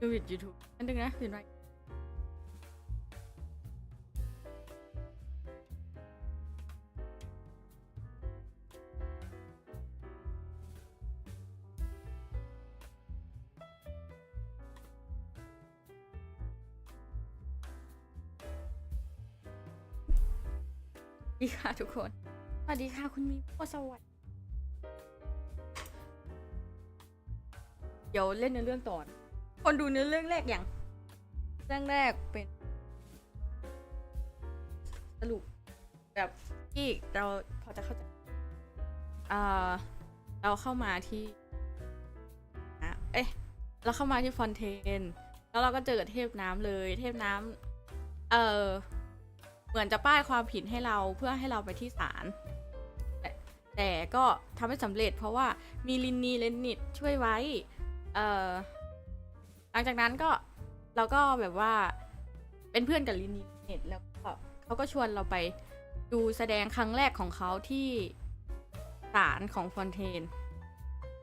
ดูวิด YouTube อันนึงนะเห็นไหมสวัสดีค่ะทุกคนสวัสดีค่ะคุณมีโอสวัสดีเดี๋ยวเล่นเนื้อเรื่องต่อคนดูเนื้อเรื่องแรกอย่างเรื่องแรกเป็นสรุปแบบที่เราพอจะเข้าใจเราเข้ามาที่เราเข้ามาที่ฟอนเทนแล้วเราก็เจอกับเทพน้ำเลยเทพน้ำเหมือนจะป้ายความผิดให้เราเพื่อให้เราไปที่ศาลแต่ก็ทำให้สำเร็จเพราะว่ามีลินนีเลนนิดช่วยไว้หลังจากนั้นก็เราก็แบบว่าเป็นเพื่อนกับลินนีเลนนิดแล้วก็เขาก็ชวนเราไปดูแสดงครั้งแรกของเขาที่ศาลของฟอนเทน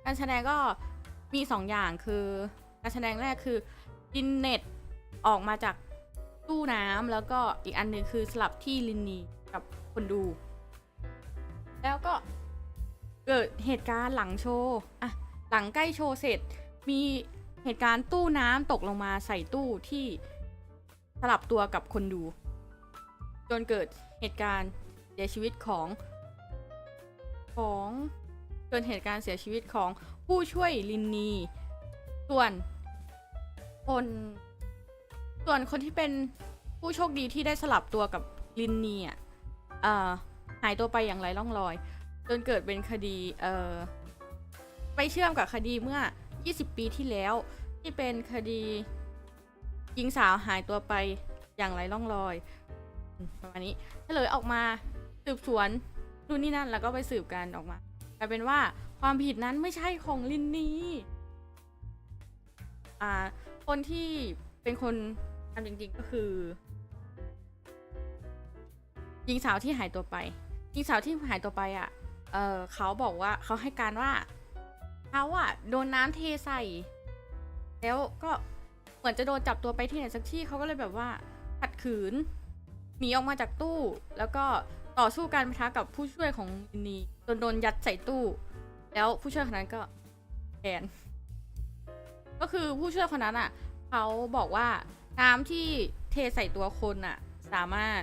การแสดงก็มี2 อย่างคือการแสดงแรกคือลินเน็ตออกมาจากตู้น้ำแล้วก็อีกอันหนึ่งคือสลับที่ลินนีกับคนดูแล้วก็เกิดเหตุการณ์หลังโชว์หลังใกล้โชว์เสร็จมีเหตุการณ์ตู้น้ำตกลงมาใส่ตู้ที่สลับตัวกับคนดูจนเกิดเหตุการณ์เสียชีวิตของเกิดเหตุการณ์เสียชีวิตของผู้ช่วยลินนีส่วนคนที่เป็นผู้โชคดีที่ได้สลับตัวกับลินนีหายตัวไปอย่างไร้ร่องรอยจนเกิดเป็นคดีไปเชื่อมกับคดีเมื่อ20 ปีที่แล้วที่เป็นคดีหญิงสาวหายตัวไปอย่างไร้ร่องรอยประมาณนี้เฉลยออกมาสืบสวนดูนี่นั่นแล้วก็ไปสืบกันออกมากลายเป็นว่าความผิดนั้นไม่ใช่ของลินนีคนที่เป็นคนทำจริงๆก็คือหญิงสาวที่หายตัวไปหญิงสาวที่หายตัวไปเขาบอกว่าเขาให้การว่าเขาโดนน้ำเทใส่แล้วก็เหมือนจะโดนจับตัวไปที่ไหนสักที่เขาก็เลยแบบว่าขัดขืนหนีออกมาจากตู้แล้วก็ต่อสู้การปะทะกับผู้ช่วยของลินนีจนโดนยัดใส่ตู้แล้วผู้ช่วยคนนั้นก็แทนก็คือผู้ช่วยคนนั้นเขาบอกว่าน้ำที่เทใส่ตัวคนสามารถ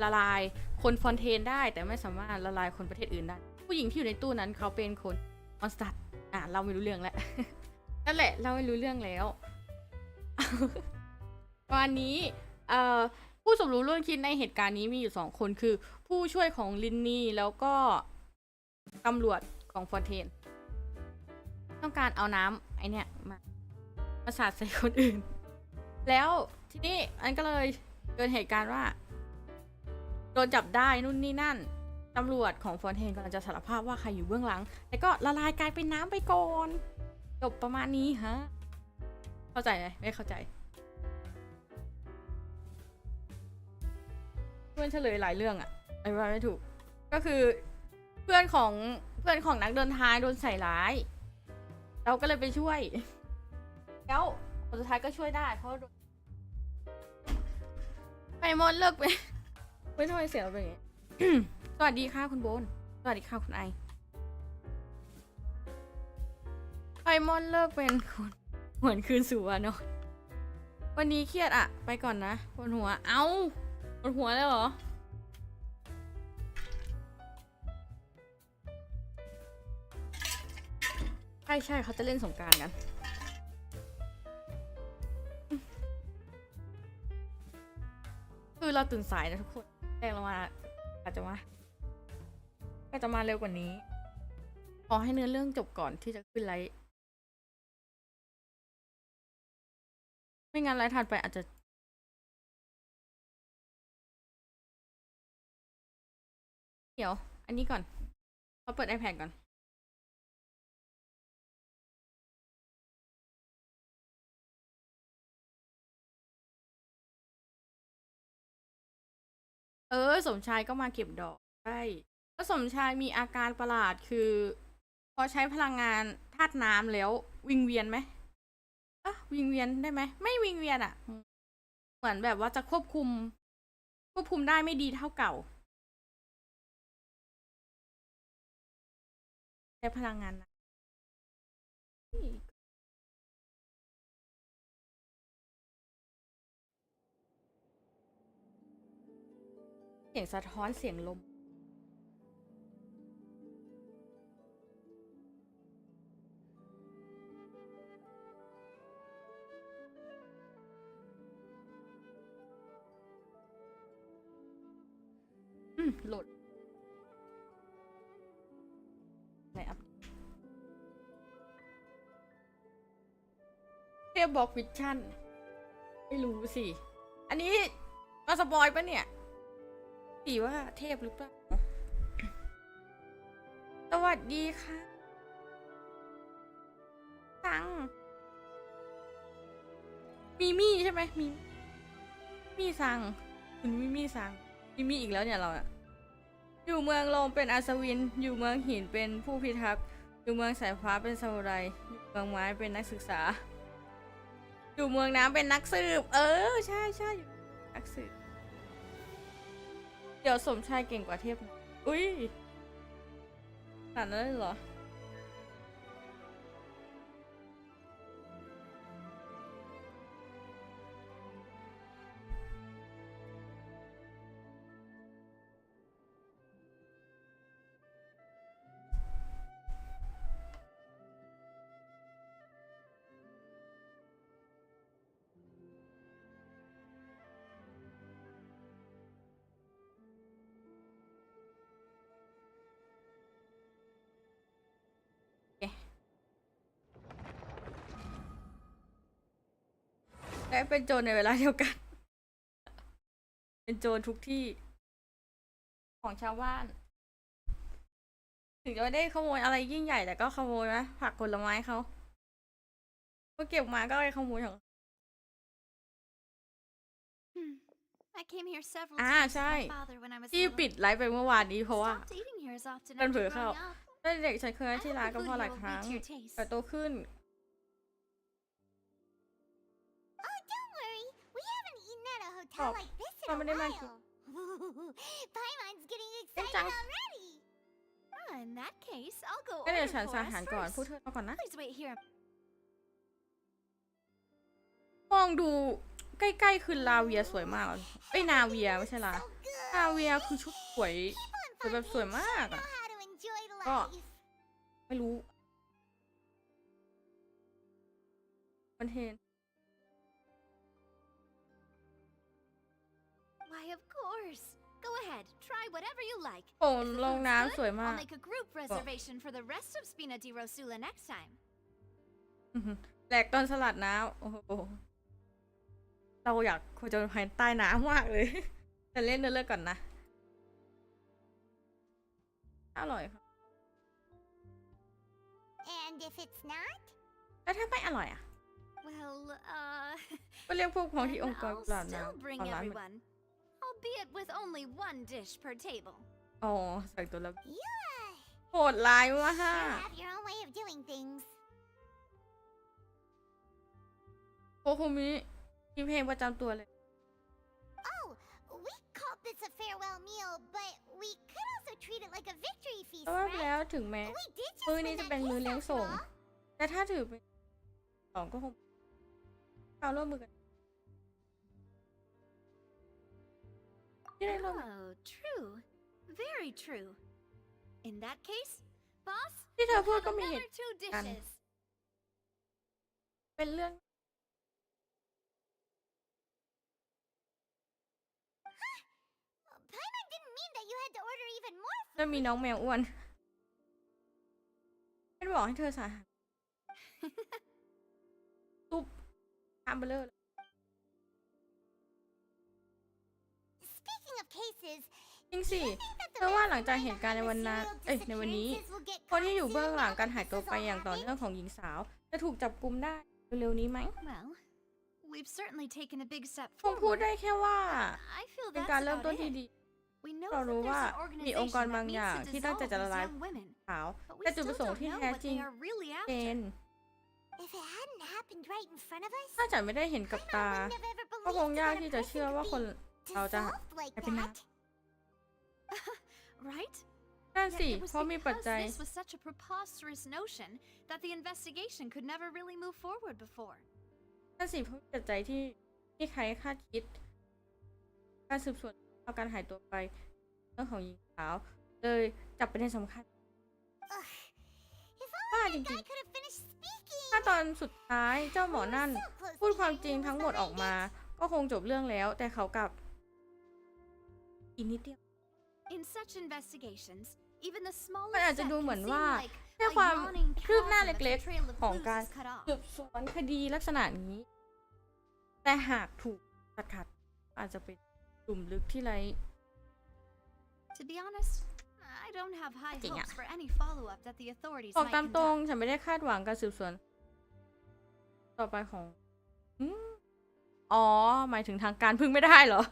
ละลายคนฟอนเทนได้แต่ไม่สามารถละลายคนประเทศอื่นได้ผู้หญิงที่อยู่ในตู้นั้นเขาเป็นคนมอนสเตอร์เราไม่รู้เรื่องแล้ว นั่นแหละเราไม่รู้เรื่องแล้ววันนี้ผู้สมรู้ร่วมคิดในเหตุการณ์นี้มีอยู่2 คนคือผู้ช่วยของลินนี่แล้วก็ตำรวจของฟอนเทนต้องการเอาน้ำไอเนี้ยมาสาดใส่คนอื่นแล้วทีนี้อันก็เลยเกิดเหตุการณ์ว่าโดนจับได้นู่นนี่นั่นตำรวจของฟอนเทนกำลังจะสารภาพว่าใครอยู่เบื้องหลังแต่ก็ละลายกลายเป็นน้ำไปก่อนจบประมาณนี้ฮะเข้าใจไหมไม่เข้าใจเพื่อนเฉลยหลายเรื่องไอ้ว่าไม่ถูกก็คือเพื่อนของนักเดินทางโดนใส่ร้ายเราก็เลยไปช่วยแล้วสุดท้ายก็ช่วยได้เพราะไปมอนเลิกไปไม่ทำไมเสียงเป็นอย่างนี้ สวัสดีค่ะคุณโบนสวัสดีค่ะคุณไอไปมอนเลิกเป็นคนเหมือนคืนสู่วานอนวันนี้เครียดไปก่อนนะปวดหัวปวดหัวแล้วเหรอใช่เขาจะเล่นสงกรานต์กันคือเราตื่นสายนะทุกคนแรกเรามาก็จะมาเร็วกว่านี้ขอให้เนื้อเรื่องจบก่อนที่จะขึ้นไลฟ์ไม่งั้นไลฟ์ถัดไปอาจจะเดี๋ยวอันนี้ก่อนเขาเปิด iPad ก่อนสมชายก็มาเก็บดอกใช่แล้วสมชายมีอาการประหลาดคือพอใช้พลังงานธาตุน้ำแล้ววิงเวียนไหม วิงเวียนได้ไหมไม่วิงเวียนอะเหมือนแบบว่าจะควบคุมได้ไม่ดีเท่าเก่าใช้พลังงานนะเสียงสะท้อนเสียงลมโหลดอะไรอัพเทียบบอกวิชั่นไม่รู้สิ อันนี้มาสปอยปะเนี่ยสีว่าเทพหรือเปล่าสวัสดีค่ะตังมีมี่ใช่ไหมมีซังคุณมีซังมีมี่อีกแล้วเนี่ยเราอะอยู่เมืองลมเป็นอัศวินอยู่เมืองหินเป็นผู้พิทักษ์อยู่เมืองสายฟ้าเป็นซามูไรอยู่เมืองไม้เป็นนักศึกษาอยู่เมืองน้ำเป็นนักสืบใช่อยู่นักสืบเดี๋ยวสมชายเก่งกว่าเทพนะอุ้ยขนาดนั้นเลยเหรอและเป็นโจรในเวลาเดียวกัน เป็นโจรทุกที่ของชาวบ้าน ถึงจะไม่ได้ขโมยอะไรยิ่งใหญ่แต่ก็ขโมยนะผักผลไม้เขาก็เก็บมาก็ไปขโมยของใช่ที่ปิดไลฟ์ไปเมื่อวานนี้เพราะว่าเป็นเผลอเข้าได้เด็กฉันเคยที่ร้านก็พอหลายครั้งแต่โตขึ้นก็ไม่ได้มากินจังก็เดี๋ยวฉันสั่งอาหารก่อนพูดเธอมาก่อนนะมองดูใกล้ๆคือลาเวียสวยมากเอ้ยนาเวียไม่ใช่ลาเวียคือชุดสวยแบบสวยมากอ่ะก็ไม่รู้คอนเทนต์โอ้ลงน้ำสวยมากแหลกตอนสลัดน้ำโอ้โหเราอยากโคจรภายใต้น้ำมากเลยแต่เล่นเลิกก่อนนะอร่อยค่ะแล้วถ้าไม่อร่อยอ่ะก็เรียกพวกพ้องที่องค์กรตลาดน้ำตอนร้านอ๋อใส่ตัวแล้วโหดร้ายมากโคคุมิมีเพลงประจำตัวเลยก็ว่าแล้วถึงแม้มื้อนี้จะเป็นมื้อเลี้ยงส่งแต่ถ้าถือเป็นของก็คงเราร่วมมือกันที่ได้ร่วมที่เธอพูดก็มีเหตุการณ์เป็นเรื่องจะมีน้องแมวอ้วนไม่บอกให้เธอสาหัสตุ๊บทำเบลเลอร์จริงสิเพราะว่าหลังจากเหตุการณ์ในวันนั้นในวันนี้คนที่อยู่เบื้องหลังการหายตัวไปอย่างต่อเนื่องของหญิงสาวจะถูกจับกุมได้เร็วๆนี้ไหมผมพูดได้แค่ว่าเป็นการเริ่มต้นที่ดีเรารู้ว่ามีองค์กรบางอย่างที่ตั้งใจจะละลายสาวแต่จุดประสงค์ที่แท้จริงเป็น ถ้าจะไม่ได้เห็นกับตาก็คงยากที่จะเชื่อว่าคนเราจะเป็นนัก right? นั่นสิเพราะมีปัจจัย This was such a preposterous notion that the investigation could never really move forward before. นั่นสิเพราะมีปัจจัยที่ใครคาดคิดการสืบสวนเอาการหายตัวไปเรื่องของหญิงสาวเลยจับประเด็นสำคัญว่าจริงๆถ้าตอนสุดท้ายเจ้าหมอนั่นพูดความจริงทั้งหมดออกมาก็คงจบเรื่องแล้วแต่เขากลับอีกนิดเดียว In such investigations, even the smallest มันอาจจะดู step เหมือน can ว่า seem like แค่ a ความ yawning คืบหน้า chasm if เล็ก the trail of ๆของ clues การ is cut off. สืบสวนคดีลักษณะนี้แต่หากถูกตัดขาดอาจจะเป็นกลุ่มลึกที่ไร้ To be honest, I don't have high จริงอะ hopes for any follow-up that the authorities บอก might ตามตรง conduct. ฉันไม่ได้คาดหวังการสืบสวนต่อไปของอ๋อหมายถึงทางการพึ่งไม่ได้เหรอ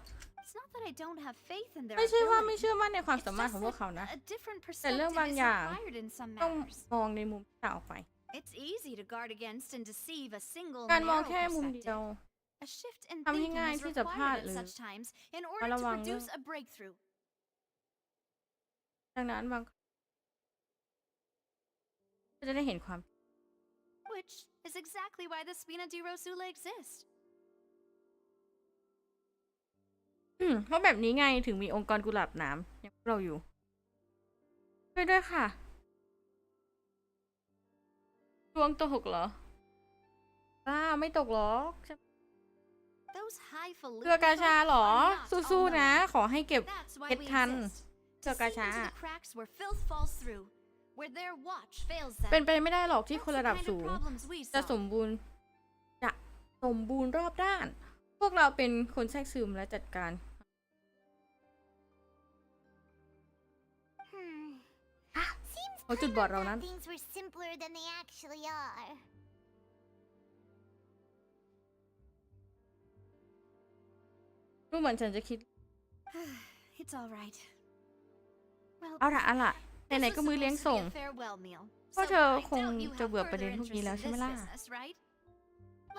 It's not that I don't have faith in their ไม่ใช่ว่าไม่ ability. เชื่อมั่นในความ It's สามารถ just ของพวกเขานะ that a different แต่เรื่อง perspective บาง is อย่าง required in some ต้อง matters. มองในมุมที่ต่างออกไป It's easy to guard against and deceive a single การมอง narrow แค่มุมเดียว perspective. A shift in ทำให้ thinking ง่าย is ที่จะพลาด required หรือ at such times in มา order ระ to วังเรื่อง produce a breakthrough. ดังนั้นบางก็จะได้เห็นความ Which is exactly why the Spina di Rosula exist. เพราะแบบนี้ไงถึงมีองค์กรกุหลาบน้ำอย่างพวกเราอยู่ช่วยด้วยค่ะดวงตกเหรอไม่ตกหรอก Those เกลือกา highfalutin ชา folk เหรอ are not สู้ all ๆนะ knowing. ขอให้เก็บ That's why เพชร we ทัน exist. เกลื To อกา see ชา into the cracks where filth falls through, where their watch fails เป็น them. ไปไม่ได้หรอกที่ That's คน the ระดับ kind สู of ง problems we จะส solve. มบูรณ์รอบด้าน พวกเราเป็นคนแทรกซึมและจัดการ Seems เขาจุดบอดเรานั้น things were simpler than they actually are. ดูเหมือนฉันจะคิด It's all right. Well, เอาล่ะไหน this ๆก็ was มื้อเลี้ยง supposed to ส่ง be a farewell meal. พวก So เธอ I คง doubt you จะ have เบื่อประเด็ further นพวกนี้ interest แล้ว in ใช่ไหม this ล่ะ business, right?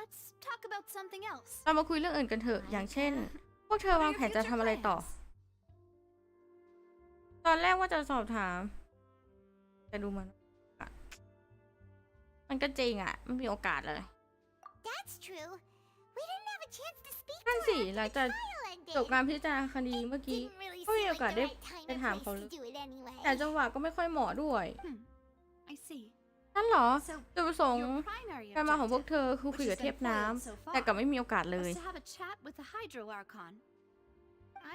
Let's talk about something else. เรามาคุยเรื่องอื่นกันเถอะ อย่างเช่น พวกเธอวางแผนจะทำอะไรต่อ ตอนแรกว่าจะสอบถาม แต่ดูมันก็จริงอ่ะไม่มีโอกาสเลย That's true. We didn't have a chance to speak นั่น to สิ her หลัง after จาก the trial จบ ended. การพิจารณาคดีเมื่อกี้ Didn't really ก็มี seem โอ like กาส the ได้ right time ไป or ถาม place เขา to do it anyway. แต่จังหวะก็ไม่ค่อยเหมาะด้วย I see. นั่นเหรอ So จุดประสงค์ your primary การมาของพวก objective, เธอคือคุย which กับ has เทพ been น้ foiled so ำแต่ far, กลับไม่มีโอกาสเลย was to have a chat with the Hydro Archon.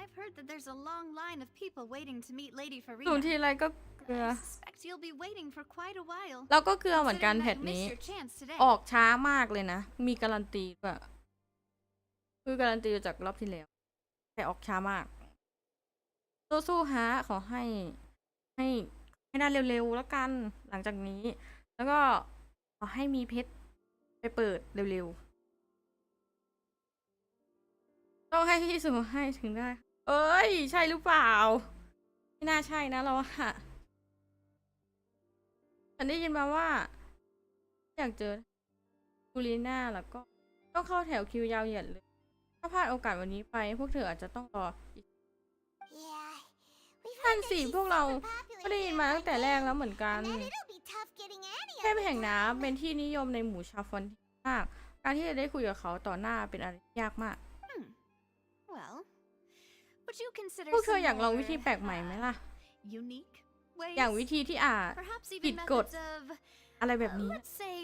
I've heard that there's a long line of people waiting to meet Lady สูน Farina. ทีไรก็เกลือ I suspect you'll be waiting for quite a while. เราก็เกลือเหมือนกัน Considering แพ that ท you นี้ missed your chance today. ออกช้ามากเลยนะ มีการันตีด้วยคือการันตีจากรอบที่แล้ว แต่ออกช้ามาก สู้ๆฮะขอให้ได้เร็วๆแล้วกัน หลังจากนี้ แล้วก็ขอให้มีเพชรไปเปิดเร็วๆ ต้องให้ที่สุดให้ถึงได้ เอ้ย ใช่หรือเปล่า ไม่น่าใช่นะเราอะฉันได้ยินมาว่า อยากเจอจูลีน่าแล้วก็ต้องเข้าแถวคิวยาวเหยียดเลย ถ้าพลาดโอกาสวันนี้ไป พวกเธออาจจะต้องรออีก Yeah. We've นั่น heard that สิ she's พวกเรา super ก็ popular ได้ยิน here, มาตั้งแต่ but แรกแล้วเหมือนกัน and that it'll be tough getting any เทพ other แห่ง time. น้ำเป็นที่นิยมในหมู่ชาวฟอนติมาก การที่จะได้คุยกับเขาต่อหน้าเป็นอะไรที่ยากมาก Well, would you consider พวกเธอ some อยากลอง more, วิธีแปลกใหม่ไหมล่ะ unique อย่าง ways? วิธีที่Perhaps ผิ even ดกฎ methods of, อะไรแบบนี้ let's say,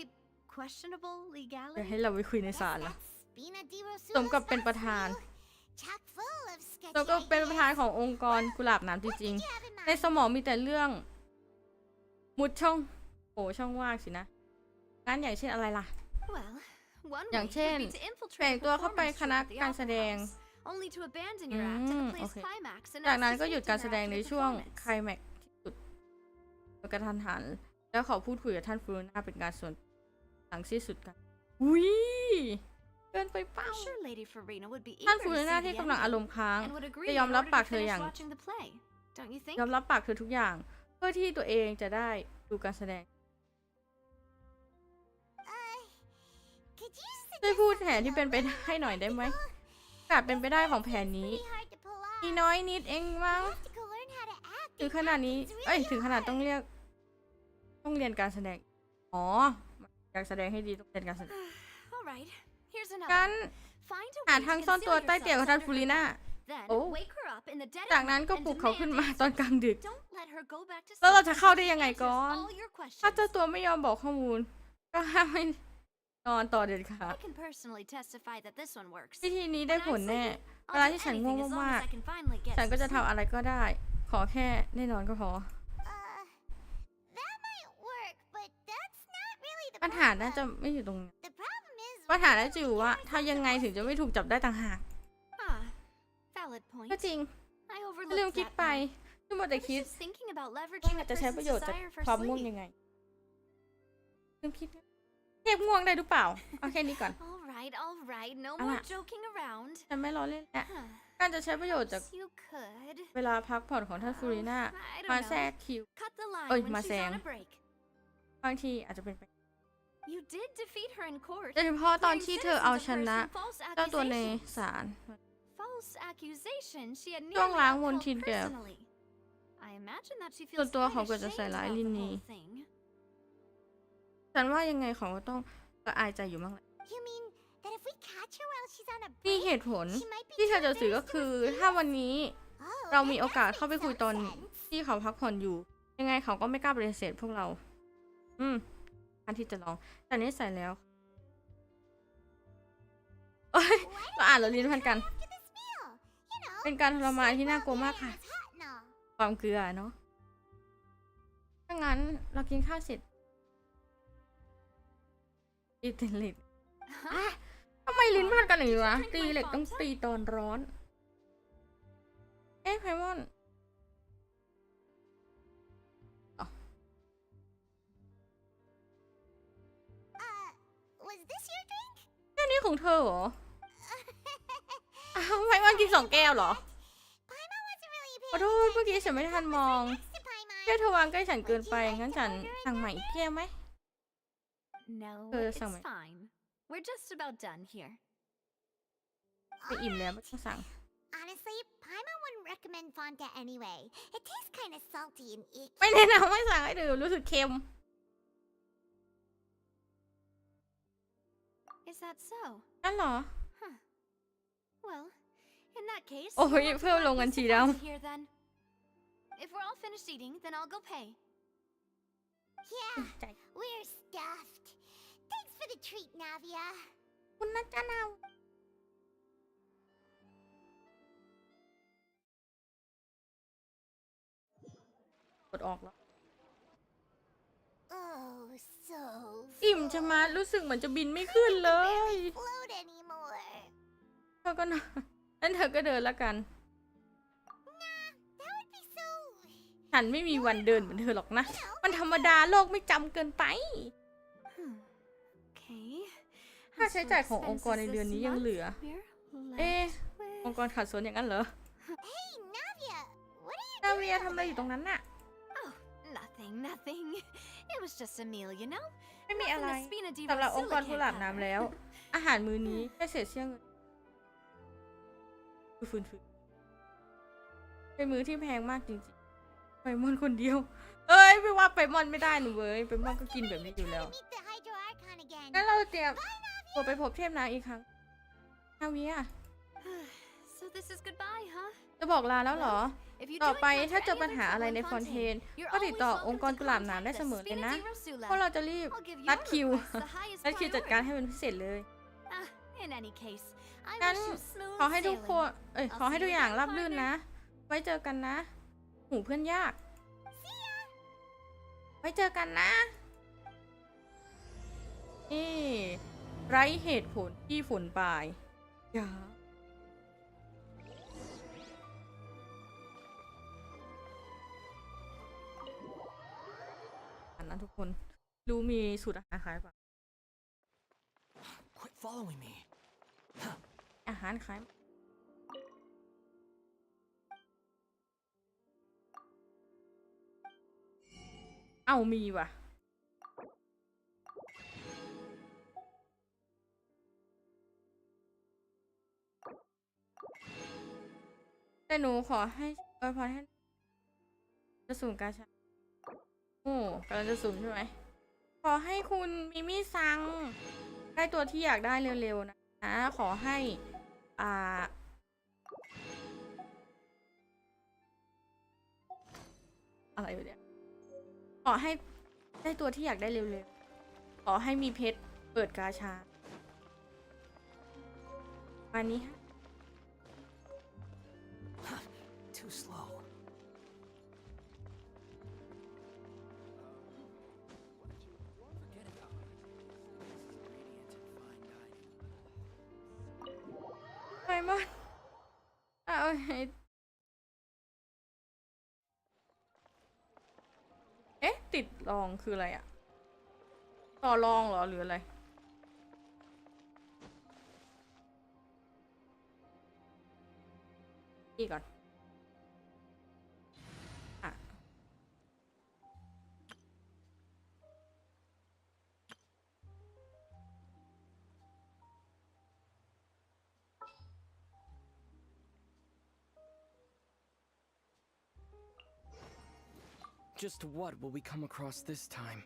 questionable เดี๋ยว legality? ให้เราไปคุยในศาล Guess ละ that's Spina di สม Rosula's กับเป็นประ boss ธาน for you. Chock full of sketchy แล้วก็เป็นประธาน ideas. ขององค์กรกุหลาบน้ำจ What ริง did you have in ๆ ใน mind? สมองมีแต่เรื่อง มุดช่องว่างสินะ งั้นอย่างเช่นอะไรล่ะ Well, one อย่าง way เช่น would be to แฝง infiltrate ตัว a เข้าไป performance คณะ troupe at the การแส opera ดง house, only to abandon your act at the โอ play's เค climax and จากนั้น ask ก็ to หยุด speak การ dinner แสดง after ใน the ช่วง performance. ไคลแม็กซ์ที่สุดกระทันหัน แล้วขอพูดคุยกับท่านฟลูน่าเป็นการส่วนหลังสิ้นสุดกันอุ้ยเกินไปเป้า I'm sure Lady Farina would be ท่าน eager ฟลู to น่า see ที่ the กำลังอา ending รมณ์ค้าง and would agree จะ in ยอมรับ order ปาก to เธอ finish อย่าง watching the play. Don't you think? ยอมรับปากเธอทุกอย่าง เพื่อที่ตัวเองจะได้ดูการแสดง Could you ช่วย suggest พูด some แผนที่เป็นไปได้ให้หน่อยได้ไหม people? โอกาสเป็นไปได้ของแผนนี้ Pretty hard to pull มี off. น้อยนิดเองมั้ง You have to go learn how to act. ถึง and ขนาด act นี้ is เอ้ย really ถึงขนาด hard. ต้องเรียนการแสดง อ๋อการแสดงให้ดีต้องเรียนการแสดง All right, here's งั้ another. น Find a หา way ทาง to ซ่อนตัว conceal ใต้เตียงของ yourselves ท่าน under ฟู her ลิน่า bed. Then โอ้ wake her up in the dead จาก of นั้น night ก็ and ปลุกเขาขึ้น demand มาตอน answers. กลางดึก Don't let her go back to แล้วเรา sleep จะเข้า until ได้ she ยังไง answers ก่อน all your ถ้า questions. เจ้าตัวไม่ยอมบอกข้อมูล ก็ห้ามให้นอนต่อเด็ดขาด I can personally testify that this one works. วิธีนี้ได้ผลแน่ เว I'll ลา do ที่ฉันง่วง anything as long มาก as I can finally ๆ get ฉัน some ก็จะทำ sleep. อะไรก็ได้ ขอแค่ได้นอนก็พอ That might work, but that's not really the ปัญหาน่าจะ problem. ไม่อยู่ตรงนี้ The problem is ปัญหาน่าจะอยู่ว่าถ้ายังไงถึงจะไม่ถูกจับได้ต่างหาก Ah, valid point. ก็จริง I ลืม overlooked คิด that ไป part. ที่หมด I แต่ was คิด just thinking about ว่า leveraging อา a จจะใช้ประ person's โยชน์จาก desire for ความง่วง sleep. ยังไงลืมคิดเทียบง่วงได้หรือเปล่า เอาแค่นี้ก่อน All right. No Ah. more joking around. ฉันไม่ล้อเล่นแล้ว Huh. การจะใช้ประโยชน์จาก You could เวลาพักผ่อนของท่านฟูริน่า I มา don't แทร know. กคิว Cut the line Ôi, when mà she's sèn. on a break. บางทีอาจจะเป็นไป You did defeat her in court. โดยเฉพาะตอน Hearing ที่เธอ citizens เอา of ช hers นะ from false เจ้าตัวใน accusations. ศาล False accusation she had ช่วง nearly ล้างมล upheld ทินแก่ personally. I imagine that she ส่วน feels ตัวเขา quite ก็จะใส่ ashamed ร้าย about ลิน the นี whole thing. ฉันว่ายังไงเขาก็ต้องละอายใจอยู่บ้างแหละ You mean that if we catch her while she's on a นี่ break, เหตุผล she might be ที่เธอ too จะสื่อก็ embarrassed คือ to ถ้า refuse? วันนี้ Oh, เรา that มีโอกาส does เข้าไป make คุย some ตอน sense. ที่เขาพักผ่อนอยู่ ยังไงเขาก็ไม่กล้าปฏิเสธพวกเรา อันที่จะลอง แต่นี้ใส่แล้วเอ้ย เราอ่านแล้วลิ้นพันกัน After this meal, you know, เป็นการทรมานที่ sleep น่ากลัว while มาก the ค่ะ air is hot and all. ความเกลือเนาะถ้างั้นเรากินข้าวเสร็จอีเทนเล็ก Huh? ทำไมลิ้นพันกันอย่างนี้วะ ตีเหล็กต้องตีตอนร้อน เอ๊ะไพมอน Was this your drink? แค่นี้ของเธอเหรอ อ้าวไพมอนกิน2 แก้วเหรอ Paimon wasn't really ขอ paying โทษเมื่อกี้ฉันไม่ทันมอง next to Paimon. แก้วเธอวางใกล้ฉันเกินไป งั้นฉันสั่งใหม่อีกแก้วไหม No, Ờ, it's sao mày? fine. We're just about done here. ไปอิ่มแล้วไม่ต้องสั่ง Honestly, Paimon wouldn't recommend Fanta anyway. It tastes kind of salty and icky. ไม่แนะนำไม่สั่งให้ดื่มรู้สึกเค็ม Is that so? นั่นเหรอ Huh. Well, in that case, Ôi, we'll have to phêu wrap lòng this anh chị event đâu. here then. If we're all finished eating, then I'll go pay. Yeah, ใจ we're stuffed. Thanks for the treat, Navia. คุณนะจ๊ะนาวกดออกแล้ว Oh, so อิ่มจะมารู้สึกเหมือนจะบินไม่ขึ้นเลย float anymore. เธอก็นอนงั้นเธอก็เดินละกัน Nah, that would be so. ฉันไม่มีวันเดินเหมือนเธอหรอกนะ มันธรรมดาโลกไม่จำเกินไป Okay. ค่าใช้จ่ายขององค์กรในเดือนนี้ยังเหลือ We're เอ๊ะ left องค์กรขาดส่วนอย่างนั้นเหรอ Hey, Navia, what are you นา doing? เวียทำอะไรอยู่ตรงนั้นน่ะ Oh, nothing. It was just a meal, you know? ไม่มีอะไร Nothing the Spina di สำหรับองค์กร Rosilla กุ can't หลาบน้ำ cover. แล้ว อาหารมื้อนี้แค่เศษเสี้ยเงินฟื้นเป็นมื้อที่แพงมากจริงๆไปมอนคนเดียว เอ้ยไม่ว่าไปมอนไม่ได้หนูเว้ยไปมอนก็กินแบบนี้อยู่แล้ว Meet the Hydro Archon again. งั้นเราเตรียมตัวไปพบเทพนางอีกครั้งนาเวีย So this is goodbye, huh? จะบอกลาแล้วเหรอ If you ต่อ do ไป encounter ถ้าเจอ any ปัญ other หาอะไร trouble ใน in ฟอนเทน Fontaine, you're ก็ติดต่อ always องค์กร welcome to กุหลาบน้ำ contact ได้ the เสมอเลยนะ Spina di Rosula. พวกเราจะรีบ I'll give นัด your คิว request the highest นัดคิวจัดการ priority. ให้เป็นพิเศษเลย In any case, I งั้น wish you smooth ขอให้ทุกคน sailing. ขอให้ทุกอย่างราบรื่นนะ ไว้เจอกันนะ หูเพื่อนยาก ไว้เจอกันนะ นี่ไร้เหตุผลที่ฝนปลายอย่าอันนั้นทุกคน รู้มีสูตรอาหารขายป่ะ Quit following me. อาหารขายเอามีว่ะ แต่หนูขอให้พรให้จะสุ่มกาชาโอ้กำลังจะสุ่มใช่ไหมขอให้คุณมิมี่ซังได้ตัวที่อยากได้เร็วๆนะขอให้อะไรอยู่เนี่ยขอให้ได้ตัวที่อยากได้เร็วๆขอให้มีเพชรเปิดกาชาอันนี้ Too slow. Forget about it. This is radiant and fine dining. ไปมากโอเคติดรองคืออะไรอะต่อรองเหรอหรืออะไรอีกก่อนJust what will we come across this time?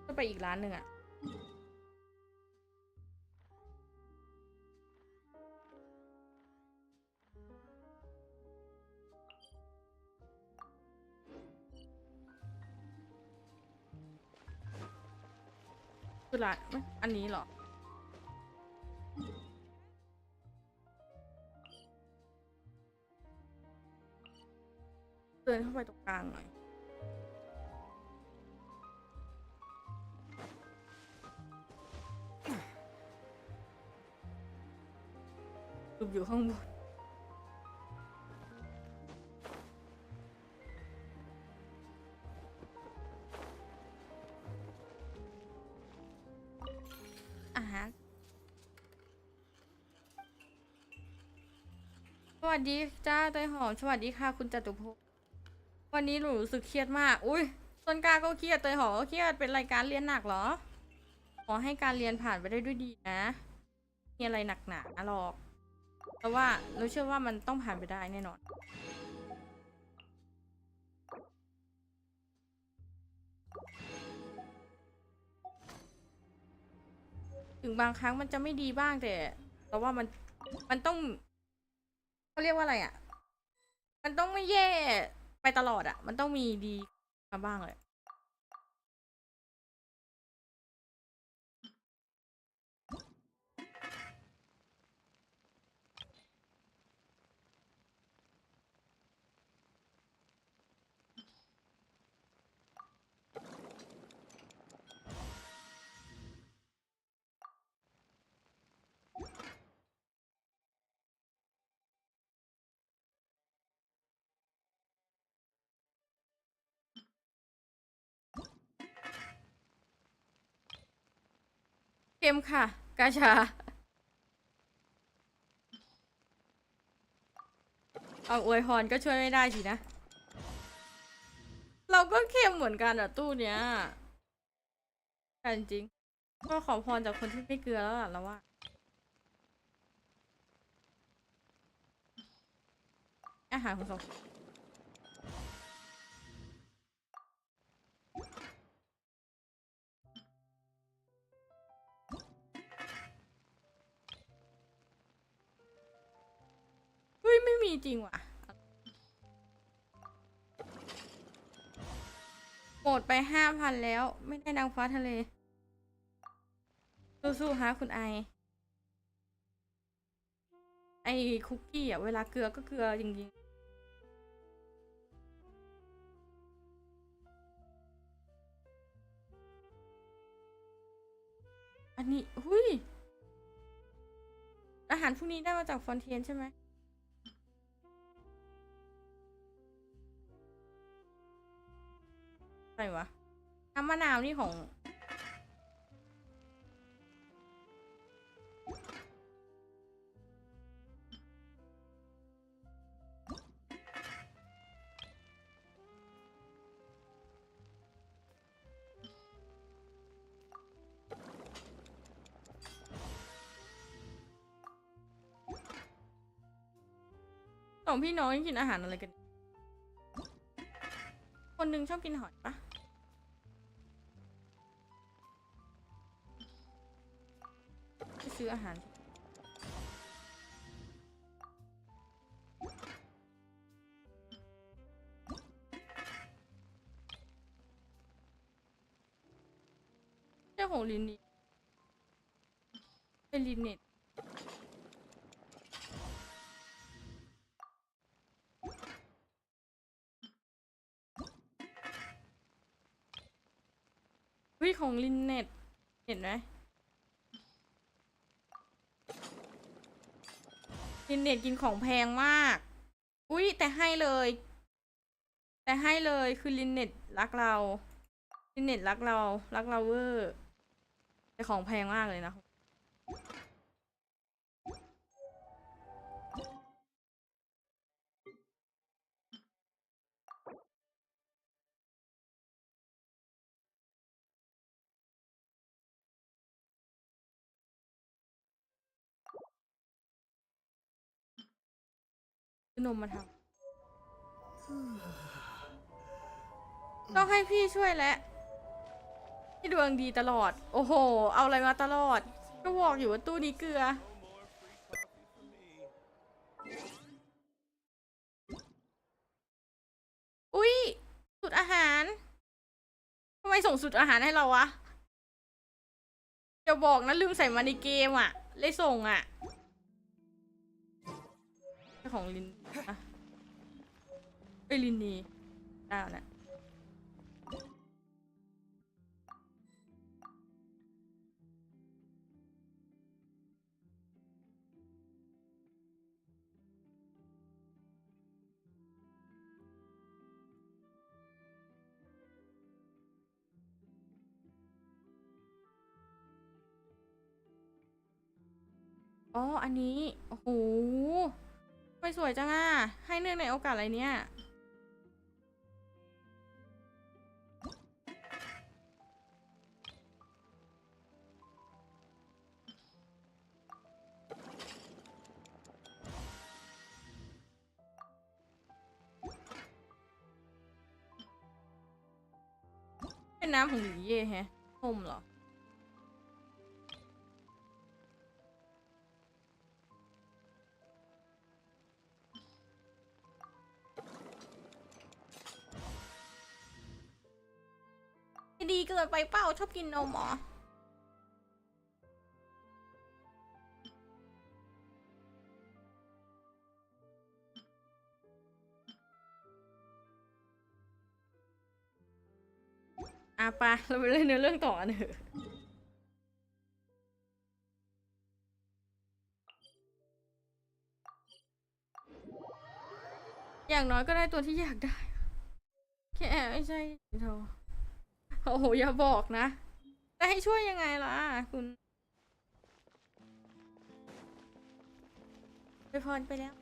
ก็ไปอีกร้านหนึ่งอะคือร้านอันนี้เหรอเดินเข้าไปตรงกลางหน่อยอยู่ข้างบนสวัสดีจ้าเตยหอมสวัสดีค่ะคุณจตุพงศ์วันนี้หนูรู้สึกเครียดมากอุ้ยต้นกล้าก็เครียดเตยหอมก็เครียดเป็นรายการเรียนหนักเหรอขอให้การเรียนผ่านไปได้ด้วยดีนะมีอะไรหนักหนาหรอกเพราะว่าเราเชื่อว่ามันต้องผ่านไปได้แน่นอนถึงบางครั้งมันจะไม่ดีบ้างแต่ว่ามันต้องเขาเรียกว่าอะไรอ่ะมันต้องไม่แย่ไปตลอดอ่ะมันต้องมีดีมาบ้างเลยเกมค่ะกาชาเอาอวยพรก็ช่วยไม่ได้สินะเราก็เค็มเหมือนกันอ่ะตู้เนี้ยแต่จริงก็ขอพรจากคนที่ไม่เกลือแล้วล่ะเราว่าอาหารของสองเฮ้ยไม่มีจริงว่ะหมดไป 5,000 แล้วไม่ได้นางฟ้าทะเลสู้ๆฮะคุณไอคุกกี้อ่ะเวลาเกลือก็เกลือจริงๆอันนี้หุยอาหารพวกนี้ได้มาจากฟอนเทียนใช่ไหมใช่วะน้ำมะนาวนี่ของ สองพี่น้องกินอาหารอะไรกัน คนหนึ่งชอบกินหอยปะไปซื้ออาหารเจ้าของลินนี่เป็นลินเน็ตวิของลินเน็ตเห็นไหมลินเน็ตกินของแพงมากอุ้ยแต่ให้เลยคือลินเน็ตรักเราลินเน็ตรักเราเวอร์แต่ของแพงมากเลยนะซื้อนมมาทำต้องให้พี่ช่วยแล้วพี่ดวงดีตลอดโอ้โหเอาอะไรมาตลอดก็บอกอยู่ว่าตู้นี้เกลืออุ๊ยสูตรอาหารทำไมส่งสูตรอาหารให้เราวะอย่าบอกนะลืมใส่มาในเกมอ่ะเลยส่งอ่ะของลินนะลินนี่ได้แล้วนะอ๋ออันนี้โอ้โหไม่สวยจังอ่ะให้เนื่องในโอกาสอะไรเนี่ยเป็นน้ำของหลีเย่แฮะส้มเหรอดีเกินไปเปล่าชอบกินนมเหรอไปเราไปเล่นเนื้อเรื่องต่อกันเถอะอย่างน้อยก็ได้ตัวที่อยากได้แค่ไม่ใช่เธอโอ้โหอย่าบอกนะจะให้ช่วยยังไงล่ะคุณไปพรไปแล้ว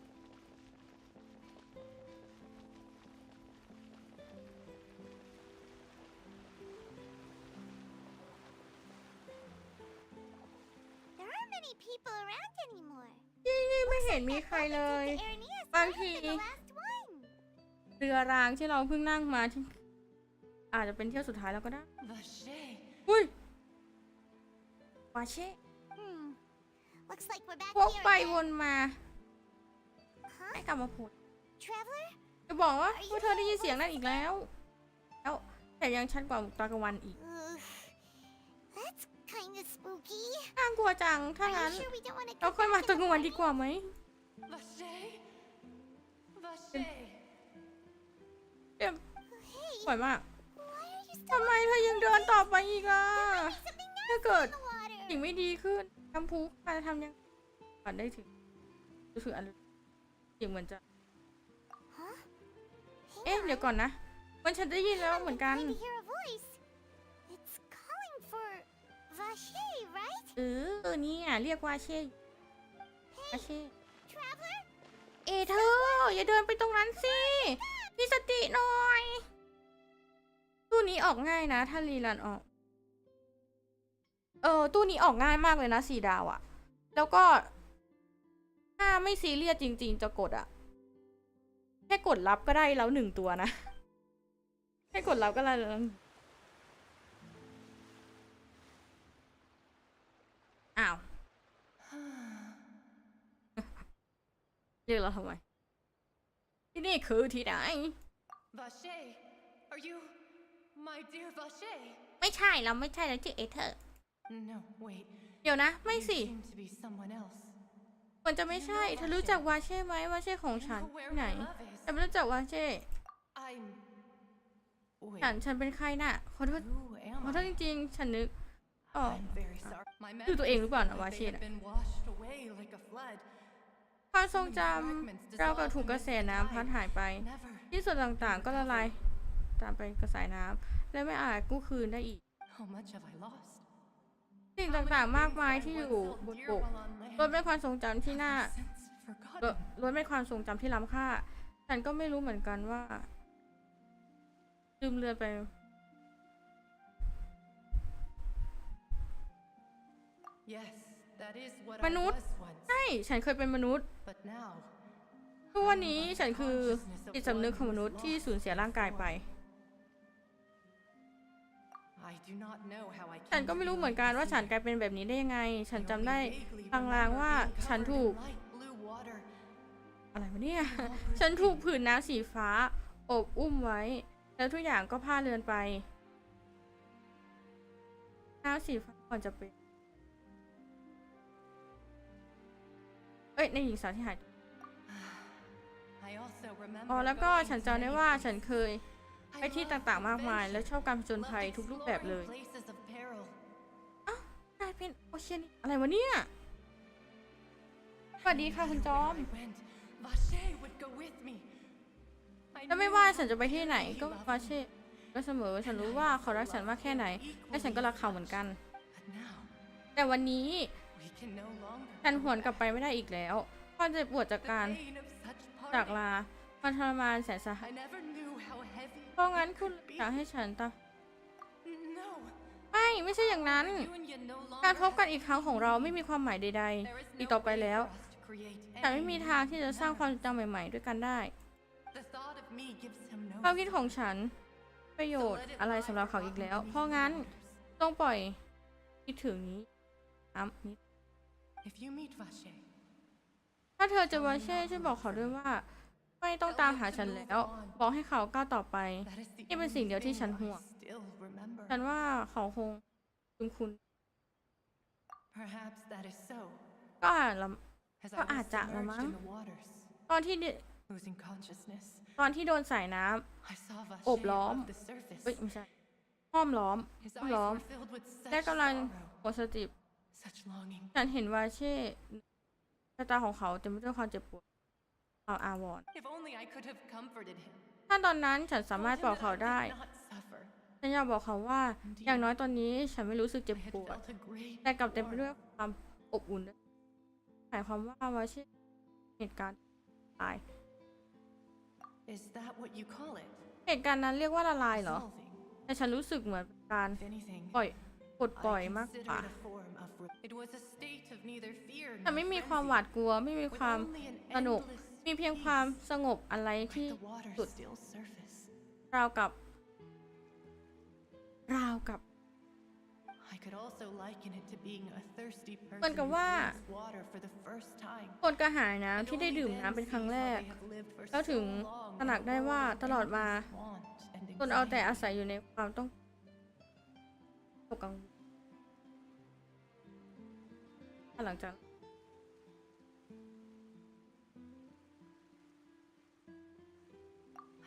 There aren't many people around anymore. นี่ไม่เห็นมีใครเลย The Aeneas บาง might ที have been the last one. เรือรางที่เราเพิ่งนั่งมาที่อาจจะเป็นเที่ยวสุดท้ายแล้วก็ได้ อุ้ยวาเช่ Looks like we're back วก here ไปว again. นมา Huh? ให้กลับมาพูด Traveler? จะบอกว่าพวกเธอได้ยินเสียงนั่นอีกแล้วแถมยังชัดกว่าตอนกลางวันอีก Ugh. That's kind of spooky. น่ากลัวจังถ้า Are งั้น you sure we don't want to เรา go ค่อยมา back ตอน in ก the ลางวันดี morning? กว่าไหม เดี๋ยว Hey, สวยมาก why are you still ทำไมเธอยังเดินต่อไปอีกอ่ะ something ถ้าเกิด in the water? สิ่งไม่ดีขึ้นทำพูการทำยังก่อนได้ถึงรู้สึกอะไรเสียงเหมือนจะ Huh? เอ๊ะ เดี๋ยวก่อนนะ มันฉันได้ยินแล้วเหมือนกัน Trying to hear a voice. It's calling for Vache, right? เนี่ยเรียกว่าเช่วาเช่ Traveler? เธออย่าเดินไปตรงนั้นสิมีสติหน่อยตู้นี้ออกง่ายนะถ้ารีรันออกตู้นี้ออกง่ายมากเลยนะ4 ดาวอะแล้วก็ถ้าไม่ซีเรียสจริงๆจะกดอะ ค่กดรับก็ได้แล้ว1 ตัวนะแค่กดรับก็ได้แล้วอ้าว เรียกเราทำไมที่นี่คือที่ไหน Vache, are you my dear Vache? ไม่ใช่เราไม่ใช่เราชื่อเอเธอร์ No, wait. เดี๋ยวนะไม่สิ You seem to be someone else. มันจะไม่ใช่เธอรู้จักวาเช่ไหมวาเช่ของฉัน You know where ที่ไหน my love is. แต่ไม่รู้จักวาเช่ I'm. Wait. ฉันเป็นใครน่ะขอโทษ Who am ขอโทษ I? จริงๆฉันนึกอ๋อ I'm very sorry. My คือตัวเองหรือเปล่านะ memories วา they เช่ have น่ะ been washed away like a flood. ความทรงจำเรากับถูกกระแสน้ำพัดหายไป Never. ที่ส่วนต่างๆก็ละลายตามไปกระแสน้ำและไม่อาจกู้คืนได้อีก How much have I lost? สิ่งต่างๆมากมายที่อยู่บนบกล้วนเป็นความทรงจำที่น่า Since forgotten. ล้วนเป็นความทรงจำที่ล้ำค่าฉันก็ไม่รู้เหมือนกันว่าลืมเลือนไป Yes, that is what ม I นุษย์ was once. ใช่ฉันเคยเป็นมนุษย์ But now, ทุกวันนี้ฉันคือจิตสำนึกของมนุษย์ที่สูญเสียร่างกายไป I do not know how I ฉัน came ก็ไม่ to รู้ be เหมือน like กัน this ว่าฉัน here. กลายเป็นแบบนี้ได้ยังไง ฉัน I จำได้ only vaguely ลาง remember ๆว่า being ฉัน covered ถูก in light blue water. อะไรวะเนี่ย ฉันถูกผืนน้ำสีฟ้าอบอุ้มไว้ แล้วทุกอย่างก็พล่าเลือนไป น้ำสีฟ้าก่อนจะเป็นในหญิงสาวที่หาย I also อ๋อ remember แล้วก็ going ฉัน to จำได้ many ว่า places. ฉันเคย I ไปที่ loved ต่างๆมากมาย และ adventure, ชอบการผจญภัย loved ทุกรูปแบบเลย exploring places of peril. กลายเป็นโอเชียนอะไรวะเนี่ย สวัสดีค่ะคุณจอม Wherever I went, Vache would go with me. I แล้วไม่ knew ว่า how ฉันจะไปที่ไหน deeply ก็ he loved มา me. เช่ก็เสมอ ฉันรู้ว่าเขารักฉันมากแค่ไหน และฉันก็รักเขาเหมือนกัน But now, แต่วันนี้ we can no longer ฉัน go หวนกลับไปไม่ได้อีกแล้วความเจ็บปวดจาก The การ pain of such จาก parting. ลา มันทรมานแสนสาหัส I never knew how heavy เพราะงั้น it คุณ could be. อยากให้ฉันตา No. ไม่ใช่อย่างนั้น Union no longer การพบกันอีกครั้งของเราไม่มีความหมายใด There is ๆ อีก no ต่อไป way แล้ว for us to create ฉันไม่มี any ทางที่จะสร้างความ memories. จำใหม่ ๆ ด้วยกันได้ The thought of me gives him no ความคิดของฉันประโยชน์อะไรสำหรับเขาอีกแล้ว เพราะงั้นต้องปล่อยคิดถึงนี้นี้ If you meet Vache, ถ้าเธอเจอวาเช่ช่วยบอกเขาด้วยว่า ไม่ต้องตามหาฉันแล้ว บอกให้เขาก้าวต่อไป that is the นี่เป็นสิ่ง only เดียวที่ thing ฉัน I ห่วง still remember. ฉันว่าเขาคงคุณ Perhaps that is so. ก็อาจละ As I ก็อาจ was จะละมั้ง submerged in the waters, ตอนที่ losing consciousness, โดนสายน้ำ I saw Vache โอบล้อม above the surface. ไม่ใช่ห้อมล้อม His ห้อม eyes ล้อม were filled with และ such กำลัง sorrow, หมดสติ such longing. ฉันเห็นวาเช่สายตาของเขาเต็มไปด้วยความเจ็บปวดความอาวรณ์ If only I could have comforted him. ถ้าตอนนั้นฉันสามารถ Told บอก him เขา that I ได้ did not suffer. ฉันอยากบอกเขาว่า อย่างน้อยตอนนี้ฉันไม่รู้สึก I เจ็บ had ปวด felt a great แต่กลับเต็มไป warmth. ด้วยความอบอุ่นด้วยหมายความว่าวาเช่เหตุการณ์ตาย Is that what you call it? เหตุการณ์นั้นเรียกว่าละลายเหรอ Dissolving. แต่ฉันรู้สึกเหมือนเป็นการ If anything, ปลดปล่อย I มากกว่า considered a form of it was a state of neither fear แต่ nor ไม่มีความห frenzy, วาดกลัว ไม่มี with ความ only an สนุก endless มีเพียงความ peace, สงบอะไร like ที่ the water's สุด still surface. ราวกับ I could also liken it to being a thirsty เหมือน person กับ who ว่า drinks water for the first time. คนกระหาย And น้ำที่ได้ only ดื่ม then น้ำเป็นครั้ง sees แร how ก they have lived for แล้วถึง so long ตระหนัก in a ได้ว่า world of ตลอดมา endless want and ตนเอาแต่ anxiety. อาศัยอยู่ในความต้องตกกังวลหลังจาก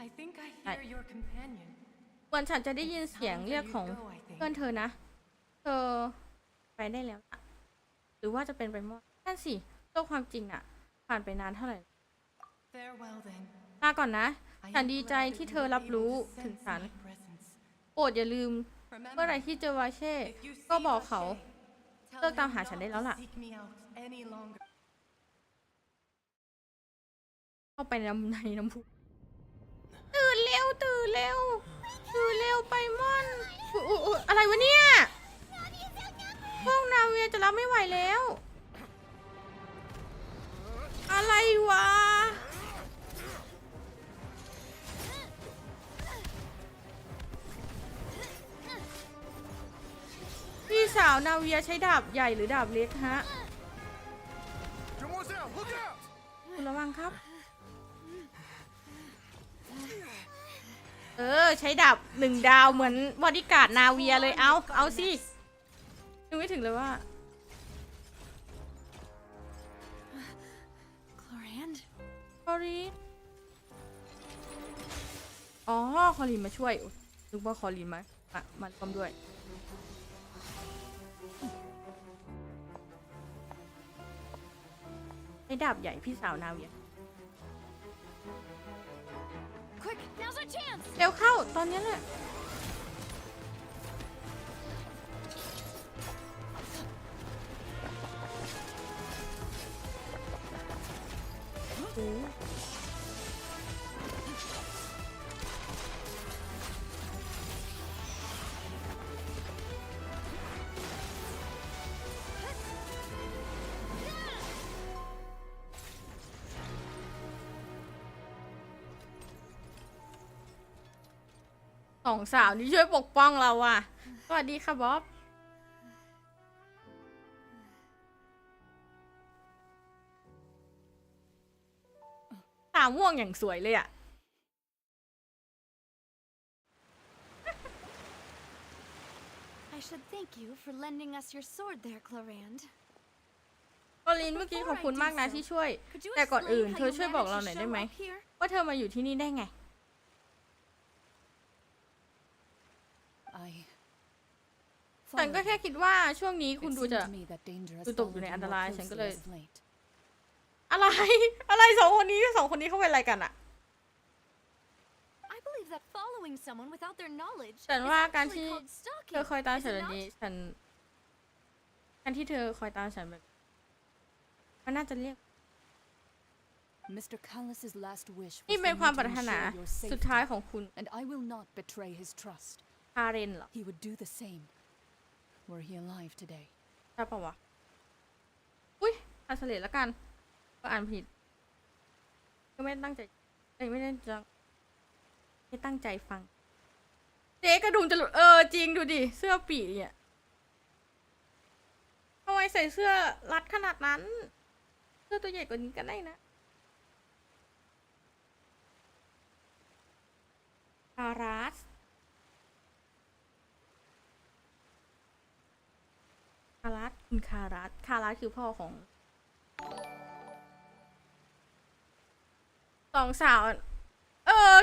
I think I hear your companion. วันฉันจะได้ยินเสียงเรียกของ Time for you to go, I think. เพื่อนเธอนะ เธอไปได้แล้วล่ะหรือว่าจะเป็นไปหมดนั่นสิโลกความจริงน่ะ ผ่านไปนานเท่าไหร่ Farewell then. ลาก่อนนะ I ฉัน am ดีใจ glad that ที่ you เธอ were รับ able รู้ to ถึง sense ฉัน my presence. โปรดอย่าลืม เมื่อไหร่ Remember, ที่เจอวาเช่ if you ก็ see บอกเขา Vache, เลิก tell ตาม him หาฉัน not ได้แล้ว to ล่ะ seek me out any longer. เข้าไปในน้ำพุตื่นเร็วไปม่อนอุ๊ยอะไรวะเนี่ยพวกนาเวียจะรับไม่ไหวแล้ว อะไรวะ สาวนาเวียใช้ดาบใหญ่หรือดาบเล็กฮะ Demoiselle, look out! คุณระวังครับ ใช้ดาบ1 ดาวเหมือนบอดี้การ์ดนาเวียเลยเอาสินึกไม่ถึงเลยว่า Clorand? คอรีนอ๋อคอรีนมาช่วยนึกว่าคอรีนมาร่วมด้วยใช้ดาบใหญ่พี่สาวนาเวีย Quick, now's our chance! เร็วเข้าตอนนี้แหละโอ้ 2 สาวนี่ช่วยปกป้องเราอ่ะสวัสดีค่ะบ๊อบตาม่วงอย่างสวยเลยอ่ะ I should thank you for lending us your sword there, Clorand. กอลินเมื่อกี้ขอบคุณมากนะที่ช่วย แต่ก่อนอื่นเธอช่วยบอกเราหน่อยได้ไหมว่าเธอมาอยู่ที่นี่ได้ไง ฉันก็แค่คิดว่าช่วงนี้คุณดูจะดูตกอยู่ในอันตรายฉันก็เลยอะไรสองคนนี้เขาเป็นอะไรกันอะ I believe that following someone without their knowledge ฉัน is ว่าการ actually ที่ called เธอ stalking. คอยตามฉัน Is แบ it บ not? นี้การที่เธอคอยตามฉันแบบมันน่าจะเรียก Mr. Callus's last wish นี่ was เป็น for ความ me ปราร to ถนา ensure your สุดท้าย safety, ของคุณ and I will not betray his trust. คาเรนเหรอ He would do the same were he alive today. ใช่ปะวะอุ้ยอ่านเฉลยแล้วกันก็อ่านผิดก็ไม่ได้ตั้งใจไม่ได้ตั้งใจฟังเจ๊กระดุมจะหลุดจริงดูดิเสื้อปีกเนี่ยทำไมใส่เสื้อรัดขนาดนั้นเสื้อตัวใหญ่กว่านี้ก็ได้นะคารัสคุณคารัสคือพ่อของ2 สาว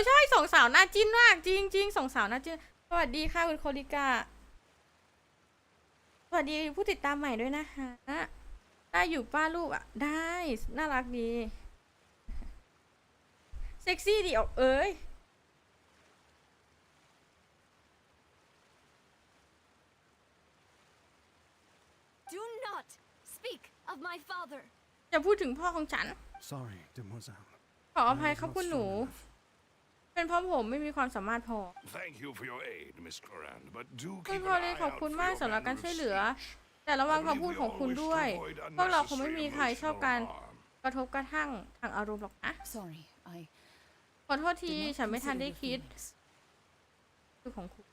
ใช่2 สาวน่าจิ้นมากจริง2 สาวน่าจิ้นสวัสดีค่ะคุณโคลิกาสวัสดีผู้ติดตามใหม่ด้วยนะคะได้อยู่ป้าลูกอ่ะได้น่ารักดีเซ็กซี่ดีออกDo not speak of my father. จะพูดถึงพ่อของฉัน Sorry, demoiselle. ขออภัยครับคุณหนู เป็นเพราะผมไม่มีความสามารถพอ Thank you for your aid, Miss Clorand, but do คุณ keep พอ an เลย eye ขอบ out คุณ for มาก your สำหรับการ manner ช่วย of เหลือ speech. แต่ระวัง I คำพูด believe ของ we คุณ all wish ด้วย to avoid พวกเราคงไม่ unnecessary มีใครชอบ emotional การ harm. กระทบกระทั่งทางอารมณ์หรอกนะ Sorry, I ขอโทษที did not ฉันไม่ทัน consider ได้ your คิด feelings. คือของคุณ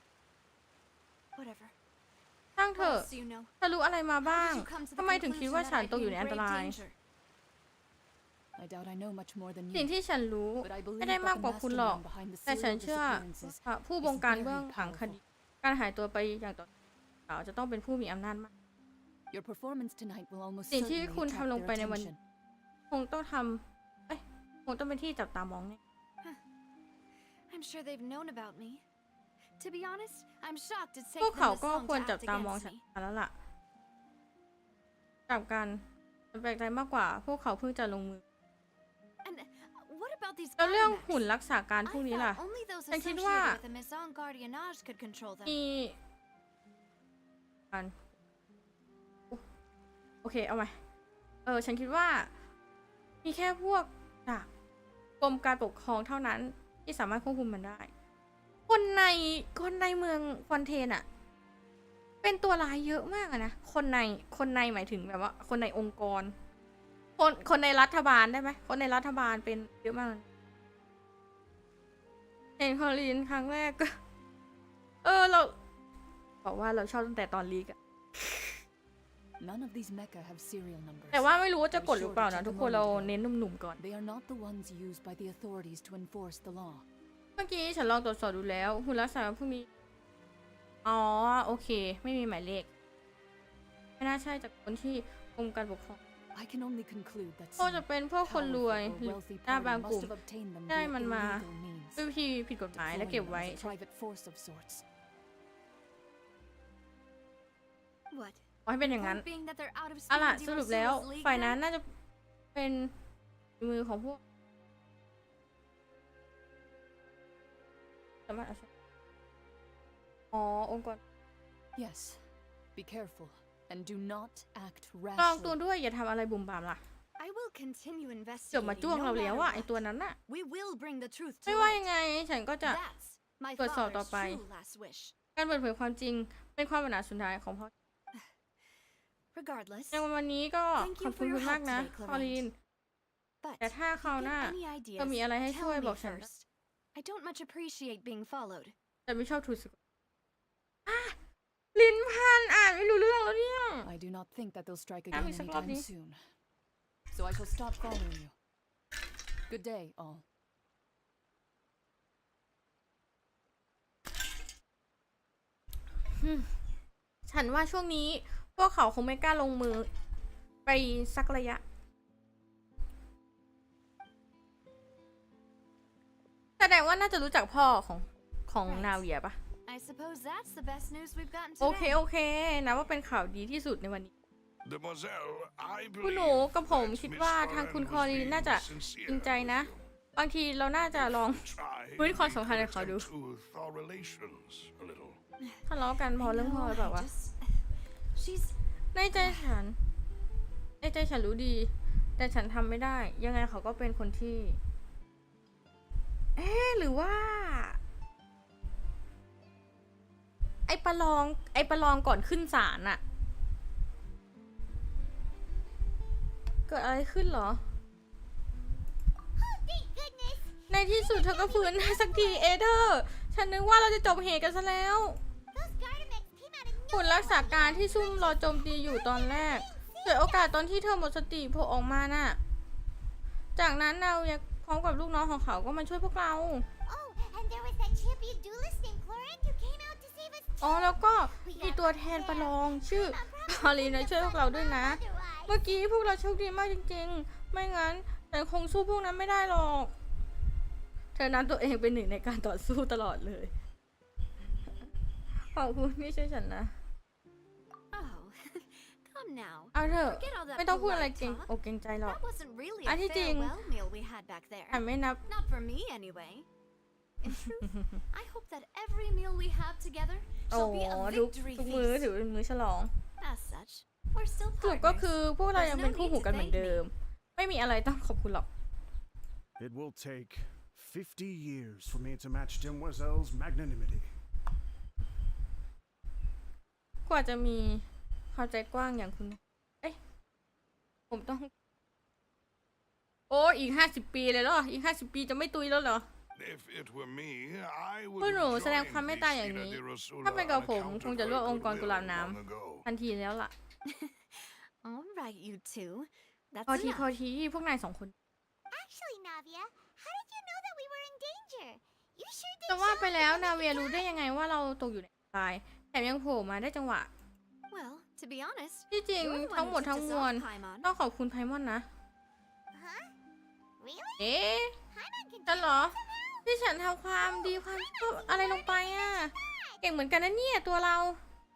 Whatever. ช่างเถ What อะ else do you know? เธอรู้อะไรมา How บ้าง did you come to the ทำไมถึงคิดว่า conclusion ฉัน that ตก I'd อ be ยู่ in ในอันต grave ราย danger? I doubt I know much more than สิ่ง you, ที่ฉันรู้ but I believe ไม่ได้ that มาก the กว่าคุณหรอก mastermind behind the แต่ฉัน serial เชื่อ disappearances ว่าผู้บงการเบื้องหลังคดี การหายตัวไปอย่างต่อเนื่องจะต้องเป็นผู้มีอำนาจมาก Your performance tonight will almost สิ่งที่ certainly คุณ attract ทำลง their ไปในวัน attention. คงต้องคงต้องเป็นที่จับตามองแน่ I'm sure they've known about me. To be honest, I'm shocked it's พวก taken เขา them ก็ this long ควร to จับ act ตามอง against ฉัน me. แล้วล่ะกลับกันฉันแปลกใจมากกว่า พวกเขาเพิ่งจะลงมือ And what about these แล้วเรื่อง artifacts? หุ่นรักษาการพวก I นี้ล่ะ thought only those ฉันคิด associated ว่า with the Maison Gardiennage could control them. มีกันโอเคเอาไหมฉันคิดว่า มีแค่พวกจากกรมการปกครองเท่านั้นที่สามารถควบคุมมันได้ คนในเมืองฟอนเทนอะเป็นตัวร้ายเยอะมากอะนะคนในหมายถึงแบบว่า คนในองค์กร คนในรัฐบาลได้ไหมคนในรัฐบาลเป็นเยอะมากเห็นคอลีนครั้งแรกก็เราบอกว่าเราชอบตั้งแต่ตอนลีกอะ None of these mecha have serial numbers. แต่ว่าไม่รู้ว่าจะกดหรือเปล่านะทุกคนเราเน้นหนุ่มๆก่อน They are not the ones used by the authorities to enforce the law. เมื่อกี้ฉันลองตรวจสอบดูแล้วหุ่นลักษณะพวกนี้อ๋อโอเคไม่มีหมายเลขไม่น่าใช่จากคนที่กรมการปกครอง I can only conclude that ก็จะเป็นพวกคนรวย powerful ห or รือ wealthy หน้า party บางกลุ่ม must have obtained them ได้ via มันมา illegal means, ด้วยวิธีผิดกฎหมายและ deploying เก็บไว้ them as a private force of sorts. What? ขอให้เป็นอย่างนั้น Point being that they're out of เอาล่ะ speed สรุป zero แล้ว sales league ฝ่ายนั้น then? น่าจะเป็นมือของพวกสามารถเอาใช้อ๋อองค์กร Yes. Be careful and do not act ลองตัว rashly. ด้วยอย่าทำอะไรบุ่มบามล่ะ I will continue เกือบมา investigating จ้วง no เราแล้ว matter อะไอ what. ตัวนั้นน่ะ We will bring the truth ไม่ to ว่า light. ยังไงฉันก็จะ That's my ตรวจสอบต่อ father's ไป true last wish. การเปิดเผยความจริงเป็นความปรารถนาสุดท้ายของพ่อ Regardless, ในวันนี้ก็ Thank ข you อบ for คุณ your คุณมาก help นะ today, คอลีน but แต่ถ้าคราวหน้า if you get any เธอมีอะไรให้ ideas, ช่วย tell บอก me ฉัน first. I don't much appreciate being followed. แต่ไม่ชอบถูกสะกดลิ้นพันอ่านไม่รู้เรื่องแล้วเนี่ย I do not think that they'll strike Ah, again may saklap anytime ni. soon. So I shall stop following you. Good day, all. ฉันว่าช่วงนี้พวกเขาคงไม่กล้าลงมือไปสักระยะ แสดงว่าน่าจะรู้จักพ่อของนาเวียปะ I suppose that's the best news we've gotten โอเค today. โอเคนะว่าเป็นข่าวดีที่สุดในวันนี้ Demoiselle, I คุณ believe หนูกับผม that คิด Miss ว่าทาง Coran คุณ was คอรีน being น่าจะ sincere จริงใจนะ with you. บางทีเราน่าจะลอง Try พื้นความ we สัมพันธ์ could กับเขาดู attempt to thaw relations a little. ทะเลาะกันพอ I เรื่องพ่อ know, หรือเปล่า I วะ just... She's... ในใจฉันรู้ดี แต่ฉันทำไม่ได้ ยังไงเขาก็เป็นคนที่ หรือว่า ไอ้ประลองก่อนขึ้นศาลอะเกิดอะไรขึ้นเหรอ Thank goodness. ในที่สุดเธอก็ฟื้นได้สักทีเอเธอร์ฉันนึกว่าเราจะจบเหตุกันซะแล้ว Those Gardamex came out of หุ่น nowhere. รักษาการที่ซุ่มรอโจมตีอยู่ตอนแรกเกิดโอกาสตอนที่เธอหมดสติโผล่ออกมาน่ะ จากนั้นเราพร้อมกับลูกน้องของเขาก็มาช่วยพวกเรา Oh, and there was that champion duelist named Cloran who came out to save us อ๋อ too. แล้วก็มีตัวแทนประลองชื่อพอลีนช่วยพวกเราด้วยนะ Otherwise. เมื่อกี้พวกเราโชคดีมากจริงๆ ไม่งั้นฉันคงสู้พวกนั้นไม่ได้หรอก เธอนั้นตัวเองเป็นหนึ่งในการต่อสู้ตลอดเลย ขอบคุณที่ช่วยฉันนะ Oh, come now. เอาเถอะ Forget all that ไม่ต้องพูดอะไร polite เก่ง talk. อกเก่งใจหรอก That wasn't really Ah, a di ting. farewell meal we had back there. แต่ไม่นับ Not for me, anyway. In truth, I hope that every meal we have together โอ้ shall be a ทุก victory มื้อ feast. ถือเป็นมื้อฉลอง As such, we're still สรุปก็ partners. คือพวกเรายังเป็นคู่หูกันเหมือนเดิม ไม่มีอะไรต้องขอบคุณหรอก It will take 50 years for me to match Demoiselle's magnanimity. กว่าจะมีความใจกว้างอย่างคุณ เอ๊ะ ผมต้อง โอ้อีก50 ปีเลยเหรอ อีก50 ปีจะไม่ตุยแล้วเหรอ If it were me, I พวก would หนู have แสดงความ joined เมตตาอย่างนี้ Visita de Rosula ถ้าเป็นกับ on ผม account คง of จะ her ร่วมองค์กร goodwill กุหลาบน้ long ago. ำทันทีแล้วล่ะ All right, you two. พอ That's ที enough. พวกนายสองคน Actually, Navia, how did you know that we were in danger? You sure did แต่ว่า show ไป us แล้ว that we นา were เวีย good รู้ได้ guys. ยังไงว่าเราตกอยู่ในอันตราย แถมยังโผล่มาได้จังหวะ Well, to be honest, ที่จริง you're the ทั้ง one หม who ดทั้ง tipped ม us วล off, Paimon. ต้องขอบคุณไพมอนนะ Huh? Really? เอ๊ะ Paimon can ฉัน do เหรอ it somehow. ที่ฉันทำความดีความชอบอะไรลงไปอ่ะ เก่งเหมือนกันนะเนี่ยตัวเรา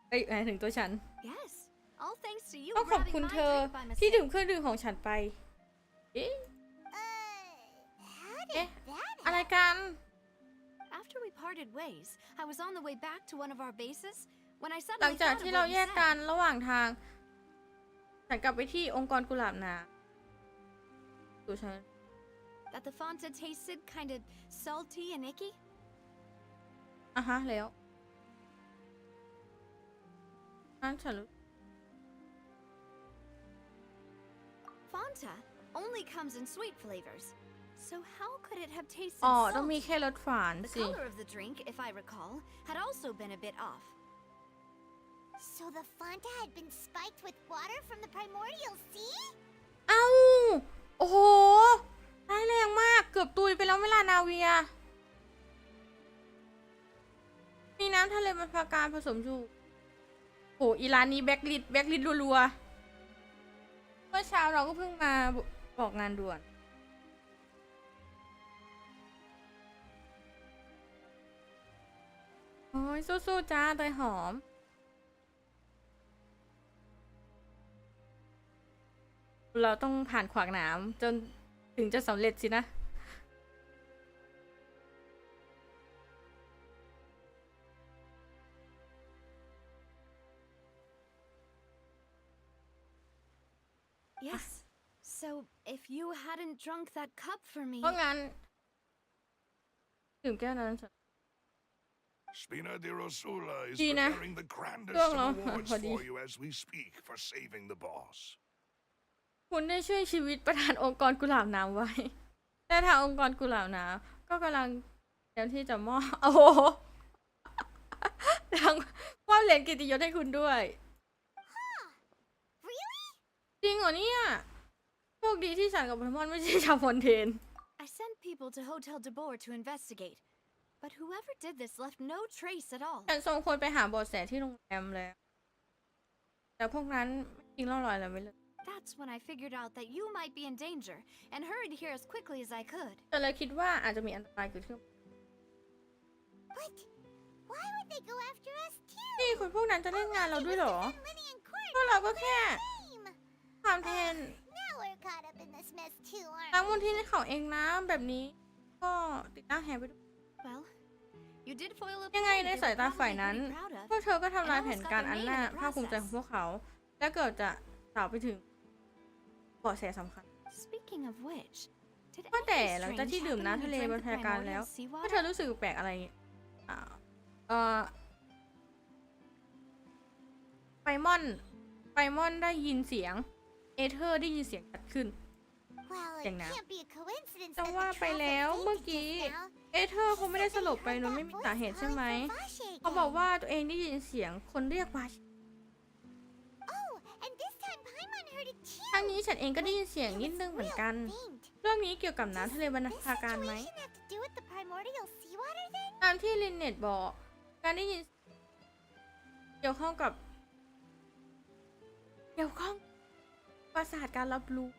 เอ้ยหมายถึงตัวฉัน Yes, all thanks to you ต้องขอบ grabbing คุณ my เธอ drink by ที่ mistake. ดื่มเครื่องดื่มของฉันไป เอ๊ะ How did Eh, that อะไร happen? กัน After we parted ways, I was on the way back to one of our bases when I หลัง suddenly จาก thought ที่ of เรา what แย you กกั said. นระหว่างทาง ฉันกลับไปที่องค์กรกุหลาบนาดูฉัน That the Fanta tasted kind of salty and icky. อ่ะฮะแล้วนั่นฉันรู้ Fanta only comes in sweet flavors. So how could it have tasted อ๋อต้องมี salty? แค่รสฝาน The สิ color of the drink, if I recall, had also been a bit off. So the Fonta had been spiked with water from the primordial sea? เอ้าโอ้โหร้ายแรงมากเกือบตุยไปแล้วเวลานาเวียมีน้ำทะเลบรรพาการผสมอยู่โหอีร้านนี้แบ็คลิสรัวๆเมื่อเช้าเราก็เพิ่งมาบอกงานด่วนโอ้ยสู้ๆจ้าเตยหอมเราต้องผ่านขวากหนามจนถึงจะสำเร็จสินะ Yes. So, if you hadn't drunk that cup for me... เพราะงั้นดื่มแก้วนั้น Spina di Rosula is Gina, preparing the grandest don't of know. awards Pardon. for you as we speak for saving the boss. คุณได้ช่วยชีวิตประธานองค์กรกุหลาบน้ำไว้ แต่ทางองค์กรกุหลาบน้ำก็กำลังเตรียมที่จะมอบโอ้โหทางมอบเหรียญเกียรติยศให้คุณด้วย Really? จริงเหรอเนี่ยโชคดีที่ฉันกับพมอนไม่ใช่ชาวฟอนเทน I sent people to Hotel de Boer to investigate, but whoever did this left no trace at all. ฉันส่งคนไปหาเบาะแสที่โรงแรมแล้ว แต่พวกนั้นไม่ทิ้งร่องรอยอะไรไว้เลย That's when I figured out that you might be in danger and hurried here as quickly as I could. แต่เลยคิดว่าอาจจะมีอันตรายเกิดขึ้น But why would they go after us too? นี่คนพวกนั้นจะเล่นงานเรา It ด้วย was เหรอ defend Linny and Court พวกเราก็แค่ game. ความแทน Now we're caught up in this mess too, ล้าง aren't มูล we? ที่ในเขาเองนะแบบนี้ก็ติดหน้าแหงไปด้วย Well, you did foil a ยังไง plan ใน they สาย were ตาฝ่าย probably นั้น pretty proud of. พวกเธอก็ทำลายแผนการอันน่าภาคภูมิใจของพวกเขา และเกิดจะสาวไปถึงเบาะแสสำคัญ Speaking of which, did ว่าแต่ anything หลังจาก strange ที่ดื่ม happen when น้ำทะ you เล drank บรร the พาการแล้ว primordial พวก seawater? เธอรู้สึกแปลกอะไรไฟมอนได้ยินเสียงเอเธอร์ได้ยินเสียงชัดขึ้น Well, it Dang now. can't be a coincidence แต่ that ว่า the ไป trap แล้ว fainted เมื่อกี้ just now. เอเธอร์คงไม่ได้สลบไปโดยไม่มีสาเหตุใช่ไหม เขาบอกว่าตัวเองได้ยินเสียงคนเรียกวาชิ Oh, and this time Paimon heard it ครั้ง too. นี้ฉันเองก็ได้ยินเสียง It นิด was นึงเหมือน real กัน faint. เรื่องนี้เกี่ยวกับน้ำทะเลบรร This พาการไหม situation have to do with the primordial seawater then? ตามที่ลินเน็ตบอก การได้ยินเกี่ยวข้องประสาทการรับรู้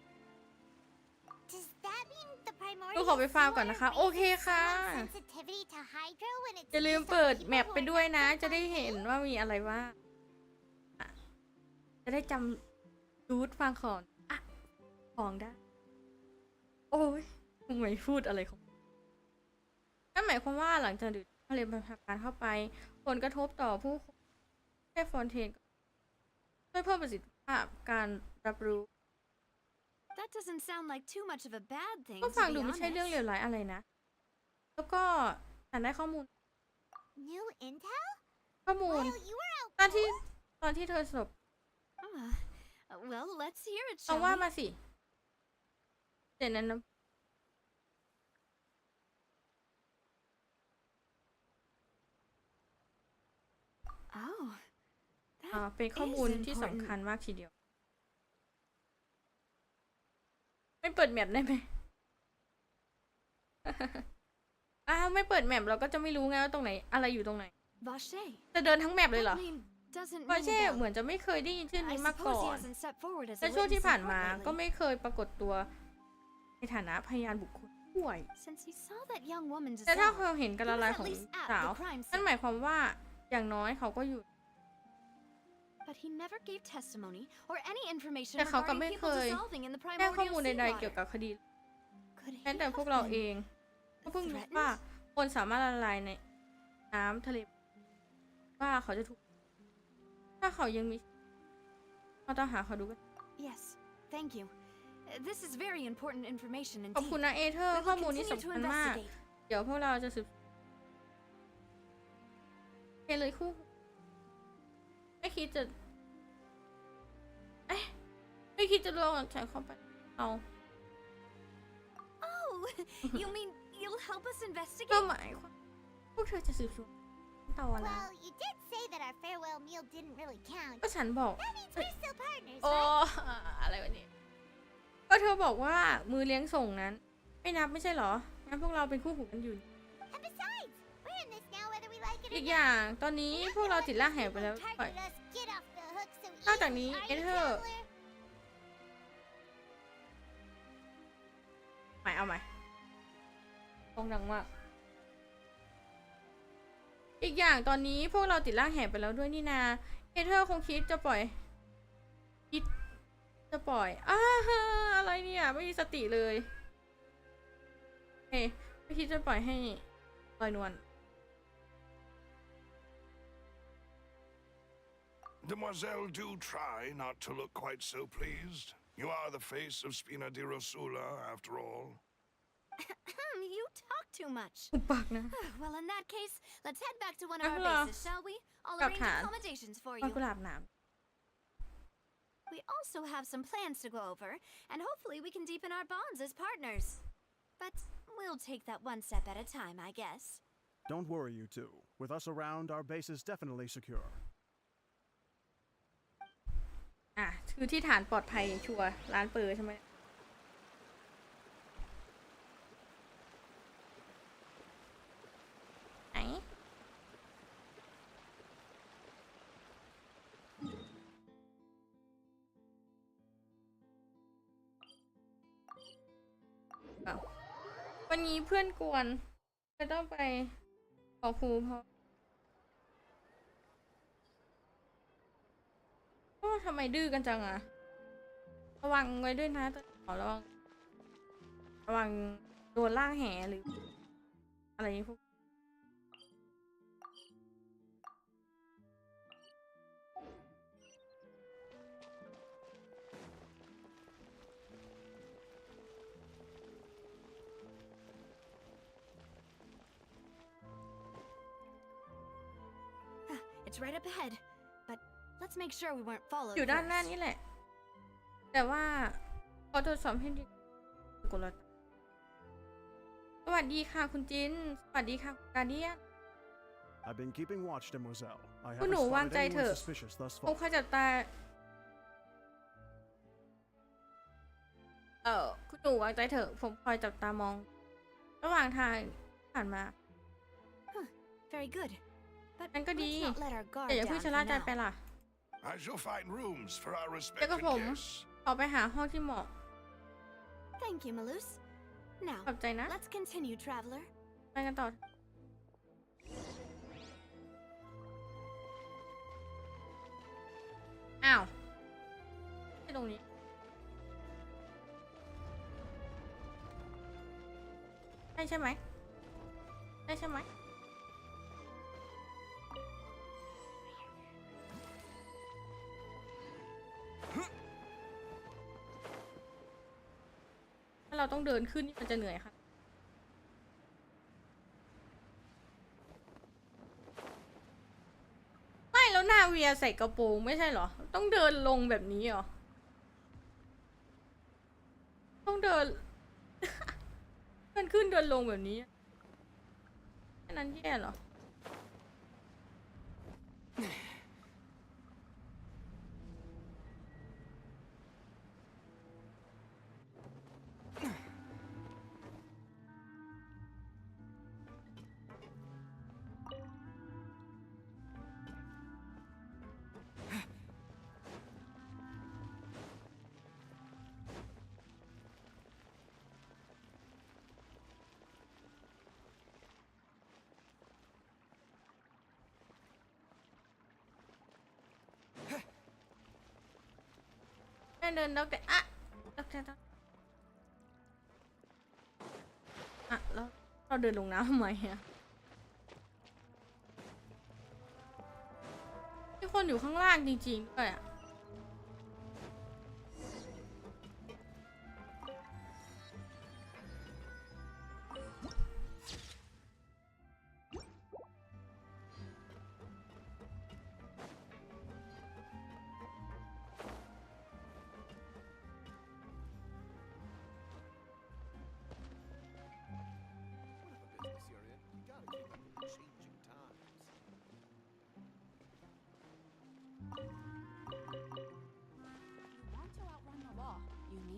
Does that mean the ดู primordial ขอไปฟาร์มก่อน seawater นะคะ โอเค raises ค่ะ someone's sensitivity to hydro when it's อย่าลืม used on เปิด people แมป who ไป are ด้วยนะ not จะได้เห็น Fontaine? ว่ามีอะไรว่างอ่ะจะได้จำรูทฟังของอ่ะของได้ โอ้ยมึงไม่พูดอะไรของนั่นหมายความว่าหลังจากดื่มทะเลบรรพาการเข้าไป ผลกระทบต่อผู้คนแค่ฟอนเทนช่วยเพิ่มประสิทธิภาพการรับรู้ That doesn't sound like too much of a bad thing, ก็ to ฟัง be ดูไม่ใช่เรื่องเล honest. วร้ายอะไรนะ แล้วก็ฉันได้ข้อมูล New intel? ข้อมูล While you were out ตอนที่เธอสลบ Well, let's hear it, ลอง shall ว่า we? มาสิเดี๋ยวนั้นนะ Oh, เป็นข้อมูล is ที่สำคัญ important. มากทีเดียว ไม่เปิดแมปได้ไหม ไม่เปิดแมปเราก็จะไม่รู้ไงว่าตรงไหนอะไรอยู่ตรงไหน Vache. จะเดินทั้งแมปเลยเหรอ That name doesn't วา ring เช่ a bell. เหมือนจะไม่เคยได้ยินชื่อ I นี้มาก่อ suppose he น hasn't stepped forward as แต่ a ช่วงที่ witness ผ่า in น court มาก็ lately. ไม่เคยปรากฏตัวในฐานะพยานบุคคลด้วย Since he saw that young woman แต่ถ้า dissolve, เขาเห็นการละลายของ he was at least at สาว the crime นั่น scene. หมายความว่าอย่างน้อยเขาก็อยู่ But he never gave testimony or any information แต่เขาก็ regarding ไม่ people เคย dissolving in the แจ้งข้อ primordial มูลใดๆเกี่ยว seawater. กับคดี Could he แม้แต่พวก have เรา been เองก็เพิ่งรู้ว่าคนสามารถละลายในน้ำทะเลว่าเขาจะถูก ถ้าเขายังมีเราต้องหาเขาดูกัน Yes, thank you. This is very important information ขอบคุณ indeed. นะเอเธอ We ร์ will ข้อมูลนี้ continue to สำคัญมาก investigate. เดี๋ยวพวกเราจะสืบเเลยคู่ ไม่คิดจะไม่คิดจะลองใส่เข้าไปเอา Oh, you mean you'll help us ก็ investigate? หมายความพวกเธอจะสืบสวนต่อละ Well, you did say that our farewell meal didn't really count. ก็ฉันบอก That means we're still partners, โอ้ right? อะไรวะเนี่ยก็เธอบอกว่ามือเลี้ยงส่งนั้นไม่นับไม่ใช่เหรองั้นพวกเราเป็นคู่หูกันอยู่ And besides, we're in this now whether we like it อี or ก not. อย่างตอนนี้พวกเราติดล่าแหไปแล้ว Don't target us, get off the hook so นอกจาก easy, นี้ are เอ you, เธอร์ traveler? หมายเอาใหม่ตรงดังมากอีกอย่างตอนนี้พวกเราติดล่างแหไปแล้วด้วยนี่นาเอเธอร์คงคิดจะปล่อยอะไรเนี่ยไม่มีสติเลยเฮ้ไม่คิดจะปล่อยให้ลอยนวล Demoiselle, do try not to look quite so pleased. You are the face of Spina di Rosula, after all. You talk too much. อุปากนะ Well, in that case, let's head back to one of our Hello. bases, shall we? I'll Gặp arrange Thản. accommodations for ตอน you. กุหลาบหนาม We also have some plans to go over, and hopefully we can deepen our bonds as partners. But we'll take that one step at a time, I guess. Don't worry, you two. With us around, our base is definitely secure. อ่ะคือที่ฐานปลอดภัยชัวร์ร้านเปิดใช่ไหมไหนอ้าววันนี้เพื่อนกวนจะต้องไปขอครูเพราะทำไมดื้อกันจังอะระวังไว้ด้วยนะขอระวังโดนล่างแหหรืออะไรพวกIt's right up ahead, but let's make sure we weren't followed อยู่ด้านหน้า first. นี่แหละ แต่ว่าขอตรวจสอบให้ดีกดละสวัสดีค่ะคุณจินสวัสดีค่ะคุณการเดียน I've been keeping watch, Demoiselle. I คุณ haven't หนูวาง spotted ใจเถ anyone อะ suspicious thus ผม far. คอยจับตาคุณหนูวางใจเถอะผมคอยจับตามอง ระหว่างทางผ่านมา Very good. But นั่นก็ดี let's not let our guard แต่อย่าเพิ่ง down ชะ for ล่าใจไป now. ล่ะ I shall find rooms for our เดี๋ยวกับ respected ผม guests. ขอไปหาห้องที่เหมาะ Thank you, Malus. Now, ขอบใจนะ let's continue, traveler. ไปกันต่อ อ้าวที่ตรงนี้ ได้ใช่ไหม ได้ใช่ไหม ถ้าเราต้องเดินขึ้นนี่มันจะเหนื่อยค่ะ ไม่แล้วนาเวียใส่กระโปรงไม่ใช่เหรอ ต้องเดินลงแบบนี้เหรอ ต้องเดิน เดินขึ้นเดินลงแบบนี้แค่นั้นแย่เหรอ เดินแล้วแต่อะแล้วแต่อะแล้วเราเดินลงน้ำทำไมอะมีคนอยู่ข้างล่างจริงๆด้วยอะ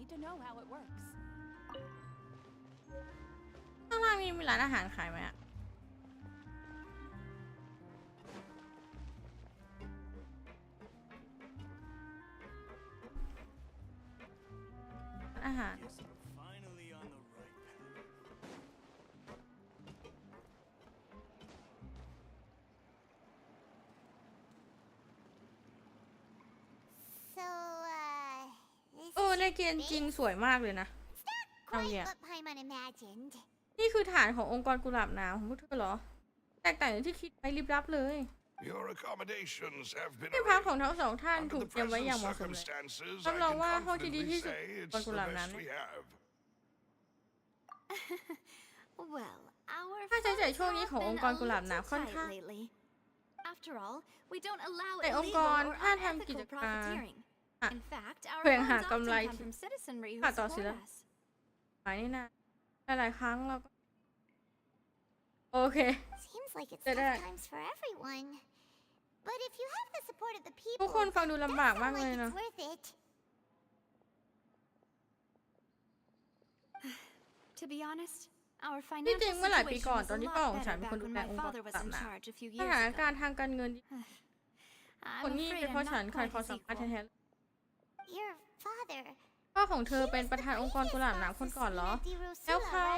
need to know how it works. ข้างล่างมีร้านอาหารขายไหมอะอาหาร Yes, we're finally on the right path. So, โอ้ในเกมจริงสวยมากเลยนะ quite yeah. what Paimon imagined. นี่คือฐานขององค์กรกุหลาบหนาวของพวกเธอเหรอ แตกต่างจากที่คิดไปลิบลับเลย Your accommodations have been ที่พัก arranged. ของทั้งสองท่าน Under ถูก the เตรียมไว้อย่าง present เหมาะสมเลย circumstances, รับ I รอง can ว่าห้องที่ดี confidently ที่สุด say องค์กร it's กุ the หลาบน้ำ best เนี่ย we have. Well, our ค่าใช้จ่าย funds ช่วงนี้ have ขององ been ค์กร a กุหลาบหนาว little ค่อน tight ข้าง lately. After all, we don't allow แต่องค์ก illegal ร or ถ้าทำกิจ unethical การ profiteering. อ่ะ In fact, our เพื่อ funds หากำไร often come from citizenry who ขาดต่อศิ support ล us. ปะนี่นะหลายๆครั้งเราก็โอเค Seems like it's Did tough I- times for everyone. But if you have the support of the ทุก people, คนฟังดู it ลำบาก does มาก sound เลย like นะ it's worth it. To be honest, our ที่จริง financial เมื่อหลายปี situation ก่อน was ตอน a ที่ lot พ่อของฉัน better เป็นคน back ดู when แล my องค์กร father กุ was หลาบ in หนาว charge a few ส years ถานการ ago. ณ์ทางการเงิน I'm คนนี้ afraid เป็นเพราะ I'm ฉัน not ขาด quite ความ his สามารถ equal. แท้ Your father. ๆพ่อของเธอเป็นประธานองค์กรกุหลาบหนาวคนก่อนเหรอ แล้วเขา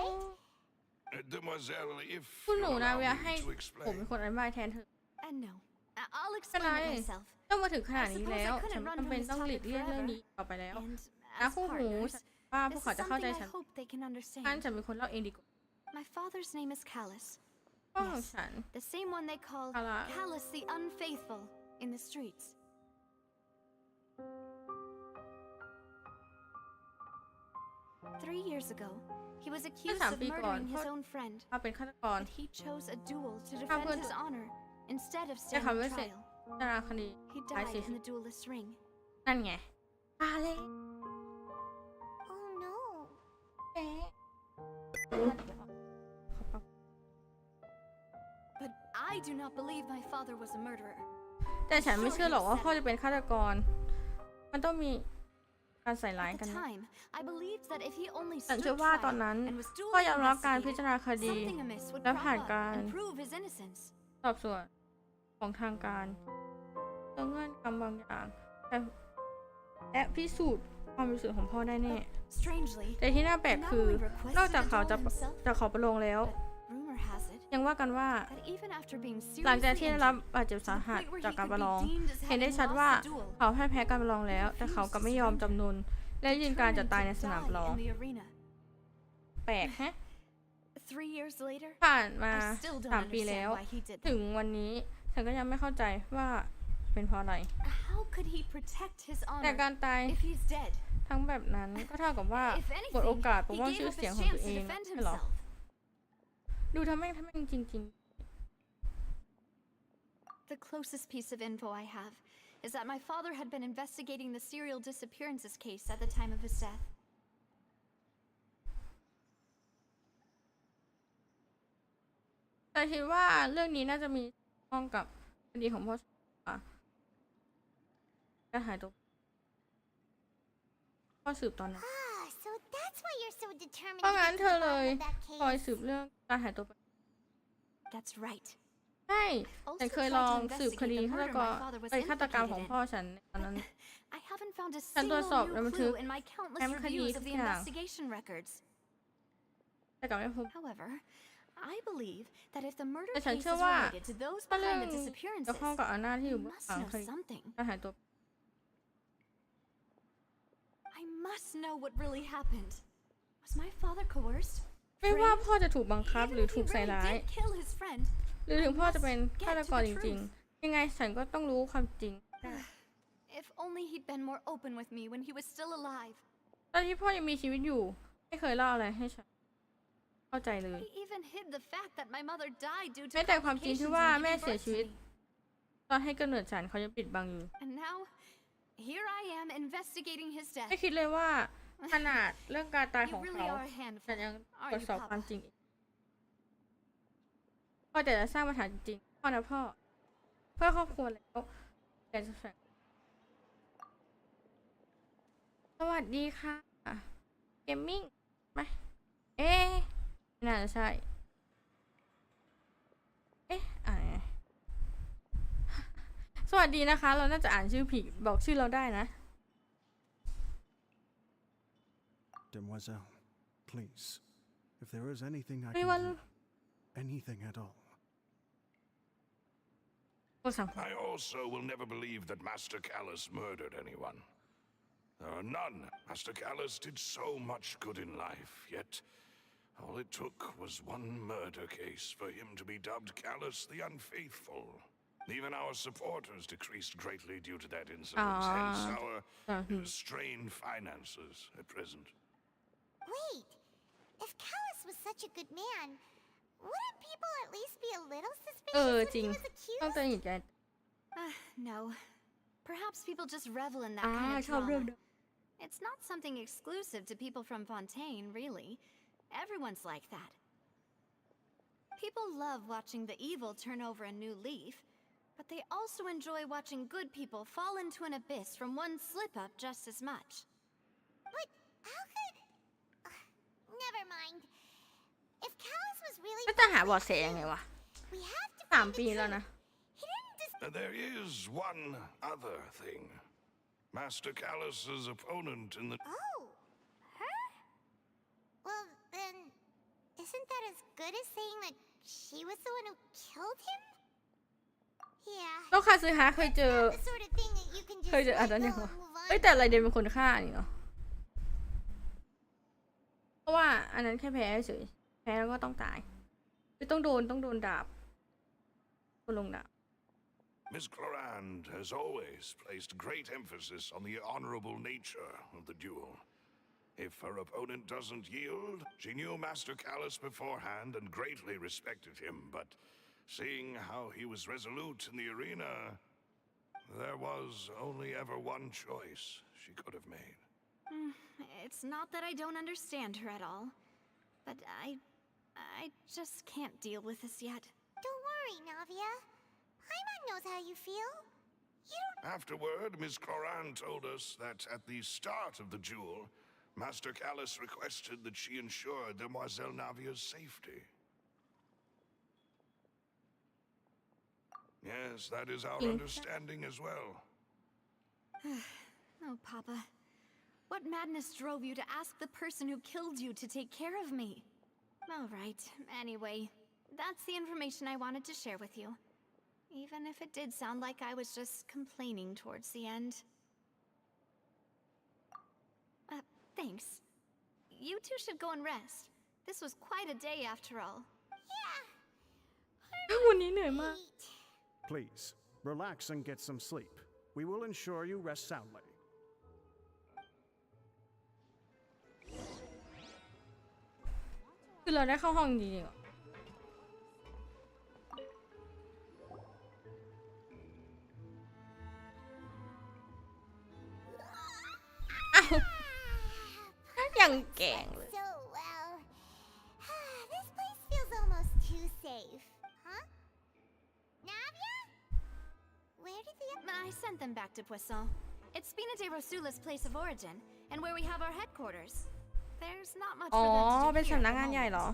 Demoiselle, if คุณห you นูนา allow เวีย me ให้ to ผมเป็น explain. คนอธิบายแทนเธอ And no, I'll ไม่เป็น explain ไร it myself. ต้องมาถึงขนาดนี้แล้ว ฉันไม่จำเป็นต้องหลีกเลี่ยงเรื่องนี้ต่อไปแล้ว And นะ as คู่หู partners, ว่าพว this กเขา is จะเข้าใจ something ฉั I น hope they can ฉัน understand. จะเป็นคนเล่าเองดีกว่า My father's name is Callus. พ่อของฉัน The same one they call Callus. Callus the Unfaithful in the streets. 3 years ago, he was accused of 3 ปีก่อน murdering his own friend, เขาเป็นฆาตกร but he chose a duel to เขา defend เพื่อ his honor instead of แต่ standing เขาไม่เสร็จ trial. ดาราคดี He ตาย died เสีย in the duelist's ring. นั่นไงอะไร Oh no. แก But I do not believe my father was a murderer. แต่ฉันไม่เชื่อหรอกว่าพ่อจะเป็นฆาตกร มันต้องมีการใส่ร้าย At กัน the นะ time, I believed that if he only ฉัน stood เชื่อว่าตอน trial นั้น and was พ่อ duly ยอมรับการพิ investigated, จารณาคดี something amiss would และ crop ผ่าน up การ and prove his innocence. สอบสวนของทางการเพื่อเงื่อนงำบางอย่างและพิสูจน์ความบริสุทธิ์ของพ่อได้แน่ Strangely, แต่ที่น่าแปลก he not คือ only requested นอกจาก a เขา duel จะ himself, จะขอประโลงแล้ว but rumor has it ยังว่ากันว่า that even after being หลังจาก seriously ที่ได้รับ injured, บาดเจ็บ to สา the หัส point where จาก he การ could ประลอง be deemed as เห็นได้ having ชัด lost ว่า the duel, เขาพ่ายแพ้การประลองแล้ว แต่เขาก็ไม่ยอมจำนนและยืนการจะ determined ตายใน to สนาม die ประลอง in the arena. แปลกแฮะ 3 years later, ผ่านมา I still don't 3 ปีแล้ว understand why he did ถึง that. วันนี้ฉันก็ยังไม่เข้าใจว่าเป็นเพราะอะไร How could he protect his แต่ honor การตาย if he's dead? ทั้งแบบนั้นก็เท่ากับว่า If หมดโอ anything, กาสปก he ป้อง gave ชื่อ up เสียง his ของตัว chance เอ to ง defend ใช่หรอ himself. ดูทำแม่งจริง The closest piece of info I have is that my father had been investigating the serial disappearances case at the time of his death. ๆแต่คิดว่าเรื่องนี้น่าจะมีข้องกับคดีของพ่อการหายตัวพ่อสืบตอนนั้น Ah, so that's why you're so determined เพราะ to งั้น get เธ to อ the เลย bottom of that คอย case. สืบเรื่องการหายตัวไป That's right. ใช่ Also ฉันเคย tried ล to องสืบค investigate ดี the ฆาต murder กร my father was ไปฆาตกรรมของ implicated พ่อ in. ฉันตอนนั้น I haven't found a ฉันตรวจสอบ single และบัน new ทึก clue in my countless แฟ้มคดี reviews ทุ of ก the อย่าง investigation records. แต่กลับไม่พบ However, I believe that if the murder แต่ฉัน case เชื่อ is ว่า related to those ถ้าเรื่อง behind the เกี่ยว disappearances, ข้องกับอำนาจที่อ he ยู่เบื้อง must หลัง know คดี something. การหายตัว I must know what really happened. Was my father coerced? ไม่ว่า Framed? พ่อจะถูกบังคับ Even หรือ if ถู he กใส่ really ร้าย did kill his friend, หรือถึงพ่อจะเป็นฆาตกร get จ to the ริง truth. ๆ ยังไงฉันก็ต้องรู้ความจริง if only he'd been more open with me when he was still alive. ตอนที่พ่อยังมีชีวิตอยู่ ไม่เคยเล่าอะไรให้ฉันเข้าใจเลย He even hid the fact that my mother died due to แม้แต่ความจริง complications ที่ in ว่า giving แม่เสีย birth ชี to วิต me. ตอนให้กำเนิดฉันเขายังปิดบังอยู่ And now, here I am investigating his death. ไม่คิดเลยว่าขนาดเรื่องการตายของ You เขา really are a ฉั handful. นยัง Are ตรวจ you, สอบความ Papa? จริงอีกพ่อแต่จะสร้างปัญหาจริงๆพ่อนะพ่อเพื่อครอบครัวแล้วแต่จะแฝงสวัสดีค่ะ เกมมิ่งไหมเอ๊ะไม่น่าจะใช่เอ๊ะสวัสดีนะคะเราน่าจะอ่านชื่อผิดบอกชื่อเราได้นะ Demoiselle, please, if there is anything I ไม่ can ว่า do, anything at all. โอ้สังคม I also will never believe that Master Callus murdered anyone. None. Master Callus did so much good in life, yet all it took was one murder case for him to be dubbed Callus the Unfaithful. Even our supporters decreased greatly due to that incident, hence our strained finances at present. Wait, if Callus was such a good man, wouldn't people at least be a little เอ suspicious อ when จริง he was ต้อง accused? ตัวหญิงใจ No. Perhaps people just revel in that อ่า kind of ชอบเรื่อง drama. It's not something exclusive to people from Fontaine, really. Everyone's like that. People love watching the evil turn over a new leaf, but they also enjoy watching good people fall into an abyss from one slip-up just as much. But how could... never mind. If Callus was really... ก็จะหาเบาะแสยังไงวะ we have to 3 find ปี the แล้วนะ truth. He didn't There is one other thing. Master Callus's opponent in the... Oh, her? Well, then, isn't that as good as saying that she was the one who killed him? Yeah. แล้วคาซึฮะเคยเจอ The sort of thing that you can เค just ยเจออัน let นั้น go ยังวะ and move เฮ้ย on. แต่อะไรเดนเป็นคนฆ่านี่เนาะเพราะว่าอันนั้นแค่แพ้เฉยแพ้แล้วก็ต้องตายคือต้องโดนดาบคนลงดาบ Miss Clorand has always placed great emphasis on the honorable nature of the duel. If her opponent doesn't yield, she knew Master Callus beforehand and greatly respected him, but seeing how he was resolute in the arena, there was only ever one choice she could have made. It's not that I don't understand her at all, but I just can't deal with this yet. Don't worry, Navia. Paimon knows how you feel. You don't... Afterward, Miss Clorand told us that at the start of the duel, Master Callus requested that she ensure Demoiselle Navia's safety. Yes, that is our understanding as well. Oh, Papa. What madness drove you to ask the person who killed you to take care of me? All right, anyway, that's the information I wanted to share with you. Even if it did sound like I was just complaining towards the end. Thanks. You two should go and rest. This was quite a day after all. Yeah. วันนี้เหนื่อยมาก Wait. Please, relax and get some sleep. We will ensure you rest soundly. คือเราได้เข้าห้องจริงๆเหรออ้าวอย่างแก่งเลย So well. This place feels almost too safe. Huh? Navia? Where did the... I sent them back to Poisson. It's Spina de Rosula's place of origin, and where we have our headquarters. There's not much อ๋อ for them to do เป็น here สำ at นัก the งานใหญ่ moment. เหรอ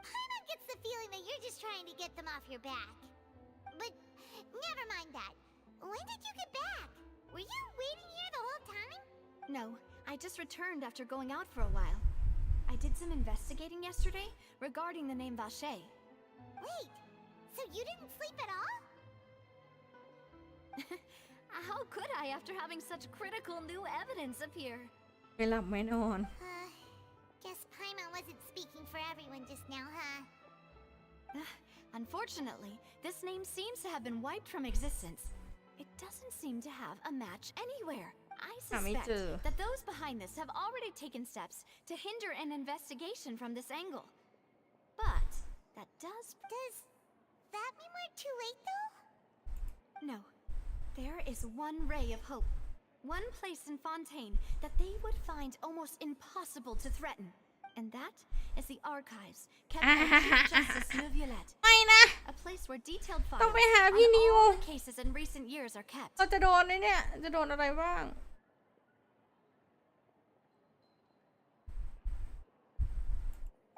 Paimon gets the feeling that you're just trying to get them off your back. But never mind that. When did you get back? Were you waiting here the whole time? No, I just returned after going out for a while. I did some investigating yesterday regarding the name Vache. Wait, so you didn't sleep at all? How could I after having such critical new evidence appear? ไม่หลับไม่นอน Guess Paimon wasn't speaking for everyone just now, huh? Unfortunately, this name seems to have been wiped from existence. It doesn't seem to have a match anywhere. I suspect that those behind this have already taken steps to hinder an investigation from this angle. But that does That mean we're too late, though? No. There is one ray of hope. One place in Fontaine that they would find almost impossible to threaten. And that is the archives kept by Chief Justice Neuvillette, ไม่นะ a place where detailed ต้อง files ไปหาพี่ on นิว all the cases in recent years are kept. เราจะโดนเนี่ย จะโดนอะไรบ้าง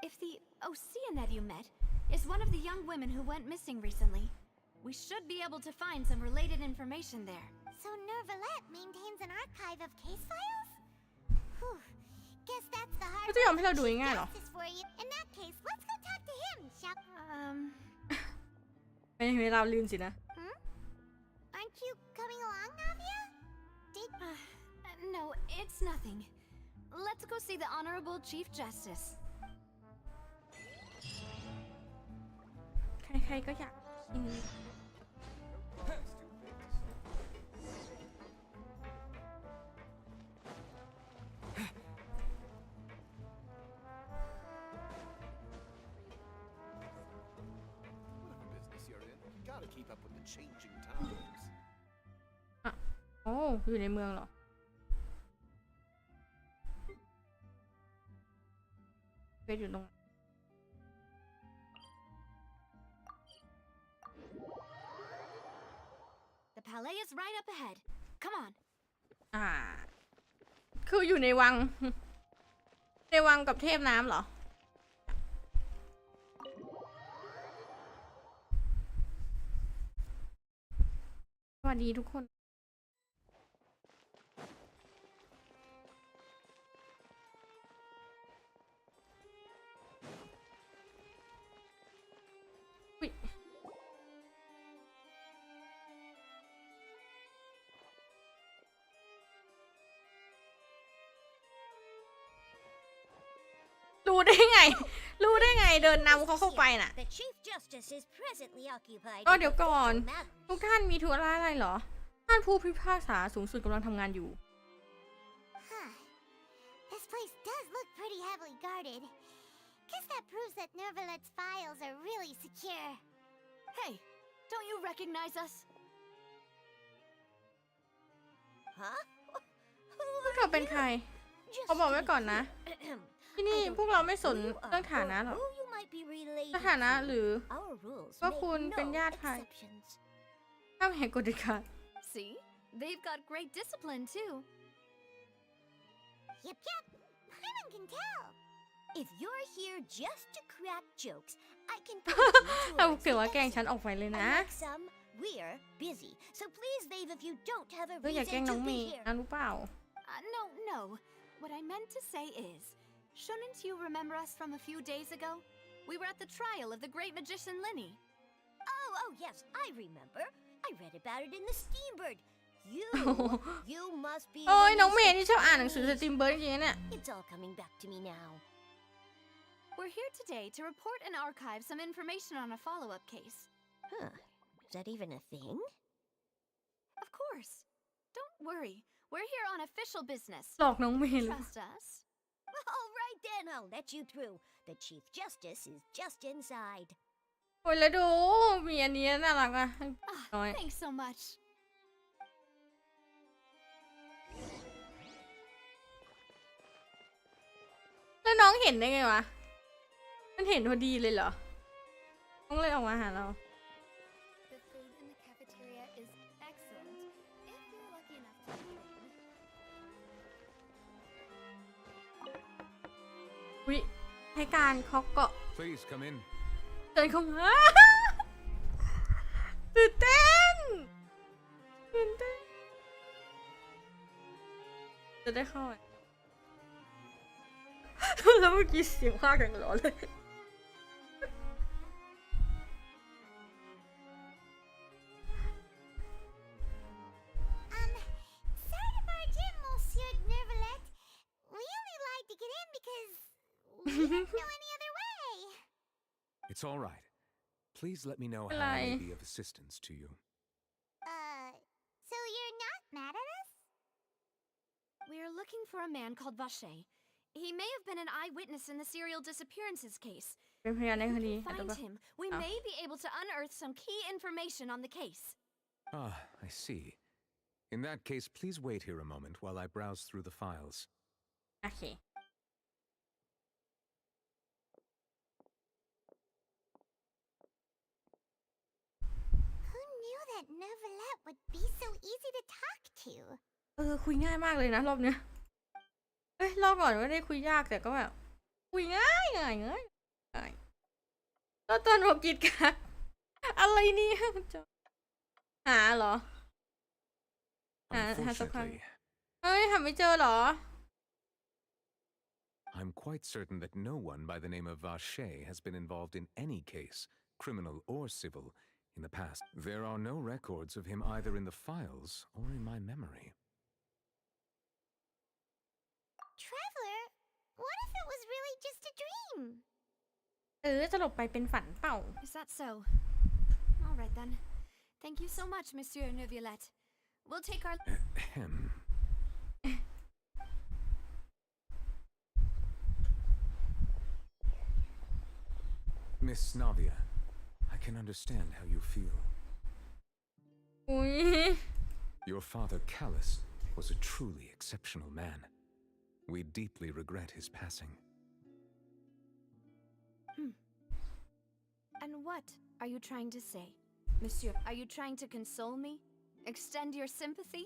If the Osea that you met is one of the young women who went missing recently, we should be able to find some related information there. So Neuvillette maintains an archive of case files? Whew. Guess that's the hard เขาจะยอมให้เราดูง่ายๆเหรอ justice for you. In that case, let's go talk to him, shall we? ไม่เราลืมสินะ Aren't you coming along, Navia? No, it's nothing. Let's go see the Honorable Chief Justice. ใครๆก็อยากกิน Whatever business you're in, you gotta keep up with the changing times. โอ้อยู่ในเมืองเหรอเวทอยู่ตรง The palais is right up ahead. Come on. คืออยู่ในวัง ในวังกับเทพน้ำเหรอ สวัสดีทุกคน อุ๊ย รู้ได้ไง รู้ได้ไงเดินนำเขาเข้าไปน่ะ The Chief Justice is presently occupied. ก็เดี๋ยวก่อน ทุกท่านมีธุระอะไรเหรอ ท่านผู้พิพากษาสูงสุดกำลังทำงานอยู่ Huh. This place does look pretty heavily guarded. Guess that proves that Neuvillette's files are really secure. Hey, don't you recognize us? Huh? พวกเธอเป็นใคร เขาบอกไว้ก่อนนะ ที่นี่พวกเราไม่สนเรื่องฐานะหรอก Who you might be related สถานะหรือ to. Our rules ว่า make คุณเป็น no ญาติใคร exceptions. ห้ามแหกกฎเด็ดขาด See? They've got great discipline, too. Yep, Paimon can tell. If you're here just to crack jokes, I can put you เรา towards ถือ the ว่าแกล้ง exit. ฉันออกไปเลยนะ Unlike some, we're busy. So please leave if you don't have a เธออย่าแกล้ง reason น้อ to งเม be ย์ here. นะรู้เปล่า No. What I meant to say is, shouldn't you remember us from a few days ago? We were at the trial of the great magician Linny. Oh, yes, I remember. I read about it in the Steambird. You must be. โอ้ย Linny's น้องเมย์นี่ชอบอ่านหนังสือส attorney. ตรีมเบิร์ดจริงๆเนี่ย It's all coming back to me now. We're here today to report and archive some information on a follow-up case. Huh. Is that even a thing? Of course. Don't worry. We're here on official business. หลอกน้องเมย์เลย Trust us. All right then, I'll let you through. The Chief Justice is just inside. โอ้ยแล้วดู มีอันนี้น่ารักอ่ะ น้อย Thanks so much. แล้วน้องเห็นได้ไงวะ มันเห็นพอดีเลยเหรอ น้องเลยออกมาหาเรา The food in the cafeteria is excellent. If you're lucky enough to complain. วิให้การเขาก็ Please come in. เดินเข้ามา ตื่นเต้นจะได้เข้าไหม แล้วเมื่อกี้เสียงภาคอย่างร้อนเลย Sorry to barge in, Monsieur Neuvillette. We only lied to get in because we didn't know any other way. It's all right. Please let me know how how I I may may be of assistance to you. So you're not mad at us? We're looking for a man called Vache. He may have been an eyewitness in the serial disappearances case. เป็นพยานใน If ค we ดี can find him, we may be able to unearth some key information on the case. Ah, I see. In that case, please wait here a moment while I browse through the files. โอเค that Neuvillette would be so easy to talk to. คุยง่ายมากเลยนะรอบเนี้ยรอบก่อนไม่ได้คุยยากแต่ก็แบบคุยง่ายแล้วตอนบอกกิจการอะไรเนี่ยจะหาเหรอหาสักครั้ง Unfortunately, หาไม่เจอเหรอ I'm quite certain that no one by the name of Vache has been involved in any case, criminal or civil, in the past. There are no records of him either in the files or in my memory. Traveler, what if it was really just a dream? สลบไปเป็นฝันเปล่า Is that so? All right then. Thank you so much, Monsieur Neuvillette. We'll take our... Ahem. Miss Navia, I can understand how you feel. อุ้ย Your father, Callus, was a truly exceptional man. We deeply regret his passing. And what are you trying to say, Monsieur? Are you trying to console me? Extend your sympathy?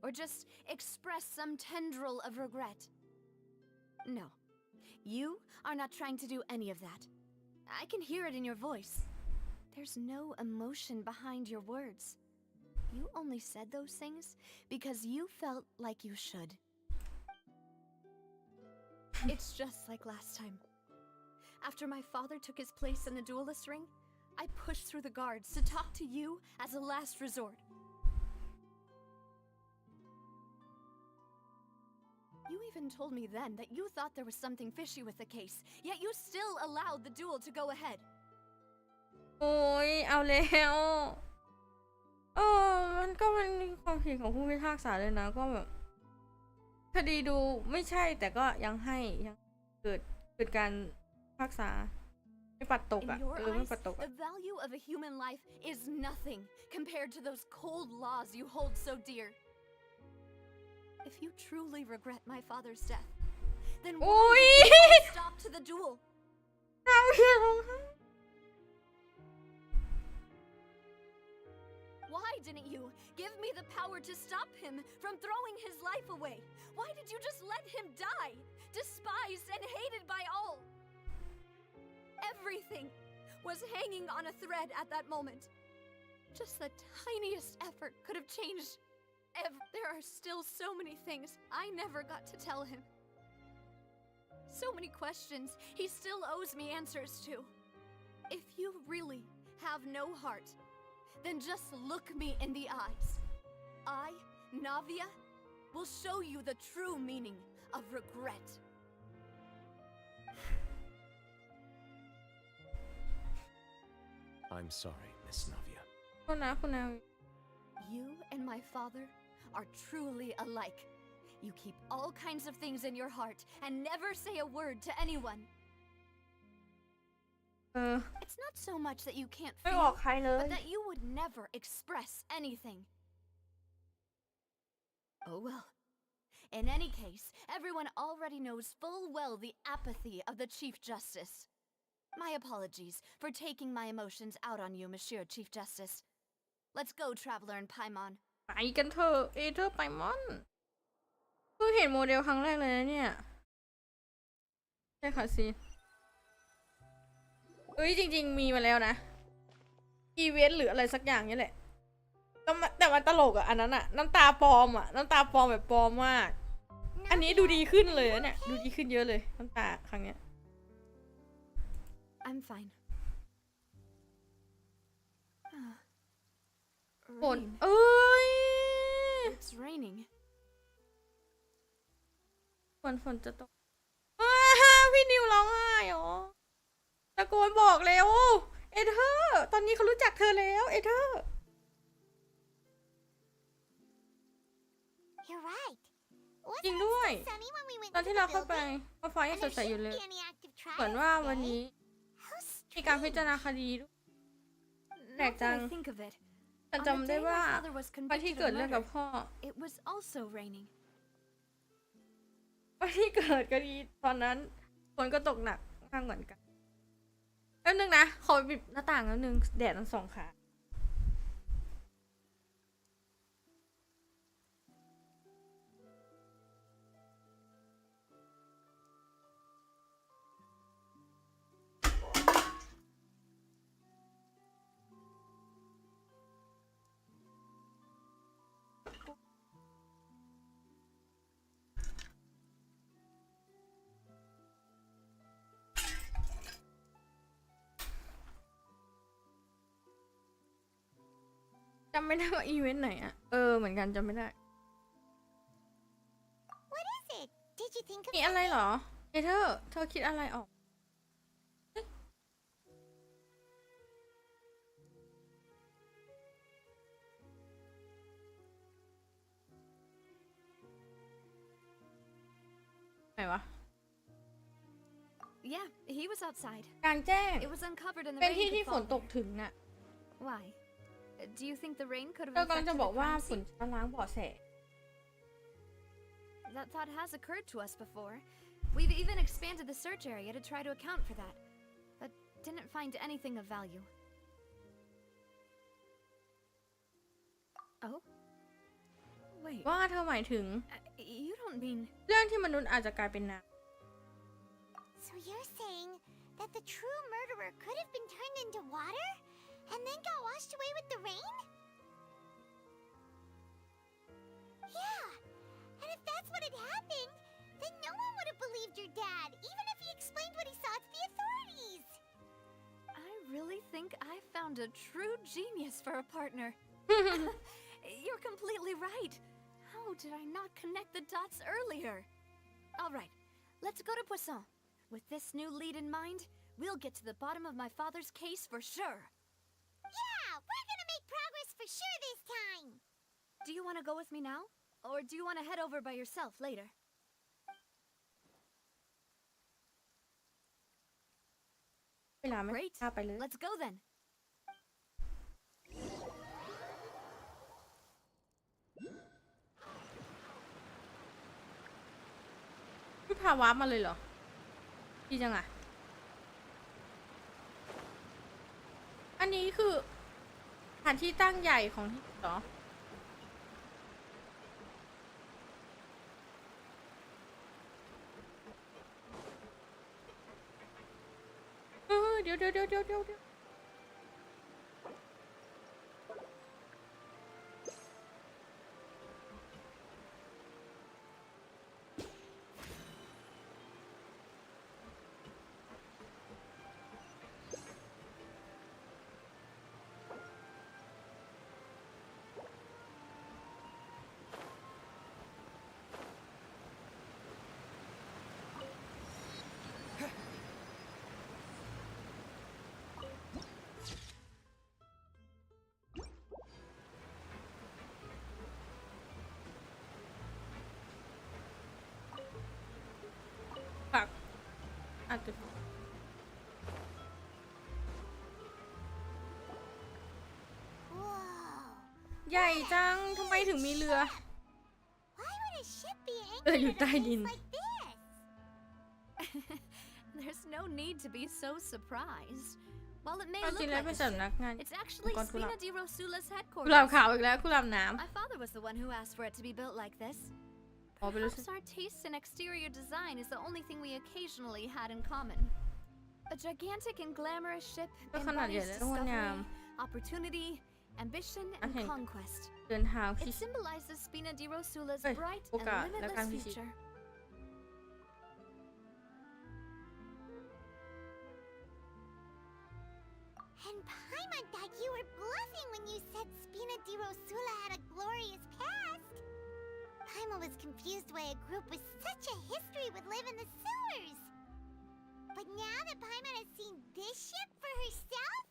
Or just express some tendril of regret? No. You are not trying to do any of that. I can hear it in your voice. There's no emotion behind your words. You only said those things because you felt like you should. It's just like last time. After my father took his place in the duelist ring, I pushed through the guards to talk to you as a last resort. You even told me then that you thought there was something fishy with the case, yet you still allowed the duel to go ahead. โอ้ยเอาแล้วมันก็เป็นความผิดของผู้พิพากษาเลยนะก็แบบคดีดูไม่ใช่แต่ก็ยังเกิดการพิพากษาไม่ปัดตก In อ่ะ your ไม่ eyes, ปัดตก the value of a human life is nothing compared to those cold laws you hold so dear. If you truly regret my father's death, then why did you put a stop to the duel? เราเฮียร้องไห้ Why didn't you give me the power to stop him from throwing his life away? Why did you just let him die, despised and hated by all? Everything was hanging on a thread at that moment. Just the tiniest effort could have changed. There are still so many things I never got to tell him. So many questions he still owes me answers to. If you really have no heart, then just look me in the eyes. I, Navia, will show you the true meaning of regret. I'm sorry, Miss Navia. คุณนา You and my father are truly alike. You keep all kinds of things in your heart and never say a word to anyone. It's not so much that you can't ไม่บอก feel, ใครเลย but that you would never express anything. Oh well. In any case, everyone already knows full well the apathy of the Chief Justice. My apologies for taking my emotions out on you, Monsieur Chief Justice. Let's go, Traveler and Paimon. ไปกันเถอะเธอไปมอนเพิ่งเห็นโมเดลครั้งแรกเลยนะเนี่ยใช่ค่ะซีจริงๆมีมาแล้วนะอีเวนต์หรืออะไรสักอย่างนี่แหละแต่มันตลกอ่ะอันนั้นอ่ะน้ำตาปลอมแบบปลอมมากอันนี้ดูดีขึ้นเลยเนี่ยดูดีขึ้นเยอะเลยน้ำตาครั้งเนี้ย I'm fine. ฝน It's raining. ฝนจะตกพี่นิวร้องไห้เหรอตะโกนบอกแล้วเอเธอร์ตอนนี้เขารู้จักเธอแล้วเอเธอร์ You're right. จริง Wasn't ด้วย it so sunny when we went ตอน to ที่ the เราเข้าไป building? ฟ้ายัง And ส there ดใสอยู่เลย shouldn't be any active เหมือน trials ว่าวัน today. นี้ How มีการพิจารณา strange. คดีด้วย Now that I think of it, ฉัน on the จำได้ day ว่า my father was วันที่ convicted เกิด of เรื่องกับ murder, พ่อ it was also raining. วันที่เกิดคดีตอนนั้นฝนก็ตกหนักมากเหมือนกันแป๊บนึงนะขอปิดหน้าต่างแล้วนึงแดดทั้งสองขา จำไม่ได้ว่าอีเวนต์ไหนอะเหมือนกันจำไม่ได้ What is it? Did you think of มีอะไรเหรอเธอคิดอะไรออกไหนวะ Yeah, he was outside. กลางแจ้ง It was uncovered and the เป็น rain ที่ could ที่ฝน fall ตก there. ถึงน่ะ Why? Do you think the rain could เธ have อกำลัง affected จะ the บอกว่า crime ฝน scene? จะล้างเบาะแส That thought has occurred to us before. We've even expanded the search area to try to account for that, but didn't find anything of value. Oh? Wait, ว่าเธอหมายถึง you don't mean... เรื่องที่มนุษย์อาจจะกลายเป็นน้ำ So you're saying that the true murderer could have been turned into water and then got washed away with the rain? Yeah, and if that's what had happened, then no one would have believed your dad, even if he explained what he saw to the authorities. I really think I found a true genius for a partner. You're completely right. How did I not connect the dots earlier? All right, let's go to Poisson. With this new lead in mind, we'll get to the bottom of my father's case for sure. Yeah, we're gonna make progress for sure this time. Do you want to go with me now? Or do you want to head over by yourself later? เวลาไม่ Great. พาไปเลย Let's go then. ไม่พาวาร์ปมาเลยเหรอดีจังอะอันนี้คือสถานที่ตั้งใหญ่ของที่เหรอเดี๋ยวฝากอาจจะ Whoa. ใหญ่จังทำไมถึงมีเรือ Why would a ship be เรืออ anchored ยู่ in a ใต้ดิ place น like this? There's no need to be so surprised. While it may เอาจริง look แล้ว like เป็น a ship, สำนักงาน it's actually องค์กรกุหลาบ Spina di Rosula's กุหลาบ headquarters. ขาวอีกแล้วกุหลาบน้ My father was the one who asked for it to be built like this. ำอ๋อไปรู้สึก Perhaps our taste in exterior design is the only thing we occasionally had in common. A gigantic and glamorous ship ก็ขนาดใหญ่ embodies แล้วงดงาม discovery, opportunity, ambition, and Okay. conquest. เดินทางพิ It symbolizes Spina di Rosula's Hey, bright oka, and limitless lakan visi. future. And Paimon thought you were bluffing when you said Spina di Rosula had a glorious past. Paimon was confused why a group with such a history would live in the sewers. But now that Paimon has seen this ship for herself,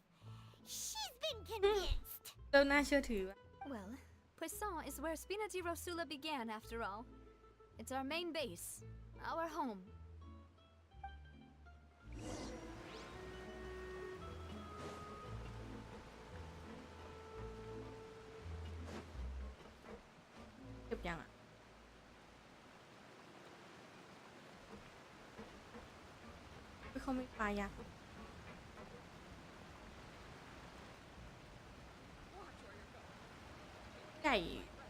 she's been convinced. เริ่มน่าเชื่อถือ Well, Poisson is where Spina di Rosula began, after all. It's our main base, our home. เก็บยังอ่ะเขาไม่ปลายักษ์ใ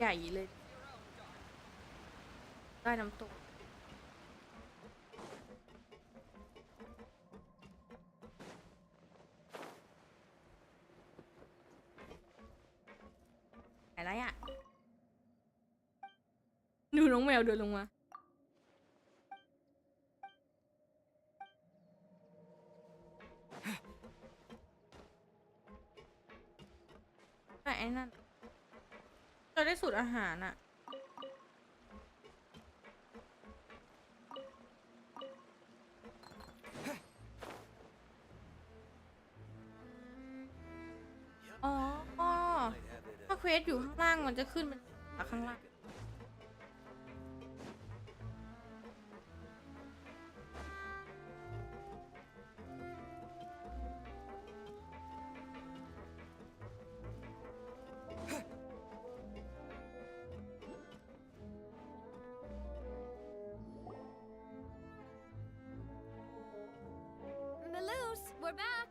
หญ่เลยได้น้ำตกอะไรอ่ะดูน้องแมวเดินลงมาไอ้นั่น เราได้สูตรอาหารอะอ๋อถ้าเควสอยู่ข้างล่างมันจะขึ้นเป็นข้างล่าง Maloose, we're back.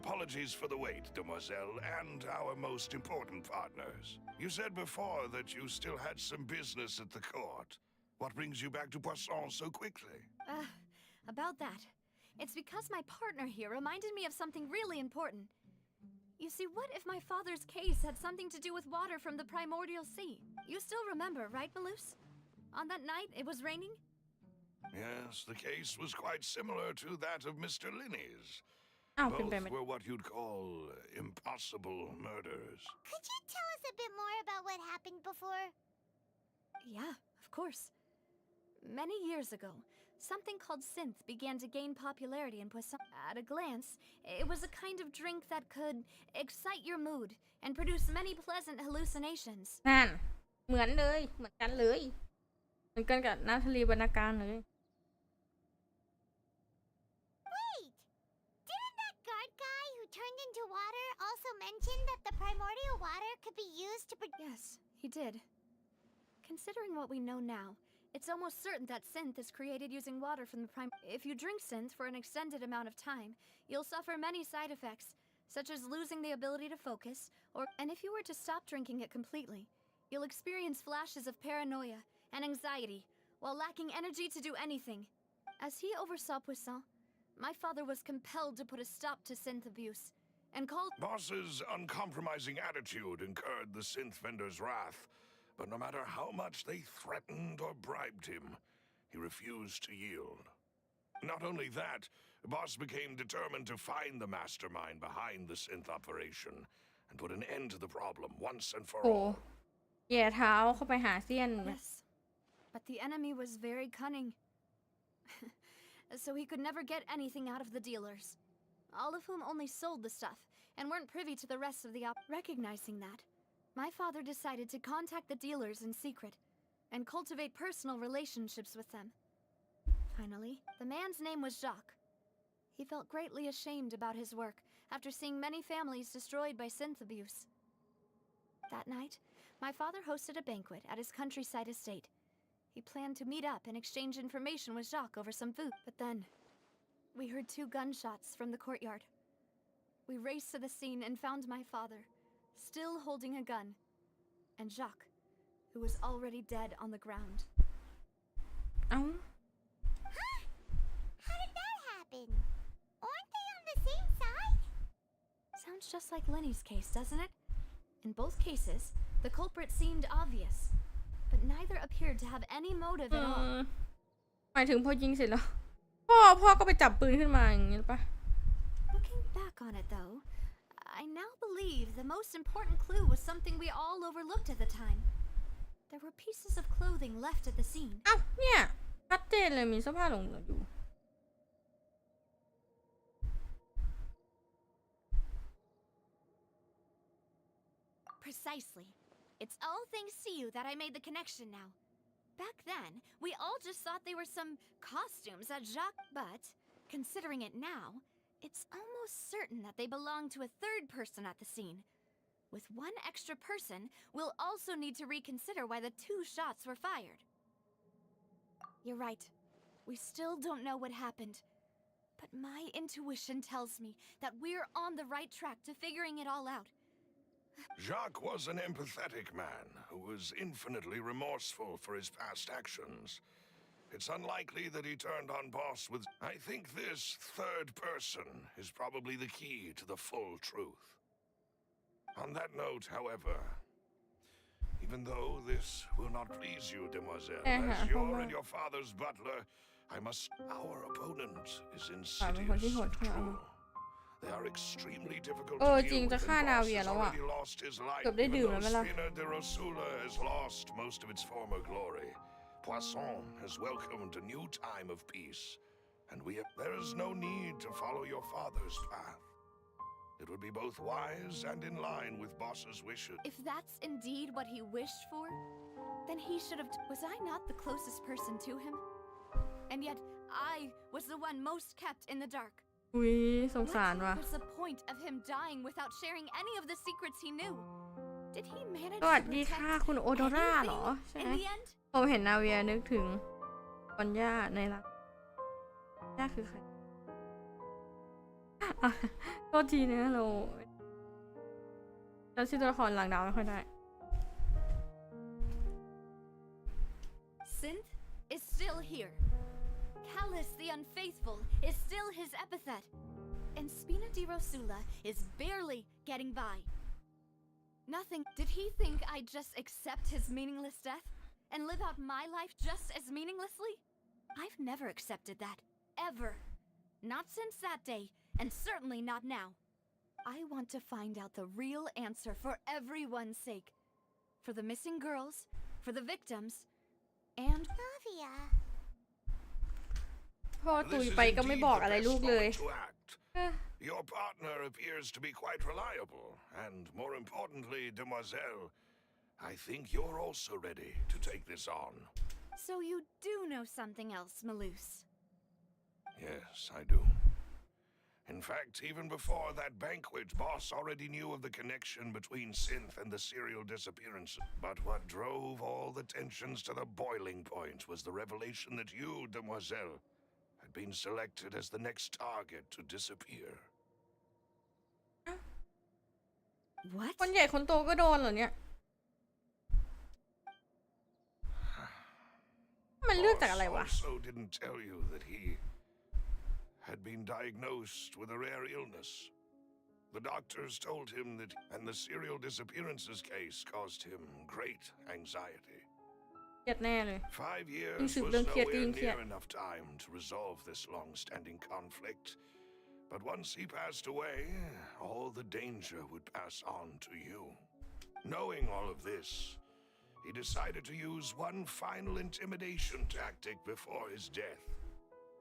Apologies for the wait, demoiselle, and our most important partners. You said before that you still had some business at the court. What brings you back to Poisson so quickly? About that. It's because my partner here reminded me of something really important. You see, what if my father's case had something to do with water from the primordial sea? You still remember, right, Maloose? On that night, it was raining? Yes, the case was quite similar to that of Mr. Linney's. อ้าวเป็นไป Both ไม่ were what you'd call impossible murders. Could you tell us a bit more about what happened before? Yeah, of course. Many years ago, something called synth began to gain popularity in Poisson. At a glance, it was a kind of drink that could excite your mood and produce many pleasant hallucinations. นั่นเหมือนเลยเหมือนกันเลยเหมือนกันกับนาทาลีวรรณการเลย Wait! Didn't that guard guy who turned into water also mention that the primordial water could be used to produce... Yes, he did. Considering what we know now, it's almost certain that synth is created using water from the If you drink synth for an extended amount of time, you'll suffer many side effects, such as losing the ability to focus, and if you were to stop drinking it completely, you'll experience flashes of paranoia and anxiety, while lacking energy to do anything. As he oversaw Poisson, my father was compelled to put a stop to synth abuse, and called... Boss's uncompromising attitude incurred the synth vendor's wrath, but no matter how much they threatened or bribed him, he refused to yield. Not only that, Boss became determined to find the mastermind behind the synth operation and put an end to the problem once and for โอ้ all. แย่เท้าเข้าไปหาเซียน Yes, but the enemy was very cunning. So he could never get anything out of the dealers, all of whom only sold the stuff and weren't privy to the rest of the Recognizing that, my father decided to contact the dealers in secret and cultivate personal relationships with them. Finally, the man's name was Jacques. He felt greatly ashamed about his work after seeing many families destroyed by synth abuse. That night, my father hosted a banquet at his countryside estate. He planned to meet up and exchange information with Jacques over some food. But then, we heard 2 gunshots from the courtyard. We raced to the scene and found my father, still holding a gun, and Jacques, who was already dead on the ground. เอ้า Huh? How did that happen? Aren't they on the same side? Sounds just like Lenny's case, doesn't it? In both cases, the culprit seemed obvious, but neither appeared to have any motive at all. หมายถึงพอยิงเสร็จแล้วพ่อก็ไปจับปืนขึ้นมาอย่างนี้หรือปะ Looking back on it, though, I now believe the most important clue was something we all overlooked at the time. There were pieces of clothing left at the scene. อ้าวเนี่ยชัดเจนเลยมีเสื้อผ้าหลงเหลืออยู่ Precisely. It's all thanks to you that I made the connection now. Back then, we all just thought they were some costumes that Jacques... But, considering it now, it's almost certain that they belong to a third person at the scene. With one extra person, we'll also need to reconsider why the 2 shots were fired. You're right. We still don't know what happened. But my intuition tells me that we're on the right track to figuring it all out. Jacques was an empathetic man who was infinitely remorseful for his past actions. It's unlikely that he turned on Boss with... I think this third person is probably the key to the full truth. On that note, however, even though this will not please you, demoiselle, as you're and your father's butler, I must... Our opponent is insidious and cruel. They are extremely difficult เออ to จริง deal จะ with, ฆ่า and นา Boss เวีย has แล้วอ่ะ already lost his life. เกือบได้ Even ดื่ม though แล้วไหมล่ะ Spina de Rosula has lost most of its former glory, Poisson has welcomed a new time of peace, and there is no need to follow your father's path. It would be both wise and in line with Boss's wishes. If that's indeed what he wished for, then he should have. Was I not the closest person to him? And yet, I was the one most kept in the dark. อุ้ยสงสาร What ว่ะ was the point of him dying without sharing any of the secrets he knew? Did he manage สวัส to ดีค่ะ protect คุณโอโดราเหรอ anything ใช่ in ไหม the end? ผมเห็นนาเวียนึกถึงกอนย่าในรักย่าคือใครอ่ะโทษทีนะเราชื่อตัวละครหลังดาวไม่ค่อยได้ Synth is still here. Callus the Unfaithful is still his epithet. And Spina di Rosula is barely getting by. Nothing. Did he think I'd just accept his meaningless death and live out my life just as meaninglessly? I've never accepted that. Ever. Not since that day, and certainly not now. I want to find out the real answer for everyone's sake. For the missing girls, for the victims, and Navia. พ่อตุย This is ไปก็ไม่ indeed บอก the อะไร best ลูกเลย moment to act. Your partner appears to be quite reliable, and more importantly, Demoiselle, I think you're also ready to take this on. so you do know something else, Malus. Yes, I do. In fact, even before that banquet, Boss already knew of the connection between Synth and the serial disappearances. But what drove all the tensions to the boiling point was the revelation that you, Demoiselle, had been selected as the next target to disappear. What? คนใหญ่คนโตก็โดนเหรอเนี่ย มันเลือกจากอะไรวะ Boss also didn't tell you that he had been diagnosed with a rare illness. The doctors told him that, and the serial disappearances case caused him great anxiety. เครียดแน่เลย 5 years ยิ่งสืบ was เรื่องเครียดก็ nowhere ยิ่งเครียด near enough time to resolve this long-standing conflict. But once he passed away, all the danger would pass on to you. Knowing all of this, he decided to use one final intimidation tactic before his death.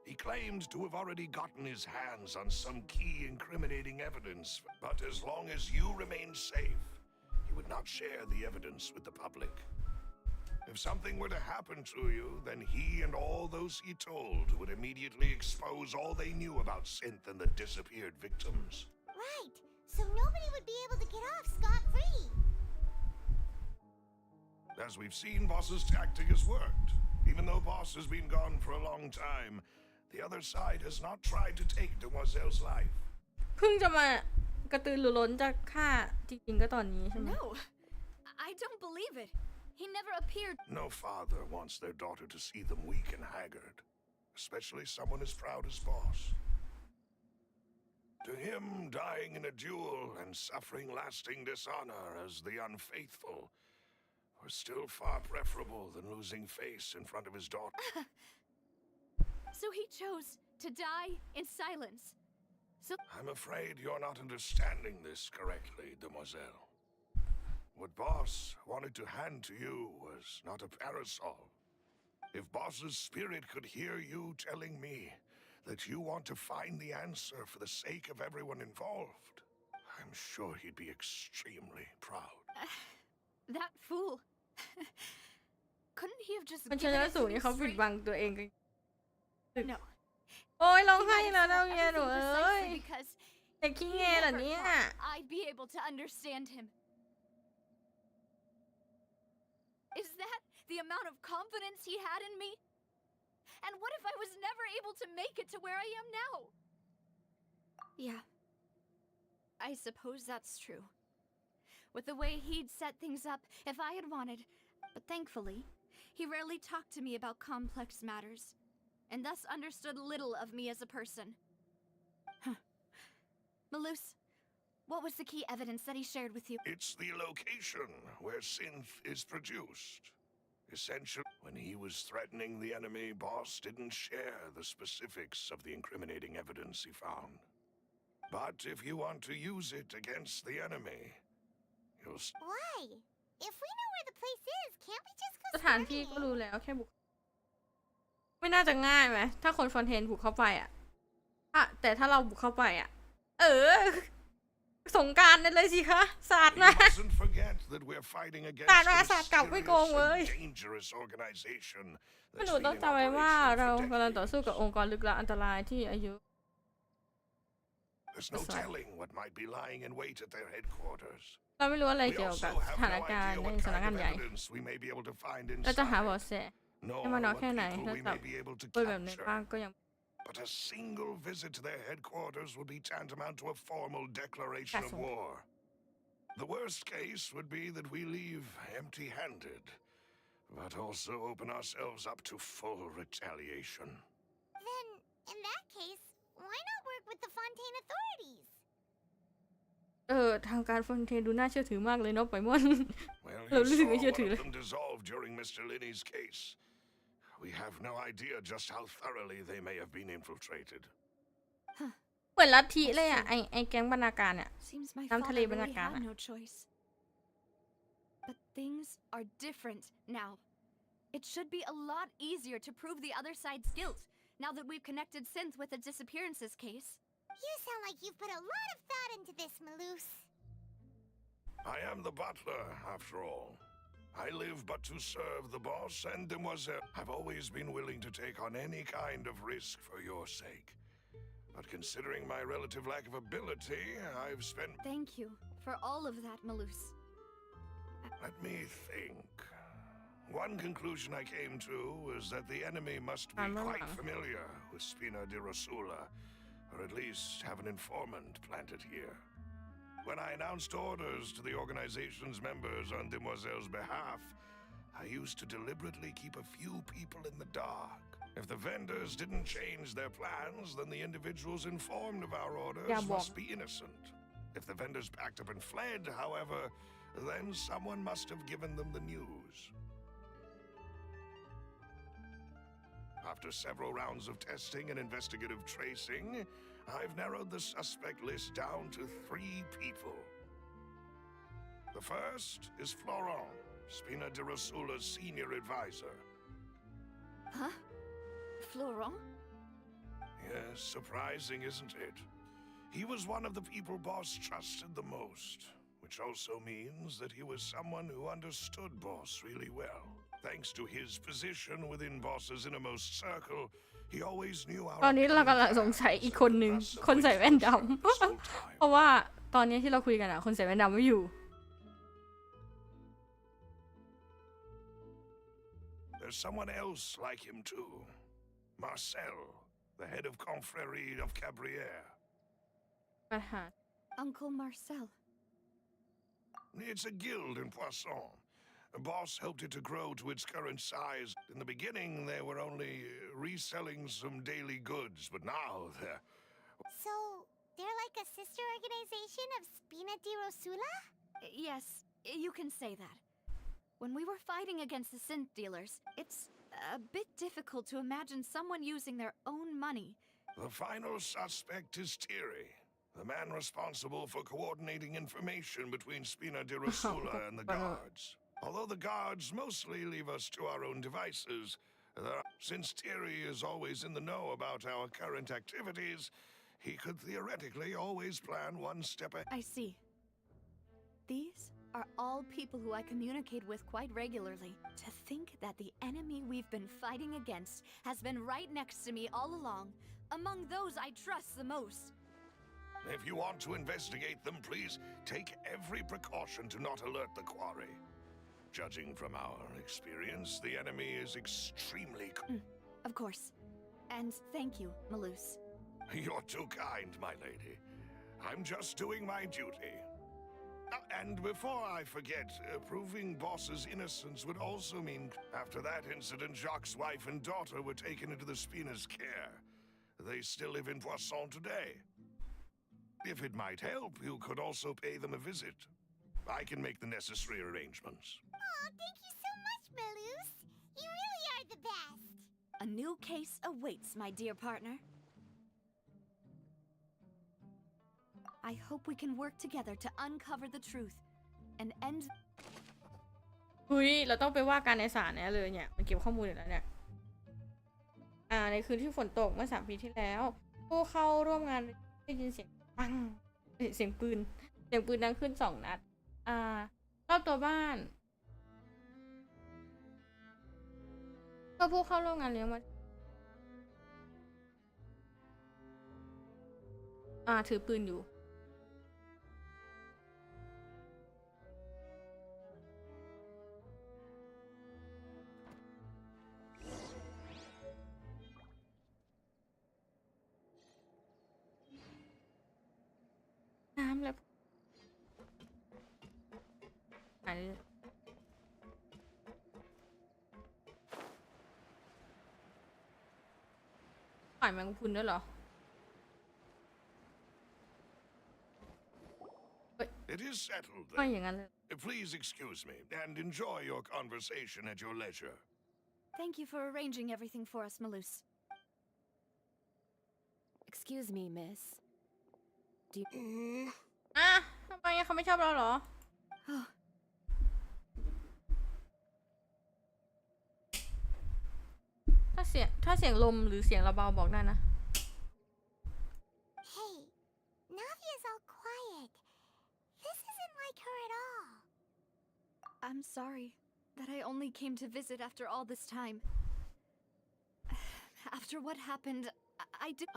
He claimed to have already gotten his hands on some key incriminating evidence, but as long as you remained safe, he would not share the evidence with the public. If something were to happen to you, then he and all those he told would immediately expose all they knew about Synth and the disappeared victims. Right. So nobody would be able to get off scot-free. As we've seen, Boss's tactic has worked. Even though Boss has been gone for a long time, the other side has not tried to take Demoiselle's life. เพิ่งจะมากระตือรือร้นจะฆ่าจริงๆก็ตอนนี้ใช่ไหม No, I don't believe it. He never appeared. No father wants their daughter to see them weak and haggard, especially someone as proud as Boss. To him, dying in a duel and suffering lasting dishonor as the unfaithful was still far preferable than losing face in front of his daughter. So he chose to die in silence. So I'm afraid you're not understanding this correctly, Demoiselle. What Boss wanted to hand to you was not a parasol. If Boss's spirit could hear you telling me that you want to find the answer for the sake of everyone involved, I'm sure he'd be extremely proud. that fool. Couldn't he have just มัน given ชนะ it สู to ง me นี่เขาปิด straight? บังตัวเองกัน No. โอ้ยร้อง He ไห้ might have แล้ว said นาเวียหนู everything เอ้ย precisely because เด็กขี้ he แงเหรอ never เนี่ย thought I'd be able to understand him. Is that the amount of confidence he had in me? And what if I was never able to make it to where I am now? Yeah. I suppose that's true. With the way he'd set things up, if I had wanted, but thankfully, he rarely talked to me about complex matters, and thus understood little of me as a person. Huh. Malus, what was the key evidence that he shared with you? It's the location where Synth is produced. Essentially, when he was threatening the enemy, Boss didn't share the specifics of the incriminating evidence he found. But if you want to use it against the enemy, you'll... Why? If we know where the place is, can't we just go สถานที่ storming ก็ it? รู้แล้วแค่บุกไม่น่าจะง่ายไหมถ้าคนฟอนเทนบุกเข้าไปแต่ถ้าเราบุกเข้าไปสงกรานต์นั่นเลยสิคะสาด You มา mustn't forget that we're fighting against Saan a na, saan ka, uy, kung, uy. mysterious and dangerous organization ห that's นู been ต้อง in จำไว้ว่า operation เรา for กำลังต่อสู้กับ decades. องค์กรลึกลับอันตรายที่อายุ There's no That's right. telling what might be lying in wait at their headquarters. เราไม่รู้อะไร We เกี่ยวกับ also ส have ถาน no การณ์ idea ใน what สำนัก kind งาน of ใหญ่ evidence we may be able to find เราจะหาเบาะ inside, แส nor ให้มากน้อย what แค่ไหน people ถ้า we จับ may be able to ปืนแบบนี้ capture. บ้างก็ยัง But a single visit to their headquarters would be tantamount to a formal declaration of Castle. war. The worst case would be that we leave empty-handed, but also open ourselves up to full retaliation. Then, in that case, why not work with the Fontaine authorities? ทางการฟอนเทนดูน่าเชื่อถือมากเลยเนาะไปม่อน Well, Lo you lưng saw ấy chưa one thử of đấy. them dissolve during Mr. Linney's case. We have no idea just how thoroughly they may have been infiltrated. เหมือนลัทธิเลยไอแก๊งบรรณาการเนี่ย Seems my Nam father thale really banakan had à? no choice. But things are different now. It should be a lot easier to prove the other side's guilt now that we've connected Synth with the disappearances case. You sound like you've put a lot of thought into this, Maloose. I am the butler, after all. I live but to serve the boss and Demoiselle. I've always been willing to take on any kind of risk for your sake. But considering my relative lack of ability, I've spent... Thank you for all of that, Maloose. Let me think. One conclusion I came to was that the enemy must be quite familiar with Spina di Rosula, or at least have an informant planted here. When I announced orders to the organization's members on Demoiselle's behalf, I used to deliberately keep a few people in the dark. If the vendors didn't change their plans, then the individuals informed of our orders Yeah, must be innocent. If the vendors packed up and fled, however, then someone must have given them the news. After several rounds of testing and investigative tracing, I've narrowed the suspect list down to 3 people. The first is Florent, Spina di Rosula's senior advisor. Huh? Florent? Yes, surprising, isn't it? He was one of the people Boss trusted the most, which also means that he was someone who understood Boss really well. Thanks to his position within Boss's innermost circle, he always knew our ตอนนี้เรากำลังสงสัยอีกคนนึง คนใส่แว่นดำ เพราะว่าตอนนี้ที่เราคุยกันคนใส่แว่นดำไม่อยู่ There's someone else like him too. Marcel, the head of Confrérie of Cabrières. ปัญหา Uncle Marcel. It's a guild in Poisson. Boss helped it to grow to its current size. In the beginning, they were only reselling some daily goods, but now they're... So, they're like a sister organization of Spina di Rosula? Yes, you can say that. When we were fighting against the synth dealers, it's a bit difficult to imagine someone using their own money. The final suspect is Thierry, the man responsible for coordinating information between Spina di Rosula and the guards. Although the guards mostly leave us to our own devices, since Thierry is always in the know about our current activities, he could theoretically always plan one step ahead. I see. These are all people who I communicate with quite regularly. To think that the enemy we've been fighting against has been right next to me all along, among those I trust the most. If you want to investigate them, please take every precaution to not alert the quarry. Judging from our experience, the enemy is extremely... Of course. And thank you, Maloose. You're too kind, my lady. I'm just doing my duty. And before I forget, proving Boss's innocence would also mean... After that incident, Jacques' wife and daughter were taken into the Spina's care. They still live in Poisson today. If it might help, you could also pay them a visit. I can make the necessary arrangements. Oh, thank you so much, Maloose. You really are the best. A new case awaits, my dear partner. I hope we can work together to uncover the truth and end เฮ้ยเราต้องไปว่าการในศาลแน่เลยเนี่ยมันเก็บข้อมูลอยู่แล้วเนี่ยในคืนที่ฝนตกเมื่อ3 ปีที่แล้วผู้เข้าร่วมงานได้ยินเสียงปังเสียงปืนดังขึ้น2 นัดรอบตัวบ้านก็ผู้เข้าร่วมงานเลี้ยงมาถือปืนอยู่น้ำแล้วปล่อยแมงพุนด้วยเหรอ It is settled ไม่ then. อย่างนั้นเลย Please excuse me and enjoy your conversation at your leisure. Thank you for arranging everything for us, Malus. Excuse me, miss. ทำไมเขาไม่ชอบเราเหรอ ถ้าเสียงลมหรือเสียงระเบาบอกได้นะ Hey, Navia's all quiet. This isn't like her at all. I'm sorry that I only came to visit after all this time. After what happened, I did.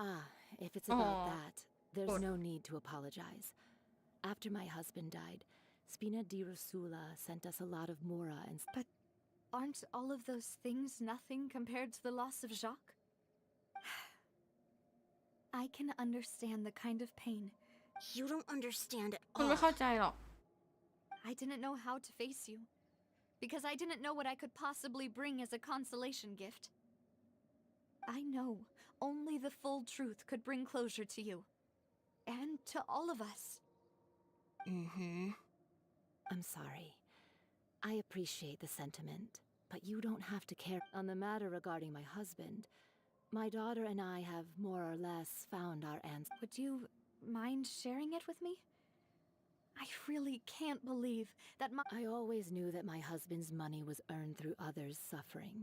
If it's about Aw. that, there's no need to apologize. After my husband died, Spina di Rosula sent us a lot of mora and But aren't all of those things nothing compared to the loss of Jacques? I can understand the kind of pain. you don't understand at คุณไม่เข้าใจหรอก I didn't know how to face you, because I didn't know what I could possibly bring as a consolation gift. I know only the full truth could bring closure to you, and to all of us. I'm sorry. I appreciate the sentiment, but you don't have to care. On the matter regarding my husband, my daughter and I have more or less found our answer. Would you mind sharing it with me? I really can't believe that I always knew that my husband's money was earned through others' suffering.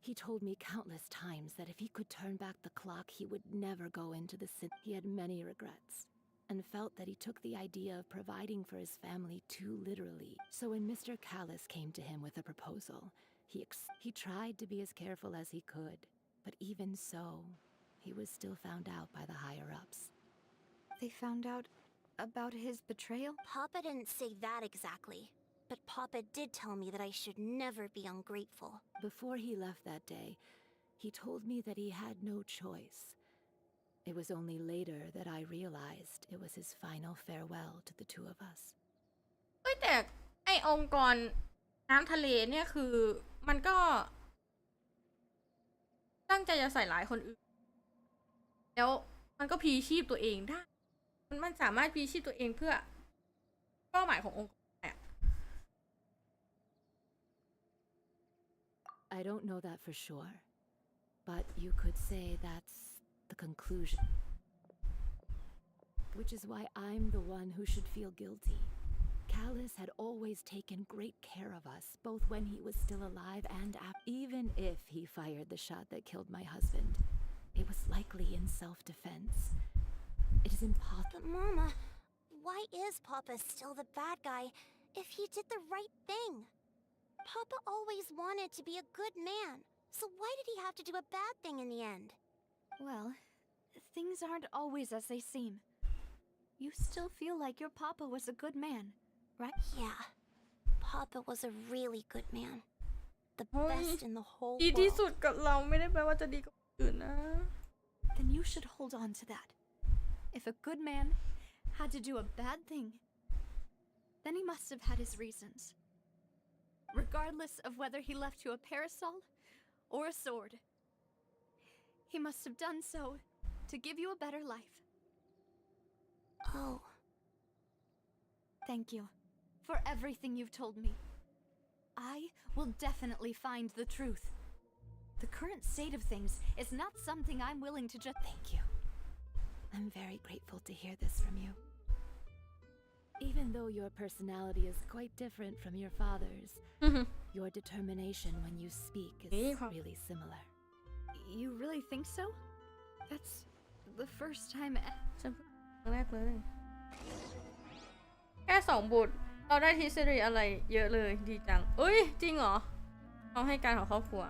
He told me countless times that if he could turn back the clock, he would never go into the sin. He had many regrets and felt that he took the idea of providing for his family too literally. So when Mr. Callis came to him with a proposal, he tried to be as careful as he could, but even so, he was still found out by the higher-ups. they found out about his betrayal. Papa didn't say that exactly, but Papa did tell me that I should never be ungrateful. Before he left that day, he told me that he had no choice. It was only later that I realized it was his final farewell to the two of us. เฮ้ยแต่ไอองค์กรน้ำทะเลเนี่ยคือมันก็ตั้งใจจะใส่ร้ายคนอื่นแล้วมันก็พลีชีพตัวเองได้มันสามารถพลีชีพตัวเองเพื่อเป้าหมายขององค์กรได้ I don't know that for sure, but you could say that's the conclusion. Which is why I'm the one who should feel guilty. Callis had always taken great care of us, both when he was still alive and after. Even if he fired the shot that killed my husband, it was likely in self-defense. It is impossible. But Mama, why is Papa still the bad guy if he did the right thing? Papa always wanted to be a good man, so why did he have to do a bad thing in the end? Well, things aren't always as they seem. You still feel like your papa was a good man, right? Yeah, Papa was a really good man. The เฮ้ย best in the whole ดีที่ world. สุดกับเราไม่ได้แปลว่าจะดีกับคนอื่นนะ Then you should hold on to that. If a good man had to do a bad thing, then he must have had his reasons. Regardless of whether he left you a parasol or a sword, he must have done so to give you a better life. Oh, Thank you for everything you've told me. I will definitely find the truth. The current state of things is not something I'm willing to just. Thank you. I'm very grateful to hear this from you. Even though your personality is quite different from your father's, your determination when you speak is really similar. You really think so? That's the first time. ฉันครั้งแรกเลยแค่2 บทเราได้ทฤษฎีอะไรเยอะเลยดีจังเอ้ยจริงเหรอเขาให้การของครอบครัว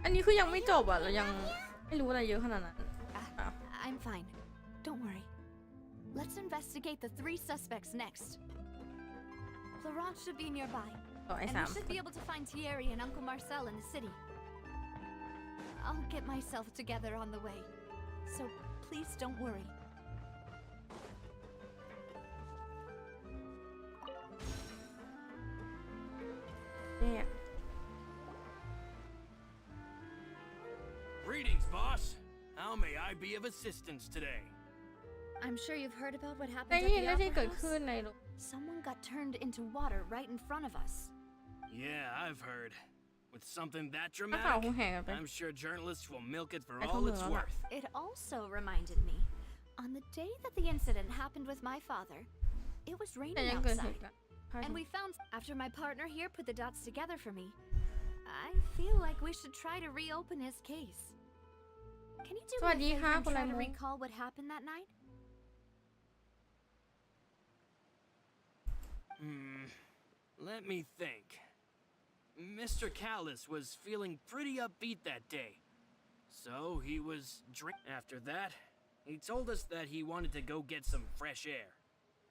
อันนี้คือยังไม่จบอ่ะเรายังไม่รู้อะไรเยอะขนาดนั้น I'm fine. Don't worry. Let's investigate the 3 suspects next. Laurent should be nearby, ต่อไอ้ and 3 we should be able to find Thierry and Uncle Marcel in the city. I'll get myself together on the way, so please don't worry. Yeah. Greetings, boss. How may I be of assistance today? I'm sure you've heard about what ได้ happened ยิน at ได้ the ที่เกิด opera ขึ้น house. ในโรง Someone got turned into water right in front of us. Yeah, I've heard. With something that นักข่าวค dramatic, งแห่กันไป I'm sure journalists will milk it for ไปทั่ว all เมือง it's แล้วล่ะ worth. It also reminded me, on the day that the incident happened with my father, it was แต่ raining ยังเกิดเห outside. ตุการณ์ And we found, after my partner here put the dots together for me, I feel like we should try to reopen his case. Can you do สวัส me ดี a ค่ะ favor คุณ and ไร try มุ to ก recall what happened that night? Let me think. Mr. Callis was feeling pretty upbeat that day. So he was After that, he told us that he wanted to go get some fresh air.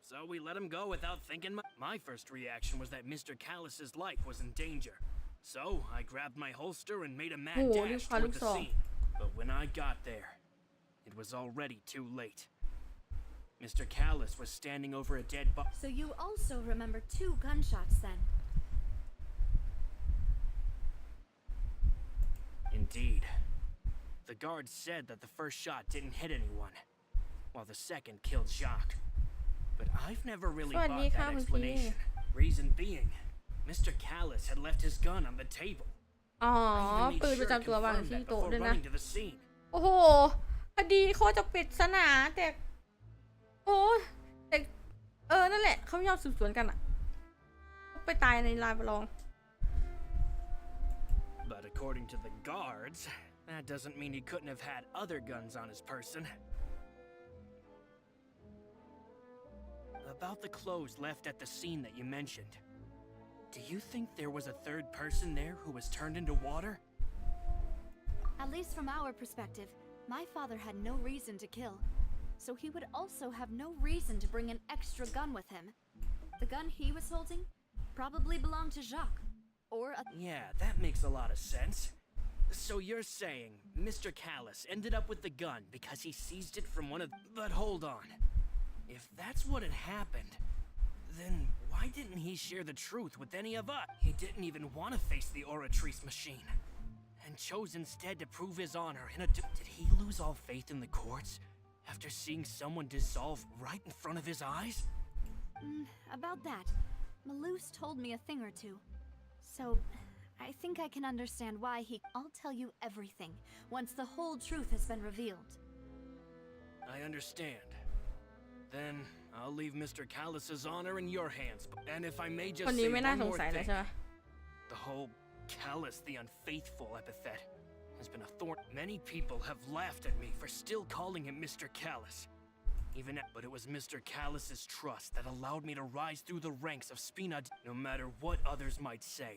So we let him go without thinking. My first reaction was that Mr. Callis's life was in danger. So I grabbed my holster and made a mad Oh, dash this toward the Calypso. scene. But when I got there, it was already too late. Mr. Callis was standing over a dead body. So you also remember 2 gunshots then? Indeed. The guard said that the first shot didn't hit anyone, while the second killed Jacques. But I've never really bought that explanation. Reason being, Mr. Callis had left his gun on the table. อ๋อ I even ปืน made ประ sure to จำตัววาง confirm ที่ that โต๊ะ before ด้วยนะ running to the scene. โอ้โหคดีโคตรจะปริศนาแต่โอ้แต่นั่นแหละเขายอมสืบสวนกันอะไปตายในลานประลอง But according to the guards, that doesn't mean he couldn't have had other guns on his person. About the clothes left at the scene that you mentioned, do you think there was a third person there who was turned into water? At least from our perspective, my father had no reason to kill. So he would also have no reason to bring an extra gun with him. The gun he was holding probably belonged to Jacques. Or a Yeah, that makes a lot of sense. So you're saying Mr. Callis ended up with the gun because he seized it from one of... But hold on. If that's what had happened, then why didn't he share the truth with any of us? He didn't even want to face the Oratrice machine, and chose instead to prove his honor in a... Did he lose all faith in the courts after seeing someone dissolve right in front of his eyes? About that, Malouse told me a thing or two. So, I think I can understand why he... I'll tell you everything once the whole truth has been revealed. I understand. Then I'll leave Mr. Callis's honor in your hands. And if I may ค just น say นี้ไม่น่า one สง more สัยเลย thing, ใช่ไหม the whole Callis the unfaithful epithet has been a thorn. Many people have laughed at me for still calling him Mr. Callis. But it was Mr. Callis's trust that allowed me to rise through the ranks of Spina. No matter what others might say,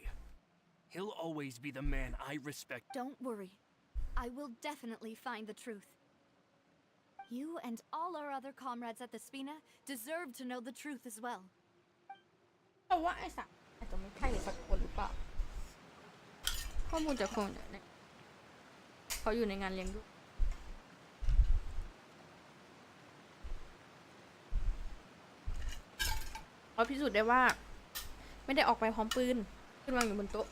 he'll always be the man I respect. Don't worry. I will definitely find the truth. You and all our other comrades at the Spina deserve to know the truth as well. เพราะว่าไอ้สักอาจจะไม่ใช่สักคนหรือเปล่าข้อมูลจากคนเนี่ยเขาอยู่ในงานเลี้ยงลูกเขาพิสูจน์ได้ว่าไม่ได้ออกไปพร้อมปืนขึ้นวางอยู่บนโต๊ะ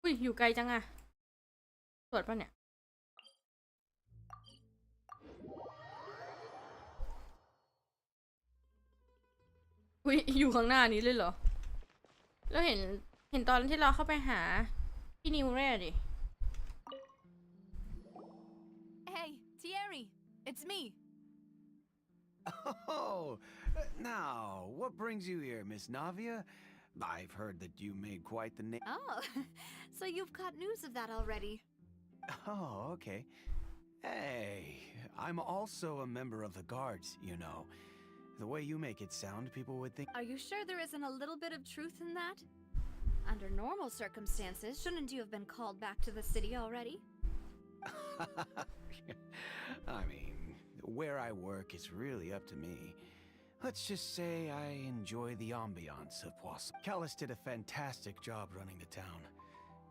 อุ้ยอยู่ไกลจังอะตรวจป่ะเนี่ยอุ้ยอยู่ข้างหน้านี้เลยเหรอแล้วเห็น เห็นตอนที่เราเข้าไปหาพี่นิวเร่ดิ Hey, Thierry, it's me. Oh, now, what brings you here, Miss Navia? I've heard that you made quite the name. Oh, so you've caught news of that already. Oh, okay. Hey, I'm also a member of the guards, you know. The way you make it sound, people would think... Are you sure there isn't a little bit of truth in that? Under normal circumstances, shouldn't you have been called back to the city already? I mean, where I work is really up to me. Let's just say I enjoy the ambiance of Poisson. Callus did a fantastic job running the town.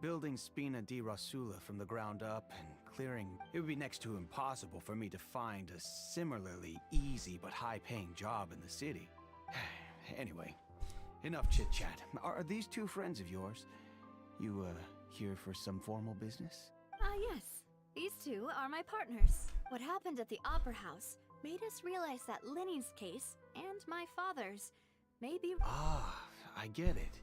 Building Spina di Rasula from the ground up and clearing... It would be next to impossible for me to find a similarly easy but high-paying job in the city. Anyway, enough chit-chat. Are these two friends of yours? You, here for some formal business? Yes. These two are my partners. What happened at the Opera House made us realize that Linny's case and my father's may be... Ah, I get it.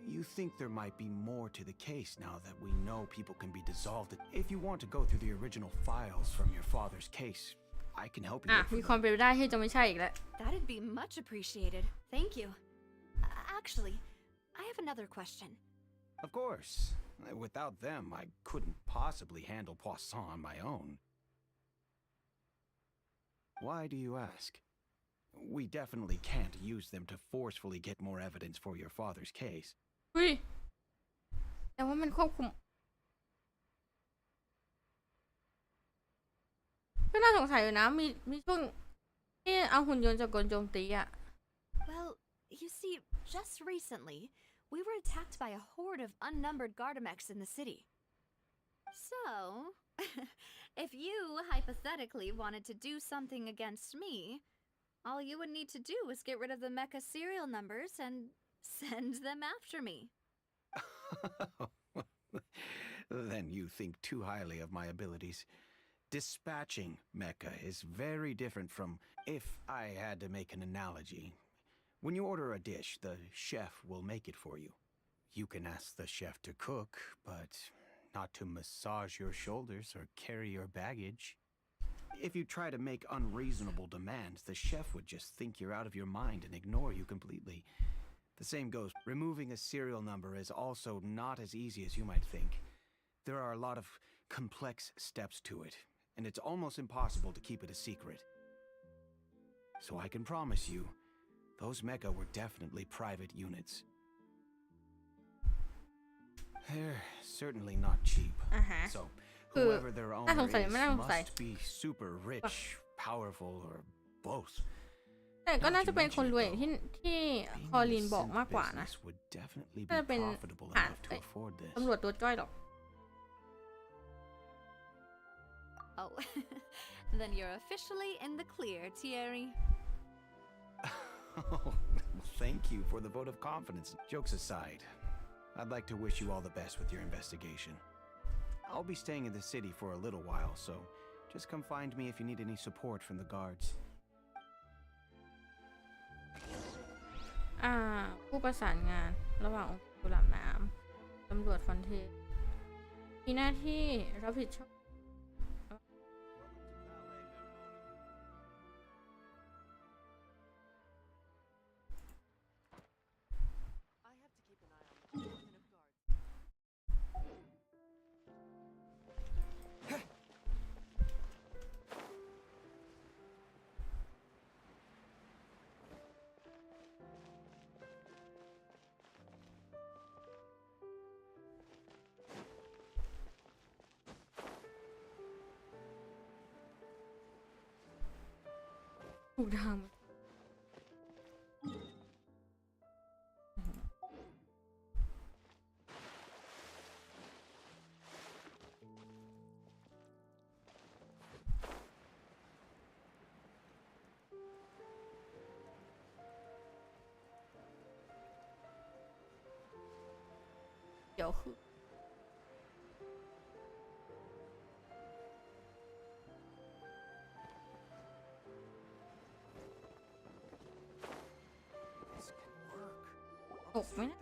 You think there might be more to the case now that we know people can be dissolved. If you want to go through the original files from your father's case, I can help you. มีความเป็นไปได้ที่จะไม่ใช่อีกแล้ว That'd be much appreciated. Thank you. Actually, I have another question. Of course. Without them, I couldn't possibly handle Poisson on my own. Why do you ask? We definitely can't use them to forcefully get more evidence for your father's case. อุ้ยแต่ว่ามันควบคุมก็น่าสงสัยอยู่นะมีช่วงที่เอาหุ่นยนต์จากกลโจมตีอะ Well, you see, just recently, we were attacked by a horde of unnumbered Gardamex in the city. So, if you hypothetically wanted to do something against me, all you would need to do is get rid of the mecha serial numbers and send them after me. Then you think too highly of my abilities. Dispatching mecha is very different from... If I had to make an analogy, when you order a dish, the chef will make it for you. You can ask the chef to cook, but not to massage your shoulders or carry your baggage. If you try to make unreasonable demands, the chef would just think you're out of your mind and ignore you completely. The same goes. Removing a serial number is also not as easy as you might think. There are a lot of complex steps to it, and it's almost impossible to keep it a secret. So I can promise you, those mecha were definitely private units. They're certainly not cheap. So whoever their owner is must be super rich, powerful, or both. แต่ก็น่าจะเป็นคนรวยอย่างที่คอลินบอกมากกว่านะน่าจะเป็นหาตำรวจตัวจ้อยหรอก Oh, then you're officially in the clear, Thierry. Oh, thank you for the vote of confidence. Jokes aside, I'd like to wish you all the best with your investigation. I'll be staying in the city for a little while, so just come find me if you need any support from the guards. ผู้ประสานงานระหว่างองค์กุหลาบน้ำตำรวจฟอนเทสมีหน้าที่รับผิดชอบถูกทางเดี๋ยวคือ ตกไหมนะ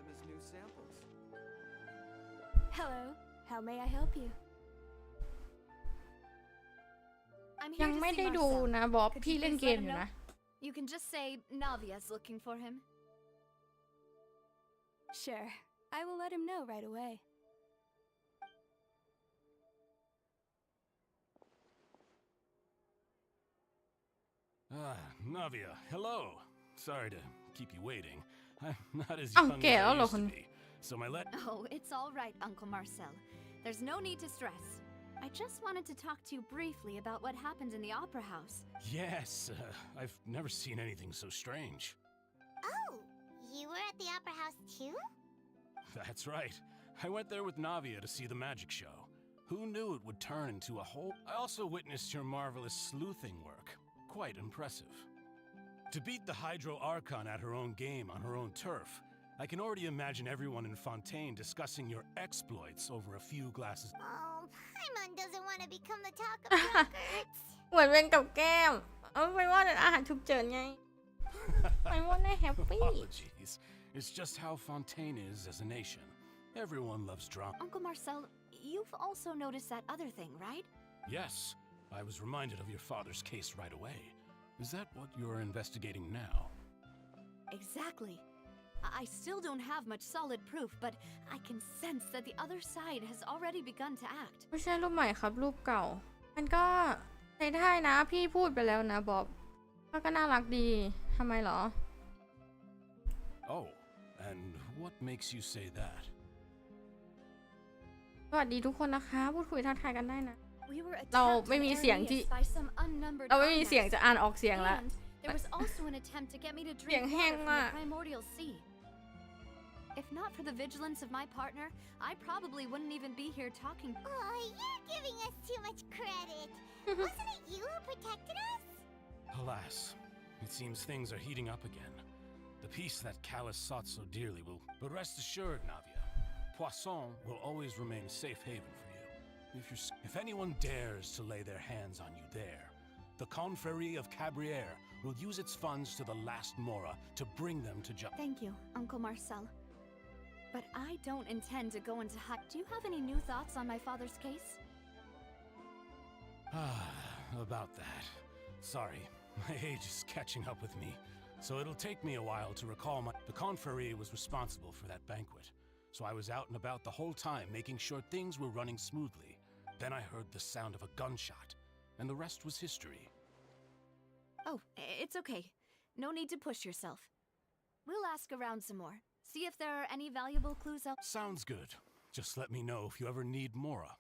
Hello, how may I help you? I'm ยัง here to ไม่ see ได้ดู Marcel. นะบ๊อบ Could พี่ you เล่น please เก let ม him อยู่ know? นะ You can just say Navia's looking for him. Sure, I will let him know right away. Navia, hello. Sorry to keep you waiting. I'm not as อ้าว young แก่ as แล้ว I เหรอ used คุณ to be, so my Oh, it's all right, Uncle Marcel. There's no need to stress. I just wanted to talk to you briefly about what happened in the opera house. Yes, I've never seen anything so strange. Oh, you were at the opera house too? That's right. I went there with Navia to see the magic show. Who knew it would turn into a whole... I also witnessed your marvelous sleuthing work. Quite impressive. To beat the Hydro Archon at her own game on her own turf, I can already imagine everyone in Fontaine discussing your exploits over a few glasses. Oh, Paimon doesn't want to become the talk of drunkards. เหมือนเป็นกับแก้ม เอาไปว่าเป็นอาหารฉุกเฉินไง ไปว่าได้แฮปปี้ Apologies. It's just how Fontaine is as a nation. Everyone loves drama. Uncle Marcel, you've also noticed that other thing, right? Yes, I was reminded of your father's case right away. Is that what you're investigating now? Exactly. I still don't have much solid proof, but I can sense that the other side has already begun to act. ไม่ใช่รูปใหม่ครับรูปเก่า มันก็ใช้ได้นะพี่พูดไปแล้วนะบ๊อบก็น่ารักดีทำไมเหรอ Oh, and what makes you say that? สวัสดีทุกคนนะคะพูดคุยทักทายกันได้นะ We were เรา attacked ไม่มี in เสียงที่ Arius by some unnumbered เราไม่มีเสียง armies. จะอ่านออกเสียงแล้ว And there was also an attempt to get me to เสียง drink แห้ง water from มาก the primordial sea. If not for the vigilance of my partner, I probably wouldn't even be here talking. Oh, you're giving us too much credit. Wasn't it you who protected us? Alas, it seems things are heating up again. The peace that Callus sought so dearly will... But rest assured, Navia, Poisson will always remain a safe haven for you. If anyone dares to lay their hands on you there, the Confrérie of Cabriere will use its funds to the last Mora to bring them to justice. Thank you, Uncle Marcel. But I don't intend to go into hot. Do you have any new thoughts on my father's case? About that. Sorry, my age is catching up with me, so it'll take me a while to recall my... The Confrérie was responsible for that banquet, so I was out and about the whole time making sure things were running smoothly. Then I heard the sound of a gunshot, and the rest was history. Oh, it's okay. No need to push yourself. We'll ask around some more. See if there are any valuable clues out. Sounds good. Just let me know if you ever need Mora.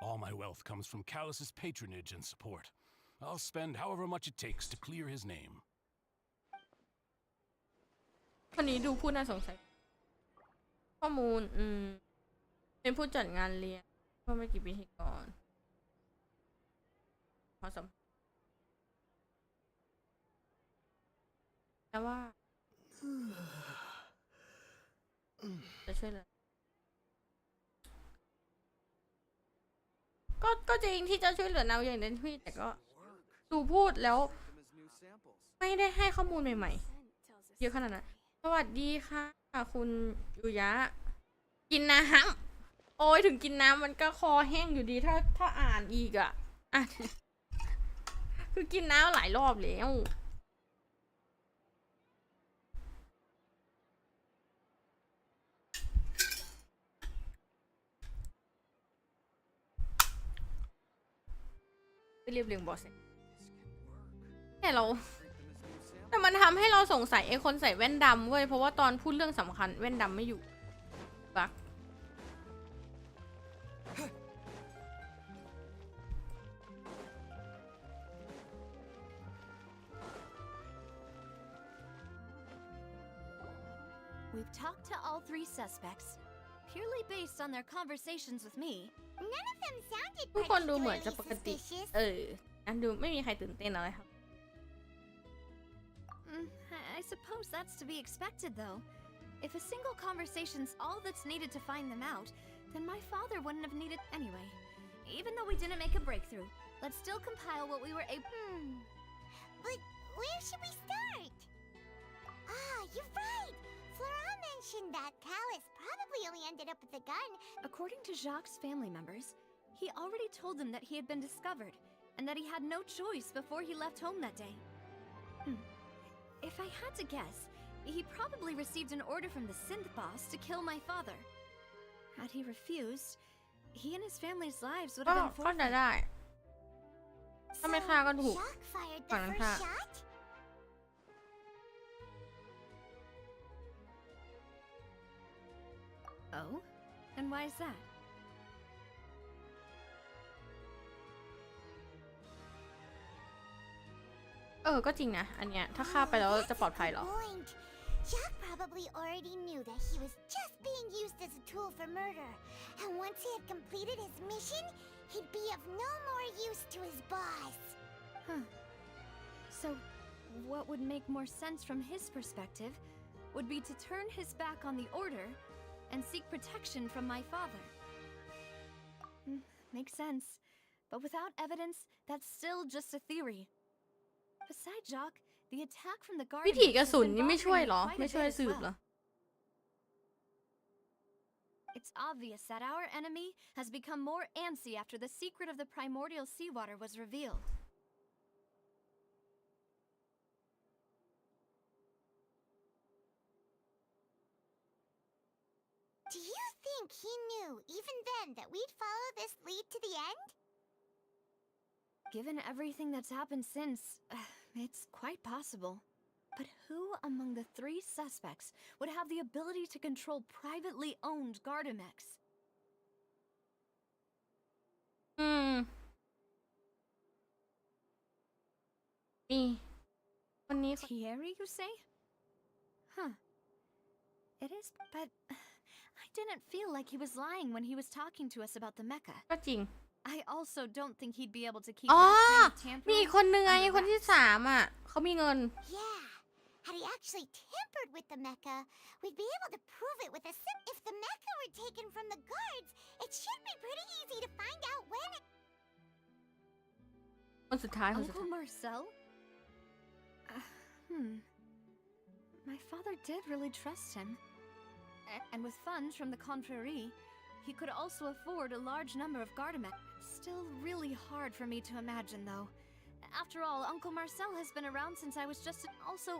All my wealth comes from Callus's patronage and support. I'll spend however much it takes to clear his name. คนนี้ดูพูดน่าสงสัยข้อมูลเป็นผู้จัดงานเลี้ยงเมื่อไม่กี่ปีก่อนขอสัมภาษณ์แต่ว่าจะช่วยเลยก็จริงที่จะช่วยเหลือนาวอย่างเต็มที่แต่ก็ดูพูดแล้วไม่ได้ให้ข้อมูลใหม่ๆเยอะขนาดนั้นสวัสดีค่ะคุณยุยะกินน้ำโอ้ยถึงกินน้ำมันก็คอแห้งอยู่ดีถ้าอ่านอีกอ่ะคือกินน้ำหลายรอบแล้วเรียบเรียงบอสแต่มันทำให้เราสงสัยไอ้คนใส่แว่นดำเว้ยเพราะว่าตอนพูดเรื่องสำคัญแว่นดำไม่อยู่บักWe've talked to all three suspects, purely based on their conversations with me. None of them sounded ทุกคนดูเหมือน particularly จะปกติ suspicious. อันดูไม่มีใครตื่นเต้นอะไรครับ I suppose that's to be expected, though. If a single conversation's all that's needed to find them out, then my father wouldn't have needed anyway. Even though we didn't make a breakthrough, let's still compile what we were able. But where should we start? Ah, you're right. Flora mentioned that Callus probably only ended up with the gun. According to Jacques' family members, he already told them that he had been discovered and that he had no choice before he left home that day. If I had to guess, he probably received an order from the synth boss to kill my father. Had he refused, he and his family's lives would ก็ have been ก็จะ forfeit. ได้ถ้าไม่ฆ่าก็ถูก Jacques fired the ฝั่งนั้น first ฆ่า shot? Oh? And why is that? ก็จริงนะอันเนี้ยถ้าฆ่าไปแล้วจะปลอดภัยเหรอ Point. Jacques probably already knew that he was just being used as a tool for murder. And once he had completed his mission, he'd be of no more use to his boss. Huh. So, what would make more sense from his perspective would be to turn his back on the order and seek protection from my father. Makes sense. But without evidence, that's still just a theory. Besides Jacques, the attack from the วิถี Guardians กระ has สุน been นี่ไม่ช่วย bothering เหร me อ quite ไม่ a ช่วย bit as สืบเหรอ well. It's obvious that our enemy has become more antsy after the secret of the primordial seawater was revealed. Do you think he knew, even then, that we'd follow this lead to the end? Given everything that's happened since, it's quite possible. But who among the three suspects would have the ability to control privately owned Gardamex? นี่คนนี้ Thierry, you say? Huh. It is, but I didn't feel like he was lying when he was talking to us about the mecha. ก็จริง I also don't think he'd be able to keep อ๋อ that kind of มีอีก tampering คนนึงไง under คนที่ wraps. สามอ่ะเขามีเงิน Yeah. Had he actually tampered with the mecha, we'd be able to prove it with a if the mecha were taken from the guards, it should be pretty easy to find out when it... คนสุดท้ายคนสุด Uncle ท้าย Marcel? My father did really trust him. And with funds from the Confrérie, he could also afford a large number of Gardamex. Still really hard for me to imagine, though. After all, Uncle Marcel has been around since I was just... Also,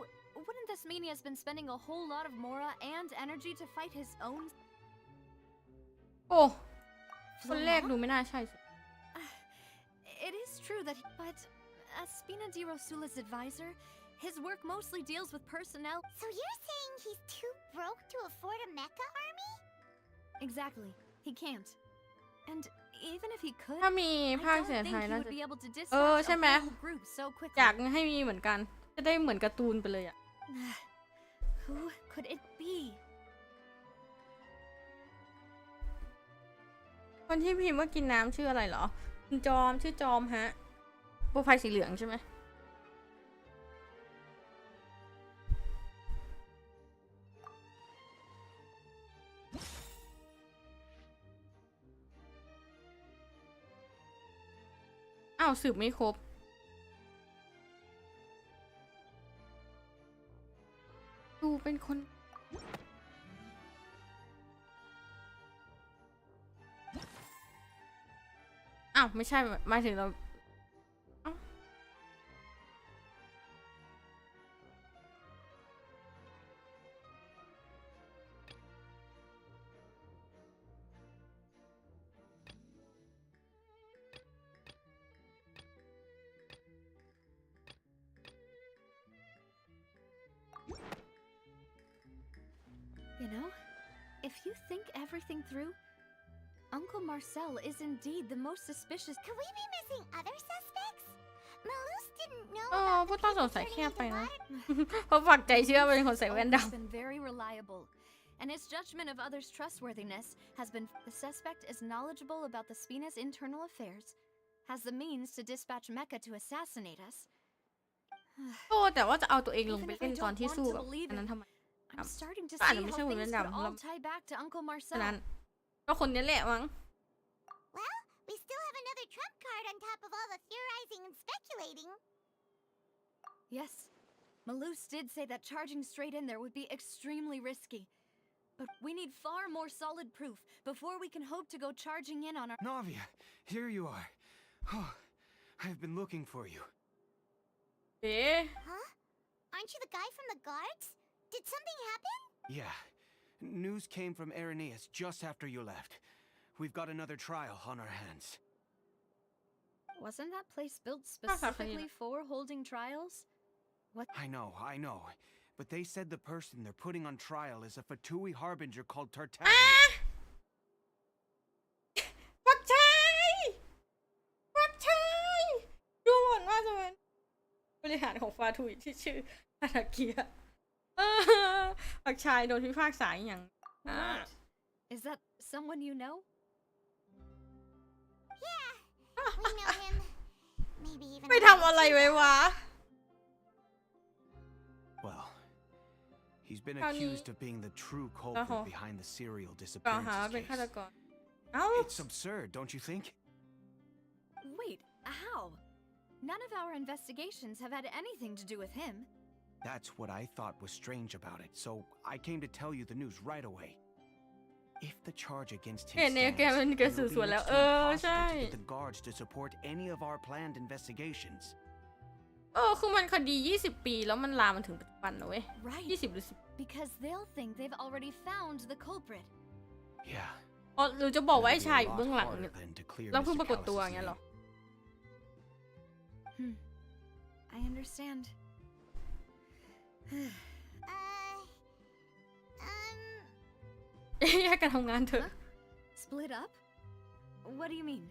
wouldn't this mean he has been spending a whole lot of mora and energy to fight his own... โอ้คนแรกดูไม่น่าใช่สิ It is true that but as Spina di Rosula's advisor, his work mostly deals with personnel. So you're saying he's too broke to afford a mecha army? Exactly. He can't. And even if he could, ถ้ามี I ภาค don't เสีย think ไทย he น่า would จะ be able to ใช่ dispatch ไหม a whole group so อ quickly. ยากให้มีเหมือนกัน จะได้เหมือนการ์ตูนไปเลยอ่ะ Who could it be? คนที่พิมพ์ว่ากินน้ำชื่ออะไรเหรอคุณจอมชื่อจอมฮะโปรไฟล์สีเหลืองใช่ไหมอ้าวสืบไม่ครบดูเป็นคนอ้าวไม่ใช่หมายถึงเราอ้าว You know, if you think everything through, Uncle Marcel is indeed the most suspicious. Could we be missing other suspects? Malus didn't know ผู้ about ต้อง the ส people งสัย turning แค่ไป into นะ water. เพราะฝักใจเชื่อเป็นคนใส่แว่น He's ดำ always been very reliable, and his judgment of others' trustworthiness has been. The suspect is knowledgeable about the Spina's internal affairs, has the means to dispatch Mecha to assassinate us. โอ้แต่ว่าจะเอาตัวเองลง Even ไป if เล่ I นตอน don't ที่ want สู้ to กับ believe อันนั้น it, ทำไม I'm starting to ก็อาจ see จะไม่ how ใช่หุ่น things แว่น could ดำ all tie back to Uncle ฉะนั้น Marcel. ก็คนนี้แหละมั้ง Well, we still have another trump card on top of all the theorizing and speculating. Yes, Malus did say that charging straight in there would be extremely risky. But we need far more solid proof before we can hope to go charging in on our— Navia, here you are. Oh, I've been looking for you. เอ๊ะ Huh? Aren't you the guy from the guards? Did something happen? Yeah. News came from Irenaeus just after you left. We've got another trial on our hands. Wasn't that place built specifically for holding trials? What? I know. But they said the person they're putting on trial is a Fatui harbinger called Tartaglia. ปักชัยดูเหมือนว่าจะเป็นบริหารของฟาทุยที่ชื่ออาราเกียปักชัยโดนพิพากษาอย่าง What? Is that someone you know? Yeah, we know him. Maybe even. ไปทำอะไรไว้วะ Well, he's been คราวนี้ accused of being the true culprit behind the serial กล่าวหา disappearances เป็นฆาต case. กร เอ้า It's absurd, don't you think? Wait, how? None of our investigations have had anything to do with him. That's what I thought was strange about it, so I came to tell you the news right away. If the charge against him เห็นใน stands, แกมัน then แก it'll สืบ be สวนแล้ว next to impossible ใช่ to get the guards to support any of our planned investigations. คือมันคดี20 ปีแล้วมันลามมันถึงปัจจุบันนะเว้ย Right. 20 หรือ Because they'll think they've already found the culprit. Yeah. 10อ๋อหรือจะบอกว่าไอ้ It'll be ชาย a อยู่ lot เบื้องหลัง harder เนี่ย than to clear แล้วเพิ่ง Mr. ปรากฏตัว Callus's อย่างเงี้ยเหรอ name. I understand. Um, แยกกันทำงานเถอะ Split up? What do you mean?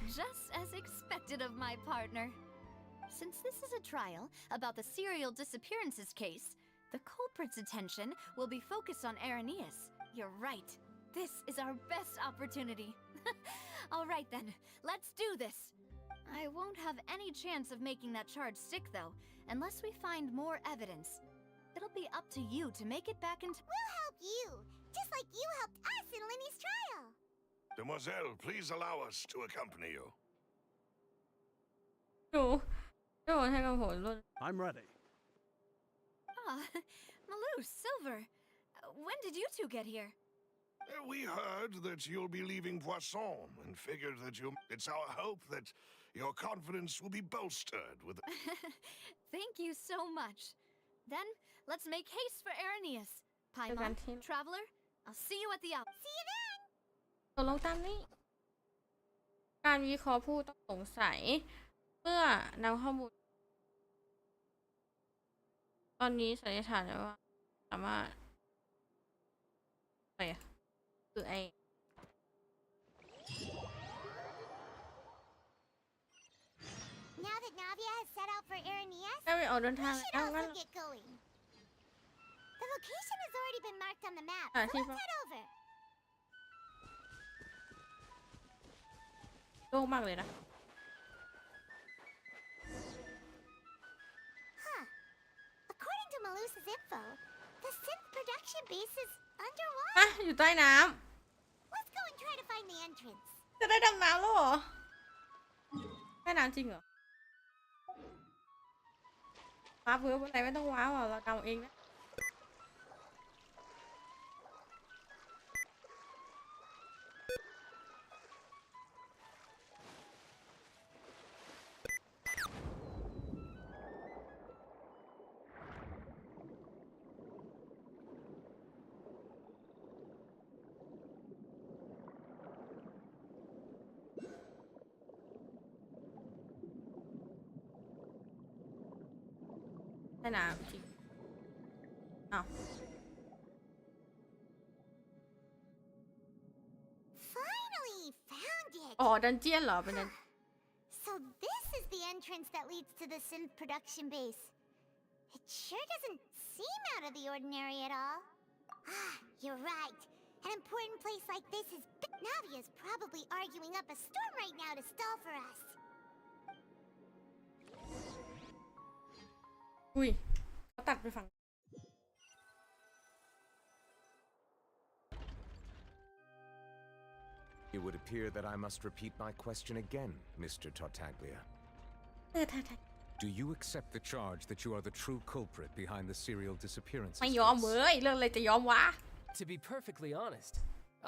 Just as expected of my partner. Since this is a trial about the serial disappearances case, the culprit's attention will be focused on Irenaeus. You're right. This is our best opportunity. All right then, let's do this. I won't have any chance of making that charge stick though, unless we find more evidence. It'll be up to you to make it back into— we'll help you, just like you helped us in Linny's trial. Demoiselle, please allow us to accompany you. ดูให้กับผมรุ่น I'm ready. Ah, Malus, Silver. When did you two get here? We heard that you'll be leaving Poisson and figured that it's our hope that your confidence will be bolstered with— Thank you so much. Then, let's make haste for Irenaeus. Paimon, Traveler, I'll see you at the out. See you then. ตกลงตามนี้ การวิเคราะห์ผู้ต้องสงสัย เมื่อนำข้อมูล ตอนนี้สันนิษฐานได้ว่าสามารถอะไรคือไอ้ Now that Navia has set out for Irenaeus, ได้ไปออกเดิน we ทาง should แล้วงั้น also get going. The location has already been marked on the map, Ah, so sí, let's va. head over. โล่งมากเลยนะ Huh. According to Malus's info, the synth production base is underwater. อ่ะ อยู่ใต้น้ Let's go and try to find the entrance. ำ จะได้ดำน้ำแล้วเหรอใต้น้ำจริงเหรอว้าเพิ่มอะไรไม่ต้องว้าวอ่ะเราดำเองนะ ใต้น้ำจริงอ้าว Finally found it. อ๋อ ดันเจียนเหรอ เป็นดัน So this is the entrance that leads to the synth production base. It sure doesn't seem out of the ordinary at all. Ah, you're right. An important place like this is big. Navia's probably arguing up a storm right now to stall for us. อุ้ยเขาตัดไปฝั่ง Huh? It would appear that I must repeat my question again, Mr. Tartaglia. Do you accept the charge that you are the true culprit behind the serial disappearances? ไม่ยอมเว้ยเรื่องอะไรจะยอมวะ To be perfectly honest,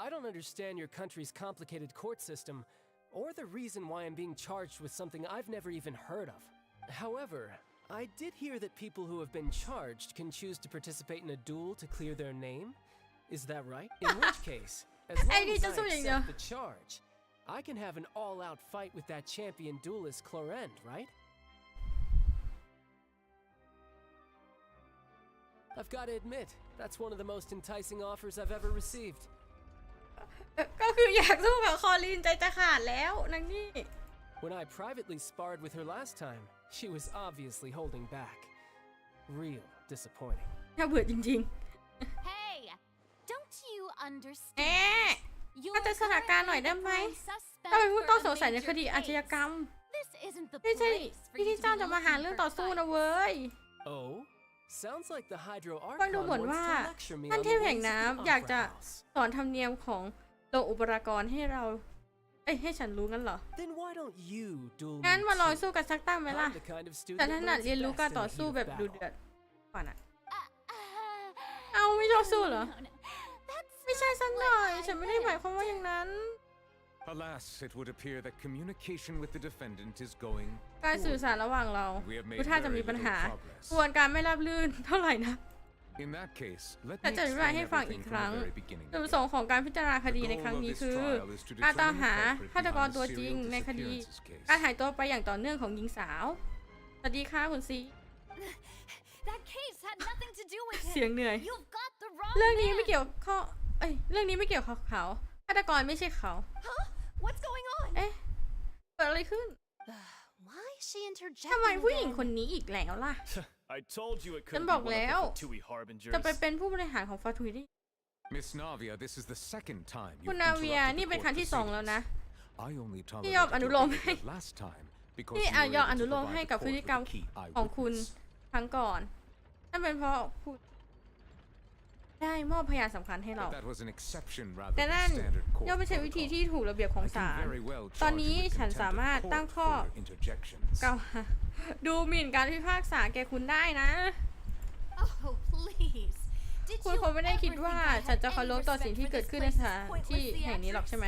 I don't understand your country's complicated court system or the reason why I'm being charged with something I've never even heard of. However, I did hear that people who have been charged can choose to participate in a duel to clear their name. Is that right? In which case, as long as I accept the charge, I can have an all-out fight with that champion duelist Clorend, right? I've got to admit, that's one of the most enticing offers I've ever received. ก็คืออยากสู้กับคอลินใจจะขาดแล้วนางนี่ When I privately sparred with her last time, she was obviously holding back. Real disappointing. น่าเบื่อจริง Hey, don't you ๆ understand? แอะถ้าจะสถานการณ์หน่อยได้ไหมถ้าเป็นผู้ต้องสงสัยในคดีอาชญากรรม This isn't the ไม่ใช่ place for ที่ you ที่ to เจ้า be จะมาหา looking เรื่อง for ต่อสู้ fights. นะเว้ย Oh, sounds like the Hydro ฟังดู Archon เหมือน wants ว่า to lecture me ท่าน on เท the พแห่ง ways of น้ำ the อยากจะ Opera House. สอนธรรมเนียมของโรงอุปกรณ์ให้เราให้ฉันรู้งั้นเหรอ Then why don't you duel งั้น me มาลอง too? สู้กันสักตั้งไหมล่ะ I'm the kind of student แต่ถ that นัด learns เรียนรู้ best การ in ต่อ the สู้ heat of แบบดูเดื battle. อดก่อนอะเอาไม่ชอบสู้เหรอ ไม่ใช่สักหน่อย ฉันไม่ได้หมายความว่าอย่างนั้น Alas, it would appear that communication with the defendant is going การสื่อสารระหว่างเรา We have made ดูท่าจะมี very ปัญ little หา progress. กระบวนการไม่ราบรื่นเท่าไหร่นะ In that case, let แต่ me จะอธิบาย explain ให้ฟังอีก everything ครั้ง from the very beginning. จุดประสงค์ของการพิจารณาคดีในครั้งนี้คือ การตามหาฆาตกรตัวจริงในคดี การหายตัวไปอย่างต่อเนื่องของหญิงสาว สวัสดีค่ะคุณซี That case had nothing to do with เสียง him. เหนื่อย You've got the wrong เรื่องนี้ man. ไม่เกี่ยวข้อเรื่องนี้ไม่เกี่ยวกับเขาฆาตกรไม่ใช่เขา Huh? What's going on? เอ๊ะเกิดอะไรขึ้น Why is she interjecting ทำไมผู้หญิง again? คนนี้อีกแล้วล่ะ I told you it ฉัน couldn't บ be อก one แล้ว of the Fatui harbingers. จะไปเป็นผู้บริหารของฟาทูดี้ Miss Navia, this is the second time คุ you've ณนาเวีย interrupted นี่ the เป็น court ครั้งที่สองแล้วนะ proceedings. I only ที่ยอม tolerated อนุ your โลมให้ behavior last time because ที่ you were ยอม able อนุ to โลม provide ให้ the กับพฤ court ติ with กรรม a key ของคุณ eyewitness. ครั้งก่อนนั่นเป็นเพราะคุณได้มอบพยานสำคัญให้เรา But that was an exception rather แต่ than นั่น standard court ย่อมไม่ใช่วิธี protocol. ที่ถูกระเบียบของ I ศา can ล very well ตอน charge นี้ you with ฉัน contempt สามารถ of ตั้ง court ข้อ for your interjections. กล่าวหาดูหมิ่นการพิพากษาแกคุณได้นะ Oh, please. Did คุณ you คงไม่ได้ ever คิด think ว่า I ฉัน had จะเคา any รพต่อ respect สิ่งที่ for เกิด this ขึ้นใน place สถาน pointless ที่แห่งนี้หรอกใช่ไหม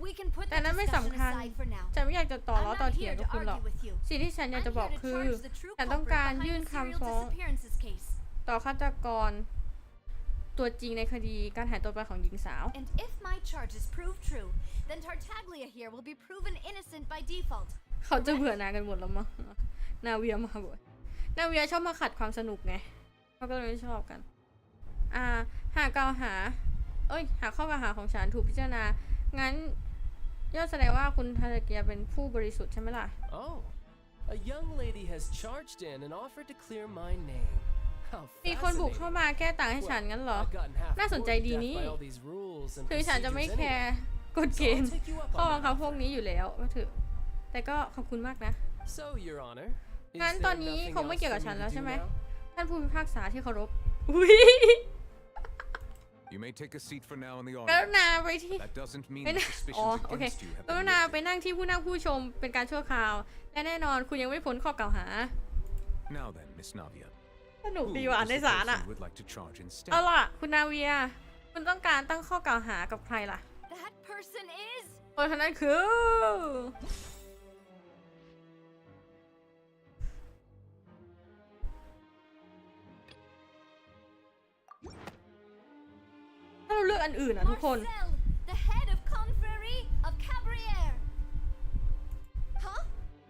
We can put แต่ that นั้นไม่ discussion สำคัญ aside for now. ฉันไม่อยากจะต่อ I'm ล้อต่อ not เถียง here กับ to คุณหรอก argue with you. สิ่งที่ฉันอยาก I'm จะบอก here to คือ charge the true ฉันต้อง culprit การ behind ยื่น the serial คำฟ้อง disappearances case. ต่อฆาตกรตัวจริงในคดีการหายตัวไปของหญิงสาว And if my charges prove true, then Tartaglia here will be proven innocent by default. เขาจะเบื่อหน่ายกันหมดแล้วมั้งนาเวียมาบ่อยนาเวียชอบมาขัดความสนุกไงเขาก็เลยไม่ชอบกันหากกล่าวหาหากข้อกล่าวหาของฉันถูกพิจารณางั้นย่อมแสดงว่าคุณทาราเกียเป็นผู้บริสุทธิ์ใช่ไหมล่ะ Oh, a young lady has charged in and offered to clear my name. How มีคนบุก fascinating. เข้ามาแก้ต่างให้ฉันงั้นเหรอ I've gotten half น่าสนใจ bored to ดี death นี่ by all these rules and ถึงฉันจะไม่ procedures แคร์ anyway. กฎเกณฑ์ข้อบังคับพวกนี้อยู่แล้วก็ถือแต่ก็ขอบคุณมากนะ So, Your Honor, is งั้น there ตอนนี้ nothing คงไม่ else เกี่ยวกับ for ฉัน me แล้ว to ใช่ do ไหม now? ท่านผู้พิพากษาที่เคารพอุ๊ย You may take a seat for now in the กรุ audience. ณาไปที่ That doesn't mean ไม่ the นะ suspicions โอเค against you have กรุ been ณาไป lifted. นั่งที่ผู้นั่งผู้ชมเป็นการชั่วคราว และแน่นอนคุณยังไม่พ้นข้อกล่าวหา Now then, Miss Navia, สนุก who ดี is ว่ะใน the ศาล person อ่ะ you would like to charge instead? เอาล่ะ คุณนาเวีย คุณต้องการตั้งข้อกล่าวหากับใครล่ะ That person is. คนนั้นคือถ้าเราเลือกอันอื่นอ่ะทุกคน Marcel, the head of confrérie of Cabrières. Huh?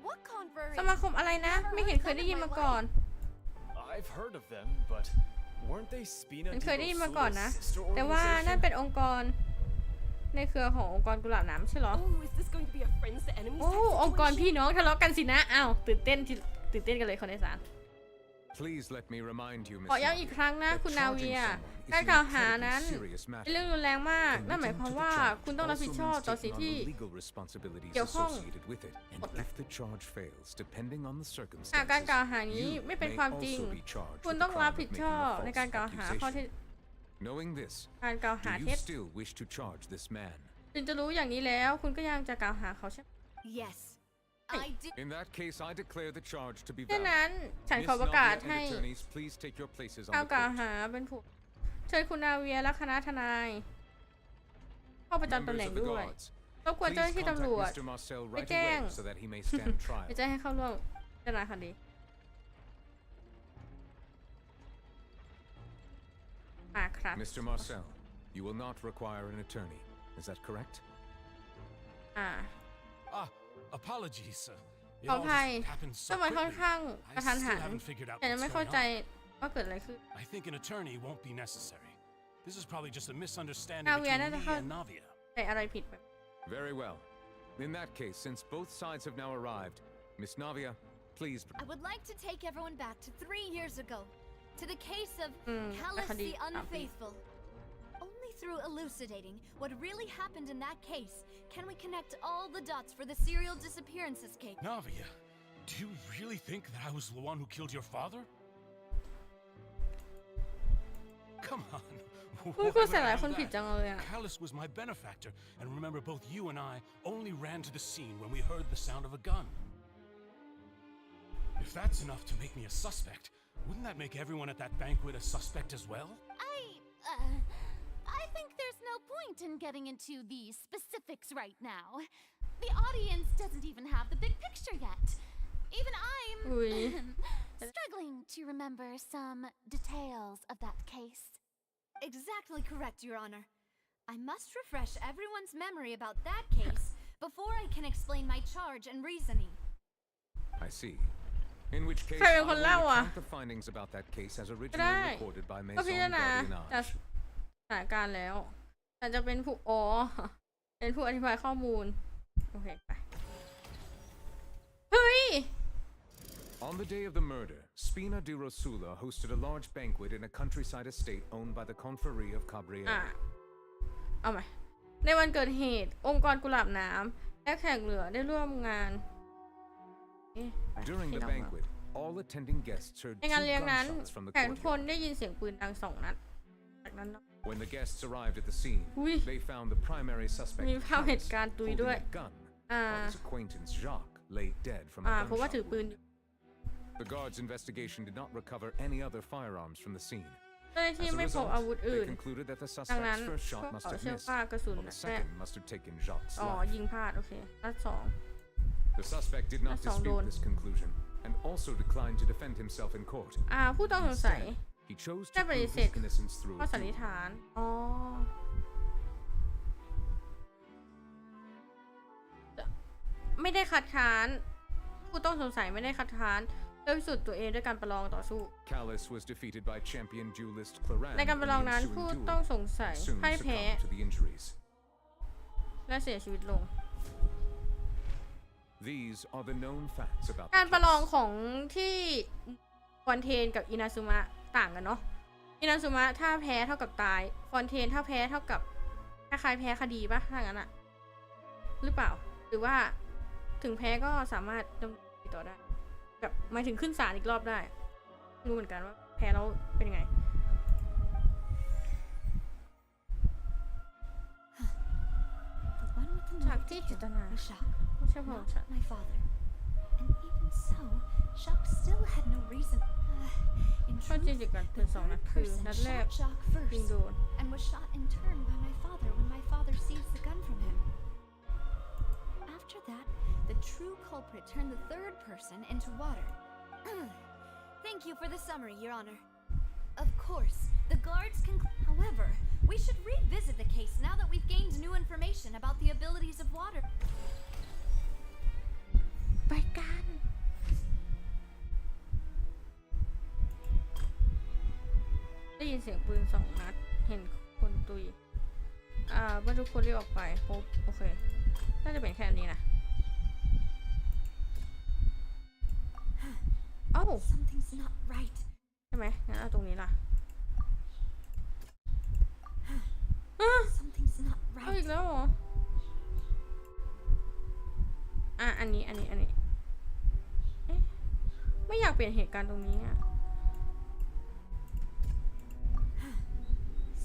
What confrérie? สมาคมอะไรนะ ไม่เห็นเคยได้ยินมาก่อน I've heard of them, but weren't they Spina ฉัน di เคยได้ยินมาก่อนนะ Rosula's sister แต่ว่านั่น organization? เป็นองค์กรในเครือขององค์กรกุหลาบน้ำใช่เหรอ Oh, is this going to be a friends to enemies โอ้ type องค์กร situation? พี่น้องทะเลาะกันสินะ อ้าวตื่นเต้นกันเลยคนในศาล Please let me remind you, Miss ขอย้ำอีก Navia, ครั้งนะ that คุณนาเวีย charging someone is การ an กล่าวหานั้น incredibly serious เป็นเรื่อง matter. รุนแรงมาก นั่นหมาย Committing ความ to the ว่า charge คุณต้องรับผิด also ชอบ means ต่อสิ่ง taking ที่ on the legal responsibilities เกี่ยวข้อง associated with it. And if the charge fails, depending on the หากการ circumstances, กล่าวหานี้ you ไม่เป็น may ความจริง also be charged คุณ with ต้อง the รับ crime ผิด of ช making อบ a ในการ false กล่าวหาข้อ accusation. เท็จ Knowing this, การกล่าวหา do เท็ you จ still wish to charge this man? ถึงจะรู้อย่างนี้แล้วคุณก็ยังจะกล่าวหาเขาใช่ไหม Yes, I do. In that case, I declare the charge to be ดัง valid. นั้นฉันขอประกาศ Navia ให้ and attorneys, please take your places on กล่าว the กล่าว court. หาเป็นผู้เชิญคุณนาเวียและคณะทนายเข้าประจำตำแหน่ Members ง of the ด้วย guards, รบกวน please เจ้าหน้าที่ contact ตำรวจ Mr. Marcel ไป right แจ้ง away so that he may stand ไป trial. แจ้งให้เข้าร่วมพิจารณาคดีมาครับ Mr. Marcel, you will not require an attorney. Is that correct? อ่า Apologies, sir. It ขอ all อภัย just happened ก็ so มันค่อน quickly. ข้างกระทัน I หั still น haven't figured out แต่ยัง what's ไม่เข้า going ใจ on. ว่าเกิดอะไรขึ้น I think an attorney won't be necessary. This is probably just a misunderstanding Navia between น่าจะ me เข้า and Navia. ใจอะไรผิดไป Very well. In that case, since both sides have now arrived, Miss Navia, please. I would like to take everyone back to 3 years ago, to the case of Callus คดี the Unfaithful. Only through elucidating what really happened in that case can we connect all the dots for the serial disappearances case. Navia, do you really think that I was the one who killed your father? Come on. คุณ Why ก็ would ใส่ I หลาย do คนผิด that? จังเลยอ่ะ Callus was my benefactor, and remember both you and I only ran to the scene when we heard the sound of a gun. If that's enough to make me a suspect, wouldn't that make everyone at that banquet a suspect as well? I think there's no point in getting into the specifics right now. The audience doesn't even have the big picture yet. Even I'm struggling to remember some details of that case. Exactly correct, Your Honor. I must refresh everyone's memory about that case before I can explain my charge and reasoning. I see. In which case, ใคร I เป็น will คนเล่าอ่ะ recount the findings about that case as ก็ได้ originally recorded by ก็พิ Maison จารณาจาก Gardiennage. สถานการณ์แล้วฉันจะเป็นผู้เป็นผู้อธิบายข้อมูลโอเคไปเฮ้ย On the day of the murder, Spina di Rosula hosted a large banquet in a countryside estate owned by the Confrérie of Cabriere. เอาใหม่ในวันเกิดเหตุองค์กรกุหลาบน้ำและแขกเหลือได้ร่วมงาน During the banquet, all attending guests heard ใน two งานเลี้ยงนั้น gunshots from the แขกทุกคน courtyard. ได้ยินเสียงปืนดัง2 นัดจากนั้น When the guests arrived at the scene, they found the primary suspect มีภาพเห Callus ตุการณ์ตุย holding ด้วย a gun, while his acquaintance Jacques lay dead from a เพราะว่าถือ gunshot ปืน wound. The guards' investigation did not recover any other firearms from the scene. เจ้าหน้าที่ As a ไม่พบ result, อาวุธ they อื่น concluded that the ดังนั้น suspect's first พว shot ก must เขา have เชื่อ missed, ว่ากระสุน while the แรก second must have taken Jacques' ยิง life. พลาดโอเคนัด The suspect did not That's all dispute done. this conclusion and also declined to defend himself in court. 2ผู้ต้องสงสัย He chose ได้ to ป prove ฏิเสธ his innocence through ข้อ a สันนิษ duel. ฐานไม่ได้คัดค้านผู้ต้องสงสัยไม่ได้คัดค้านโดยพิสูจน์ตัวเองด้วยการประลองต่อสู้ Callus was defeated by champion duelist Claran ใน in การประลอง the นั้น ensuing ผู้ duel, ต้องสงสัย and soon พ่ายแพ้ succumbed to the injuries. และเสียชีวิตลง These are the known facts about การ the ประลอง case. ของที่ฟอนเทนกับอินาซุมะต่างกันเนาะอินาซุมะถ้าแพ้เท่ากับตายฟอนเทนถ้าแพ้เท่ากับคล้ายๆแพ้คดีปะถ้างั้นอะหรือเปล่าหรือว่าถึงแพ้ก็สามารถดำเนินคดีต่อได้แบบหมายถึงขึ้นศาลอีกรอบได้ไม่รู้เหมือนกันว่าแพ้แล้วเป็นยังไง The one with the ฉาก knife ที่ to เจ kill ตนา was Jacques, ไม่ใช่พระองค์ฉัน not my father. And even so, Jacques still had no reason. In ข้อจริง truth, จากการปื the น2 นัด third คือ person นัดแรก shot Jacques ยิง first โดน and was shot in turn by my father when my father seized the gun from him. After that, the true culprit turned the third person into water. Thank you for the summary, Your Honor. Of course, the guards can. However, we should revisit the case now that we've gained new information about the abilities of water. ไปกันได้ยินเสียงปืน2 นัดเห็นคนตุยเมื่อทุกคนเรียกออกไปพบโอเคน่าจะเป็นแค่นี้นะเอ้า Something's not right. ใช่ไหมงั้นเอาตรงนี้ล่ะ Something's not เอาอี right. กแล้วเหรออันนี้เอ๊ะไม่อยากเปลี่ยนเหตุการณ์ตรงนี้อ่ะ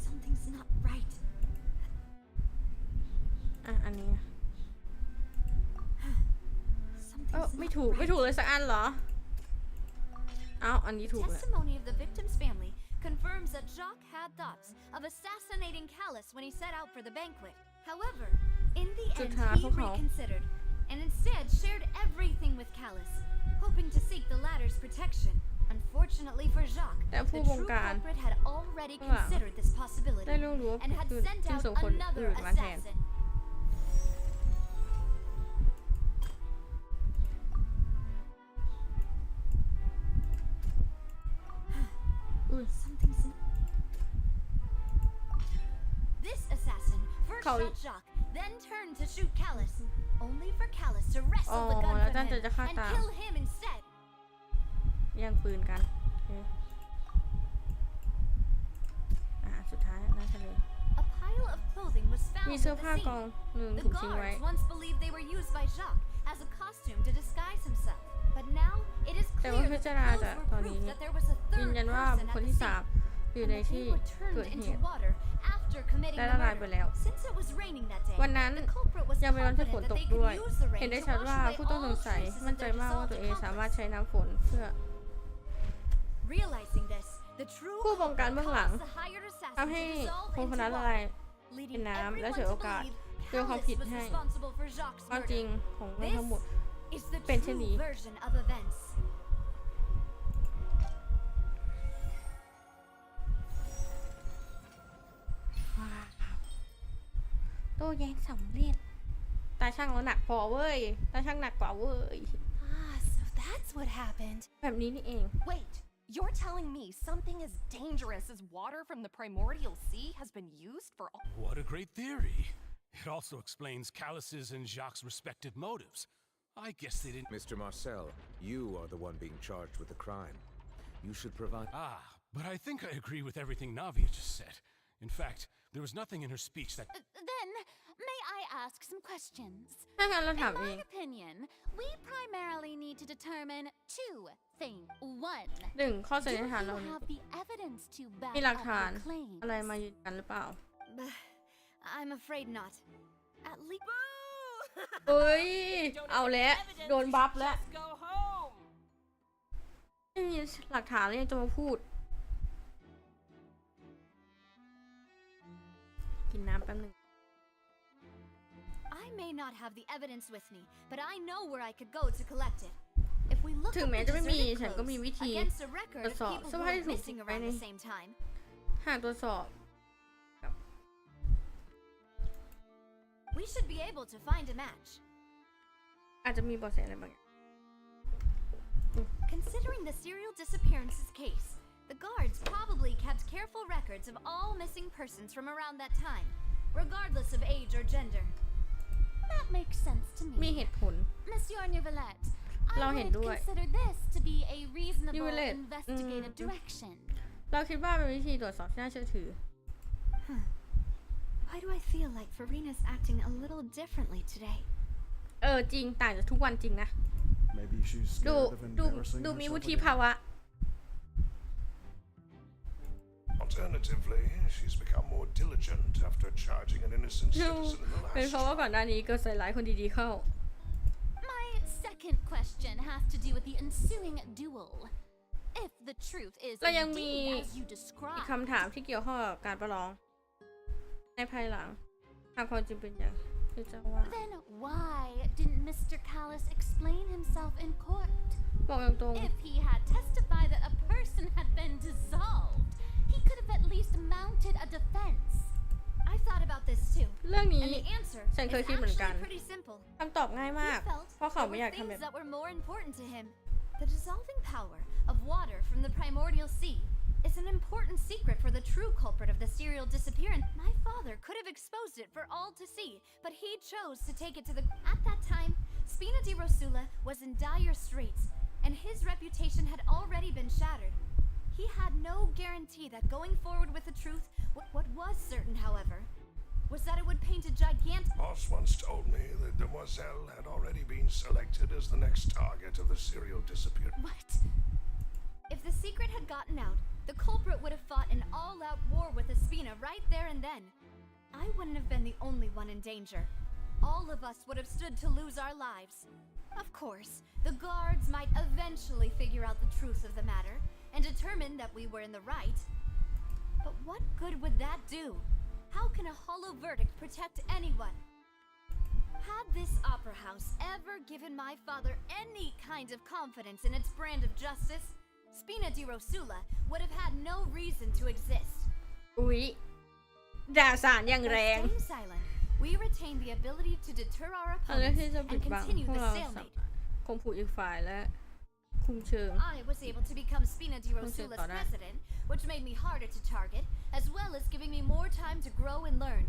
Something's not right. อันนี้ไม่ถูกเลยสักอันเหรออันนี้ถูกเลย Testimony of the victim's family confirms that Jacques had thoughts of assassinating Callus when he set out for the banquet. However, in the end, he reconsidered and instead shared everything with Callus, hoping to seek the latter's protection. Unfortunately for Jacques, the true culprit had already considered this possibility and had sent out another assassin. This assassin first shot Jacques, then turned to shoot Callus, only for Callus to wrestle the gun from him and kill him instead. แย่งปืนกันสุดท้ายน่าจะเลย A pile of clothing was found มี at เสื้อ the ผ้ากอง scene. หนึ่ง The ถูกทิ้งไว้ guards once believed they were used by Jacques as a costume to disguise himself, but now it is แต่ว่า clear พิ that จา the รณา clothes จาก were ตอนนี้ proof that there was a ยืน third ยันว่า person คน at the ที่ scene, 3อยู่ and ใน that ที่ they were เกิด turned เห into ตุ water after committing ได้ the ละลายไป murder. แล้ว Since it was raining that day, วันนั้น the culprit was ยังเป็นวันที่ฝน confident ต that ก they ด้วย could use the เห็น rain ได้ to ชัด wash ว่า away ผู้ต้องสง all สัย traces มั่น of ใจ their มากว่า dissolved ตัวเองสามารถ accomplice. ใช้น้ำฝนเพื่อ Realizing this, the true ผู้บงการ culprit เบื้องหลัง caused the hired assassin ทำให้ to dissolve คนคน into นั้นละลาย water, เป็น leading น้ำและ everyone เสีย to โอกาส believe โยนความ Callus ผิด was ให้ responsible for Jacques' ความจริง murder. ของเรื่องทั้งหมด Is the เป็นเช่น true นี้ version of events. โต้แย้งสำเร็จตาช่างแล้วหนักพอเว้ยตาช่างหนักกว่าเว้ย So that's what happened. แบบนี้นี่เอง Wait, you're telling me something as dangerous as water from the primordial sea has been used for all— What a great theory. It also explains Callus's and Jacques' respective motives. I guess they didn't— Mr. Marcel, you are the one being charged with the crime. You should provide— but I think I agree with everything Navia just said. In fact, there was nothing in her speech that— Then, may I ask some questions? ถ้างั้นเราถาม In เอง my opinion, we primarily need to determine two things. One, หนึ่งข้อ do สันนิษฐาน you เรานี้ have the evidence to back มีหลัก up ฐาน your claim? อะไรมายืนยันหรือเปล่า I'm afraid not. At least. เฮ้ย เอาแล้วโดนบัฟแล้วไม่มีหลักฐานเลยยังจะมาพูด กินน้ำแป๊บนึง I may not have the evidence with me, but I know where I could go to collect it. If we look ถึง up แม้ the จะไม่มี deserted ฉันก็มีวิ clothes ธี against a record ตรวจ of สอบ people เสื้อ who ผ้า were ที่ถูก missing ไว้ around ใน the same time, หากตรวจสอบ we should be able to find a match. อาจจะมีเบาะแสอะไรบางอย่าง Considering the serial disappearances case, the guards probably kept careful records of all missing persons from around that time, regardless of age or gender. That makes sense to มี me. เหตุผล Monsieur Neuvillette, I เราเห็น would ด้วย consider this to be a reasonable Neuvillette, investigative direction. เราคิดว่าเป็นวิธีตรวจสอบที่น่าเชื่อถือ Why do I feel like Farina's acting a little differently today? จริงต่างจากทุกวันจริงนะ Maybe she's ดู scared of ดู embarrassing ดูมี herself วุฒิ again. ภาวะ Alternatively, she's become more diligent after charging an innocent ดู citizen in the เป็น last เพราะว่าก่อนหน้านี้ก็ใส่ร้ายคนดีๆเข้า My second question has to do with the ensuing duel. If the truth is เรายังมี indeed as you อีก describe, คำถามที่เกี่ยวข้องกับการประลอง ในภายหลังหากความจริงเป็นอย่างที่เจ้าว่า then why didn't Mr. Callus explain himself in court? บอกตรง If he had testified that a person had been dissolved, he could have at least mounted a defense. I thought about this too. ๆเรื่องนี้ And the answer ฉัน is เคยคิดเหมือนกัน actually pretty simple. คำตอบง่ายมาก He felt เพราะเขา there ไม่อยาก were ทำแบ things บ that were more important to him. The dissolving power of water from the primordial sea is an important secret for the true culprit of the serial disappearance. My father could have exposed it for all to see, but he chose to take it to the... At that time, Spina di Rosula was in dire straits, and his reputation had already been shattered. He had no guarantee that going forward with the truth, what was certain, however, was that it would paint a gigantic... Boss once told me that Demoiselle had already been selected as the next target of the serial disappearance. What? If the secret had gotten out, the culprit would have fought an all-out war with Espina right there and then. I wouldn't have been the only one in danger. all of us would have stood to lose our lives. Of course, the guards might eventually figure out the truth of the matter and determine that we were in the right. But what good would that do? How can a hollow verdict protect anyone? Had this opera house ever given my father any kind of confidence in its brand of justice, Spina di Rosula would have had no reason to exist. อุ๊ยด่าสารอย่างแรง By staying silent, we retain the ability to deter our เอาเรื่อง opponents ที่จะปิ and ดบัง continue พวก the เรา stalemate. คงผูกอีกฝ่ายและคุมเชิง I was able to become Spina di Rosula's president, which made me harder to target, as well as giving me more time to grow and learn.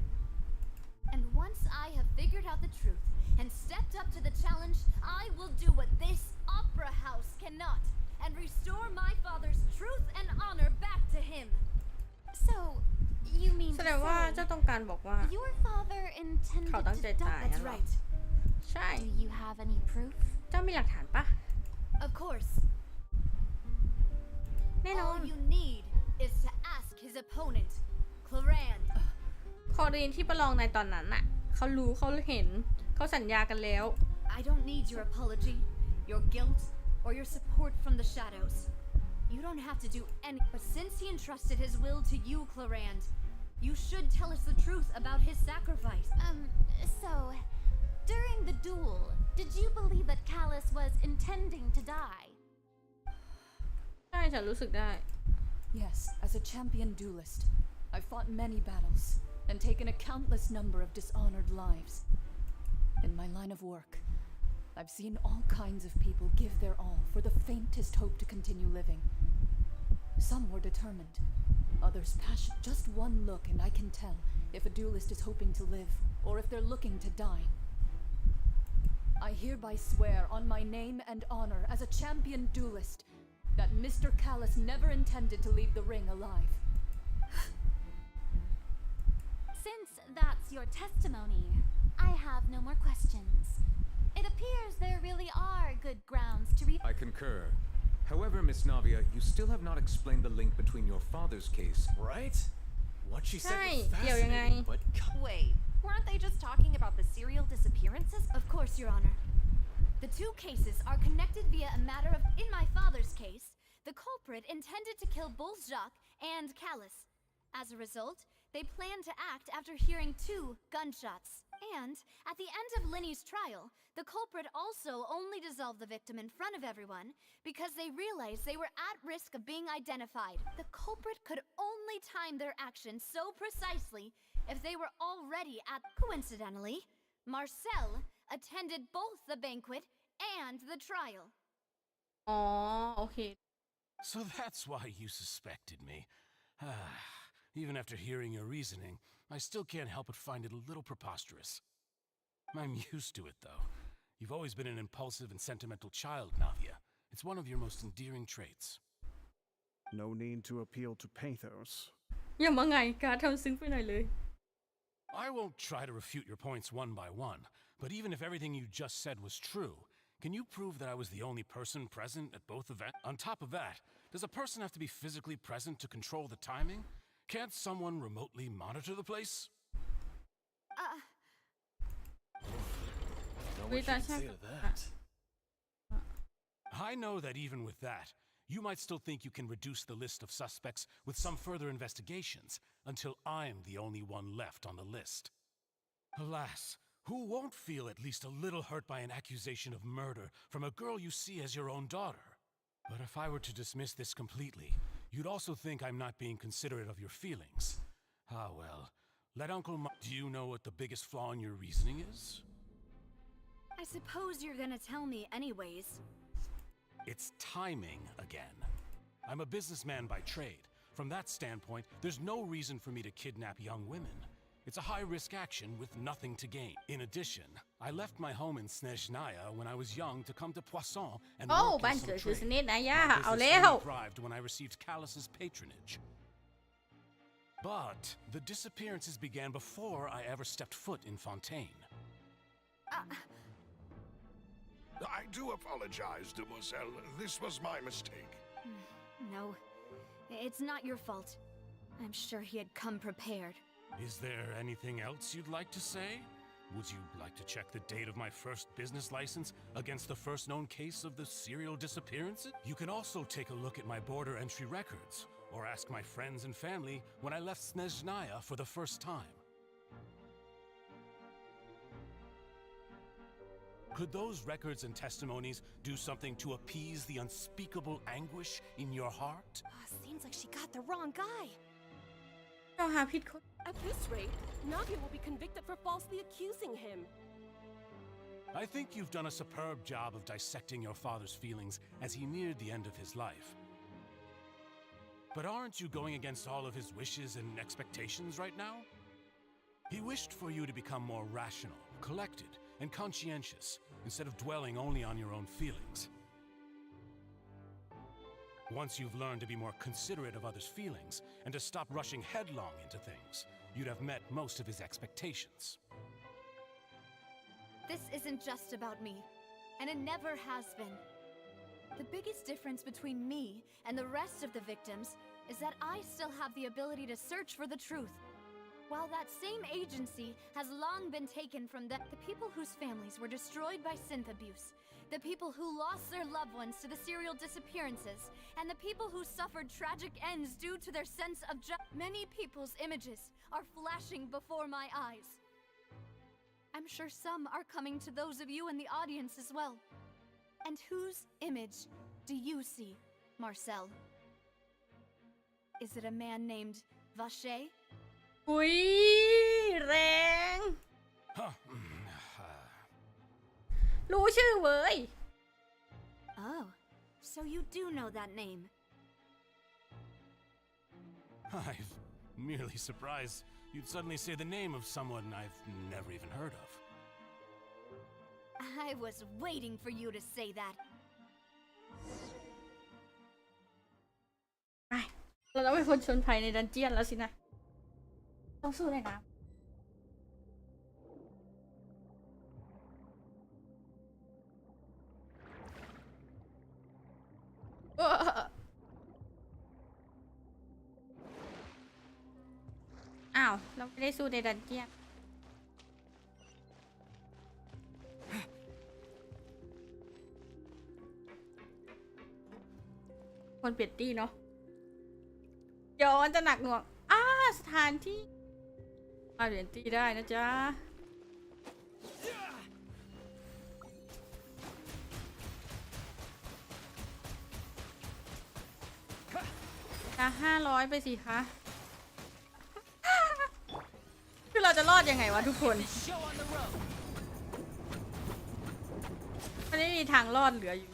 And once I have figured out the truth and stepped up to the challenge, I will do what this opera house cannot and restore my father's truth and honor back to him. So, you mean แส to ดงว่า say เจ้าต้องการบอกว่า your father intended เขาตั้งใจ to ตาย die? งั้น That's เหรอ right. ใช่ Do you have any proof? เจ้ามีหลักฐานปะ Of course. แน่นอน All you need is to ask his opponent, Clarand. คอรีนที่ประลองในตอนนั้นน่ะเขารู้เขาเห็นเขาสัญญากันแล้ว I don't need your apology, your guilt, or your support from the shadows. You don't have to do any. But since he entrusted his will to you, Clarand, you should tell us the truth about his sacrifice. So, during the duel, did you believe that Callus was intending to die? ใช่ฉันรู้สึกได้ Yes, as a champion duelist, I've fought many battles and taken a countless number of dishonored lives. In my line of work, I've seen all kinds of people give their all for the faintest hope to continue living. Some were determined, others passionate. Just one look and I can tell if a duelist is hoping to live or if they're looking to die. I hereby swear on my name and honor as a champion duelist that Mr. Callus never intended to leave the ring alive. Since that's your testimony, I have no more questions. It appears there really are good grounds to I concur. However, Miss Navia, you still have not explained the link between your father's case. Right? What she said was ใช่เกี่ยวยังไง fascinating, but Wait, weren't they just talking about the serial disappearances? Of course, Your Honor. The two cases are connected via a matter of. In my father's case, the culprit intended to kill both Jacques and Callus. As a result, they planned to act after hearing 2 gunshots. And at the end of Linny's trial, the culprit also only dissolved the victim in front of everyone because they realized they were at risk of being identified. The culprit could only time their actions so precisely if they were already at. Coincidentally, Marcel attended both the banquet and the trial. อ๋อโอเค So that's why you suspected me. Even after hearing your reasoning, I still can't help but find it a little preposterous. I'm used to it, though. You've always been an impulsive and sentimental child, Navia. It's one of your most endearing traits. No need to appeal to pathos. อย่ามาไงการทำซึ้งไปหน่อยเลย I won't try to refute your points one by one, but even if everything you just said was true, can you prove that I was the only person present at both events? On top of that, does a person have to be physically present to control the timing? Can't someone remotely monitor the place? know what you can say to that. I know that even with that, you might still think you can reduce the list of suspects with some further investigations until I'm the only one left on the list. Alas, who won't feel at least a little hurt by an accusation of murder from a girl you see as your own daughter? But if I were to dismiss this completely, you'd also think I'm not being considerate of your feelings. Ah well, let Uncle Do you know what the biggest flaw in your reasoning is? I suppose you're gonna tell me anyways. It's timing again. I'm a businessman by trade. From that standpoint, there's no reason for me to kidnap young women. It's a high-risk action with nothing to gain. In addition, I left my home in Snezhnaya when I was young to come to Poisson and โอ้ work บ้าน in เกิด some คือ trade. สนิทนะย่า My เอา business แล้ว only thrived when I received Callus's patronage. But the disappearances began before I ever stepped foot in Fontaine. I do apologize, demoiselle. This was my mistake. No, it's not your fault. I'm sure he had come prepared. Is there anything else you'd like to say? Would you like to check the date of my first business license against the first known case of the serial disappearances? You can also take a look at my border entry records, or ask my friends and family when I left Snezhnaya for the first time. Could those records and testimonies do something to appease the unspeakable anguish in your heart? Seems like she got the wrong guy. เราหาผิดคน At this rate, Navia will be convicted for falsely accusing him. I think you've done a superb job of dissecting your father's feelings as he neared the end of his life. But aren't you going against all of his wishes and expectations right now? He wished for you to become more rational, collected, and conscientious, instead of dwelling only on your own feelings. Once you've learned to be more considerate of others' feelings, and to stop rushing headlong into things, you'd have met most of his expectations. This isn't just about me, and it never has been. The biggest difference between me and the rest of the victims is that I still have the ability to search for the truth. While that same agency has long been taken from the people whose families were destroyed by synth abuse, the people who lost their loved ones to the serial disappearances, and the people who suffered tragic ends due to their sense of many people's images are flashing before my eyes. I'm sure some are coming to those of you in the audience as well. And whose image do you see, Marcel? Is it a man named Vache? อุ้ยแรง รู้ชื่อเว้ย Oh, so you do know that name. I'm merely surprised you'd suddenly say the name of someone I've never even heard of. I was waiting for you to say that. ไปเราต้องไปพ้นชนภัยในดันเจียนแล้วสินะ ต้องสู้เลยนะอ้าว เราไม่ได้สู้ในดันเจียนคนเปลี่ยนตี้เนาะย้อนจะหนักหน่วงสถานที่เปลี่ยนตี้ได้นะจ๊ะ500ไปสิคะคือเราจะรอดยังไงวะทุกคนมันไม่มีทางรอดเหลืออยู่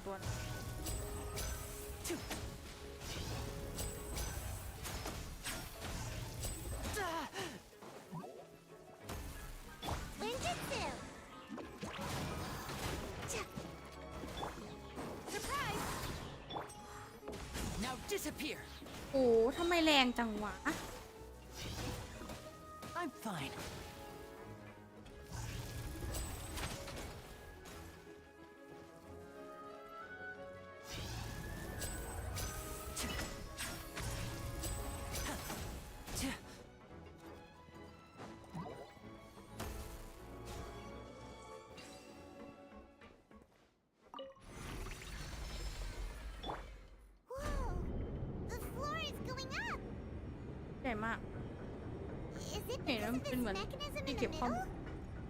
ตัว Disappear. โอ้ทำไมแรงจังวะ I'm fine.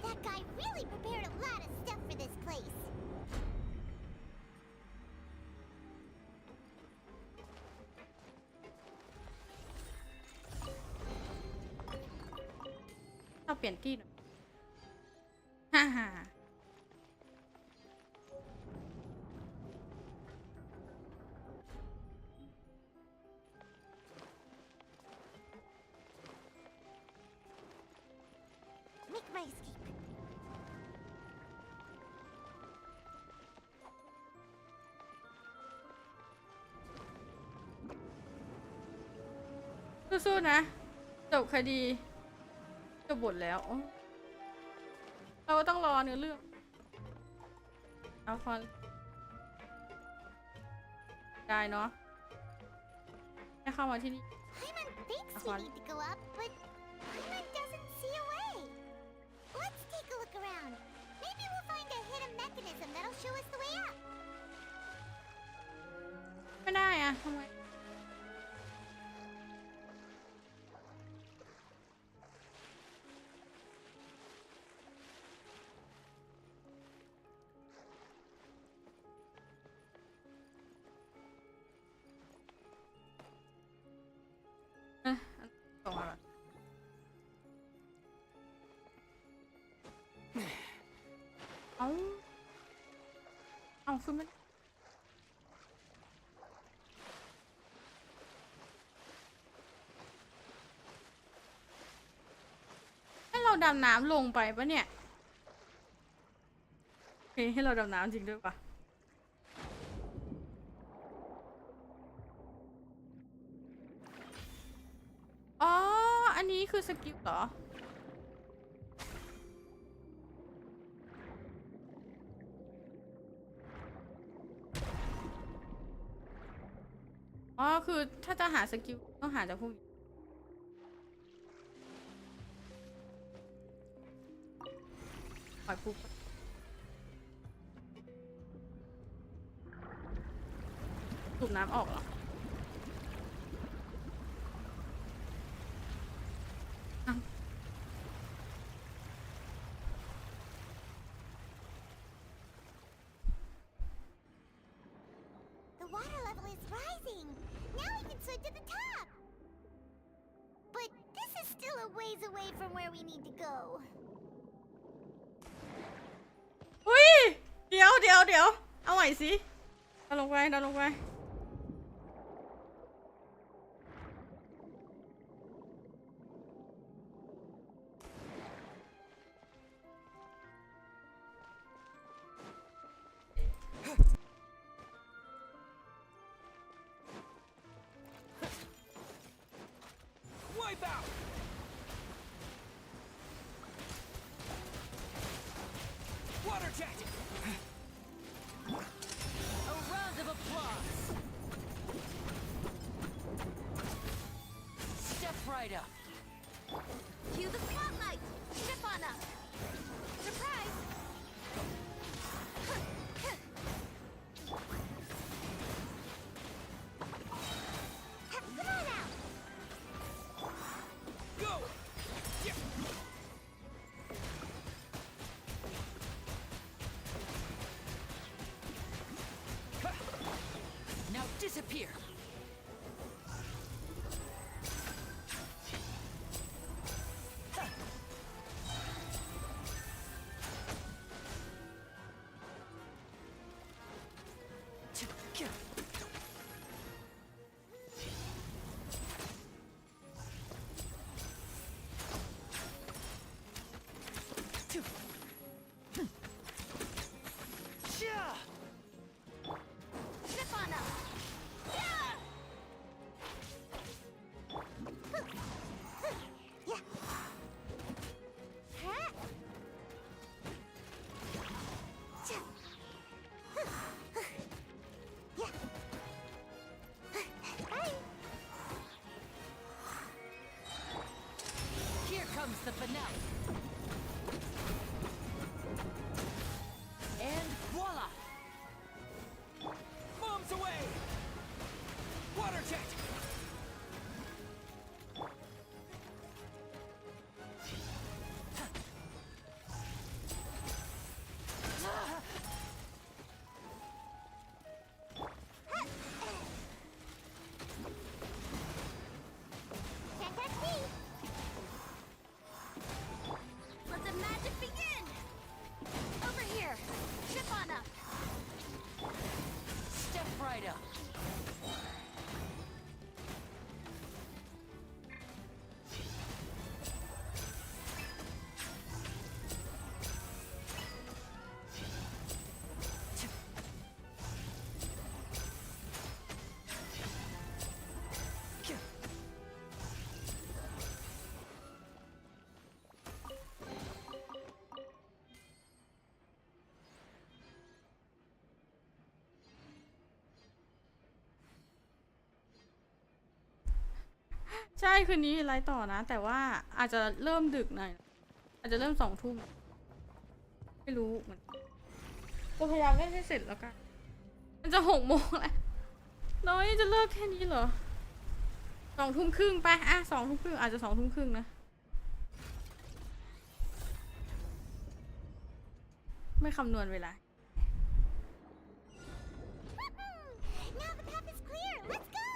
That guy really prepared a lot of stuff for this place. เราเปลี่ยนที่หน่อยฮ่าฮ่าMy escape. สู้ๆนะจบคดีจบบทแล้วเราก็ต้องรอเนื้อเรื่องเอาพอได้เนาะให้เข้ามาที่นี่ Paimon thinks we need to go up, but Paimon doesn't see a way. Let's take a look around. Maybe we'll find a hidden mechanism that'll show us the way up. ไม่ได้อะทำไมส่งมาแบบเอาขึ้นมาให้เราดำน้ำลงไปปะเนี่ยโอเคให้เราดำน้ำจริงด้วยปะอ๋ออันนี้คือสกิลเหรออ๋อคือถ้าจะหาสกิลต้องหาจากพวกนี้ปล่อยปุ๊บสูบน้ำออกเหรอThe water level is rising. Now we can swim to the top. But this is still a ways away from where we need to go. อุ้ยเดี๋ยวเอาใหม่สิดันลงไปRight up. Cue the spotlight. Step on up. Surprise. Come on out. Go. Yeah. Now disappear. Step on up. Here comes the finale. And voila! Bombs away! Water jet! Can't catch me. คืนนี้ไลฟ์ต่อนะ แต่ว่าอาจจะเริ่มดึกหน่อยอาจจะเริ่ม2 ทุ่มไม่รู้เหมือนจะพยายามเล่นให้เสร็จแล้วกันมันจะ6 โมงแล้วน้อยจะเลิกแค่นี้เหรอ2 ทุ่มครึ่งไป2 ทุ่มครึ่งอาจจะ2 ทุ่มครึ่งนะไม่คำนวณเวลา Now the path is clear. Let's go.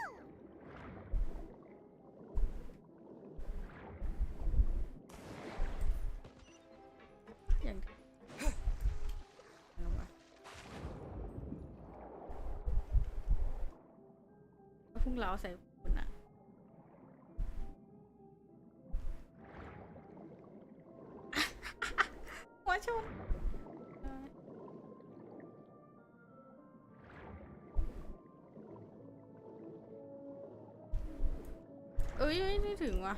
อย่างพุ่งเล้าใส่คุณอะหัวชนเอ้ยไม่ถึงว่ะ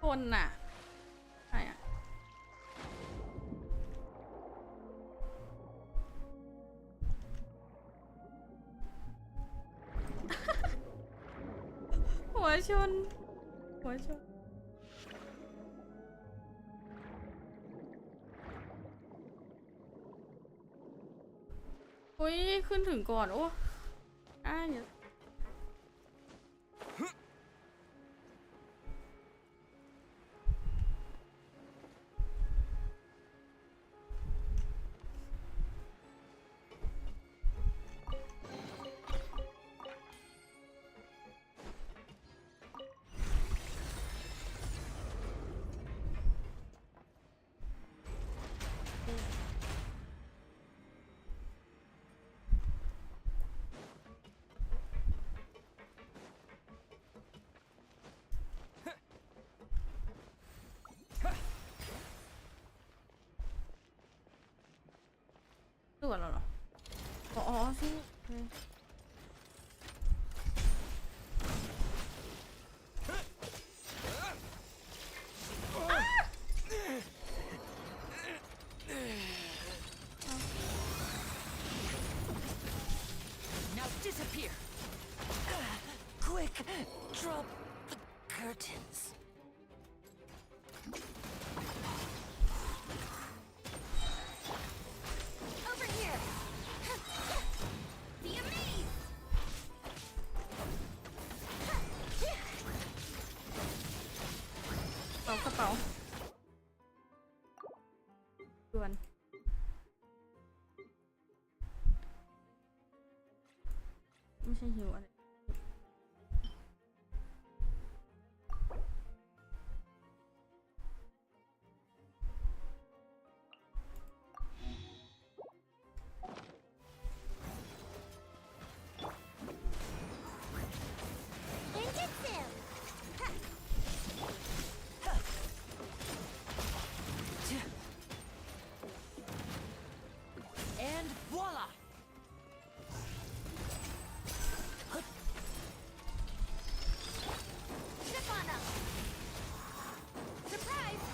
คนน่ะใช่อะหัวชนอุ้ยขึ้นถึงก่อนโอ้อย่าตัวเราเหรออ๋อสู้Now disappear. Quick, drop the curtains. Over here! Be amazed! เอากระเป๋าด่วนไม่ใช่หิวอะไรAnd voila! Step on up! Surprise!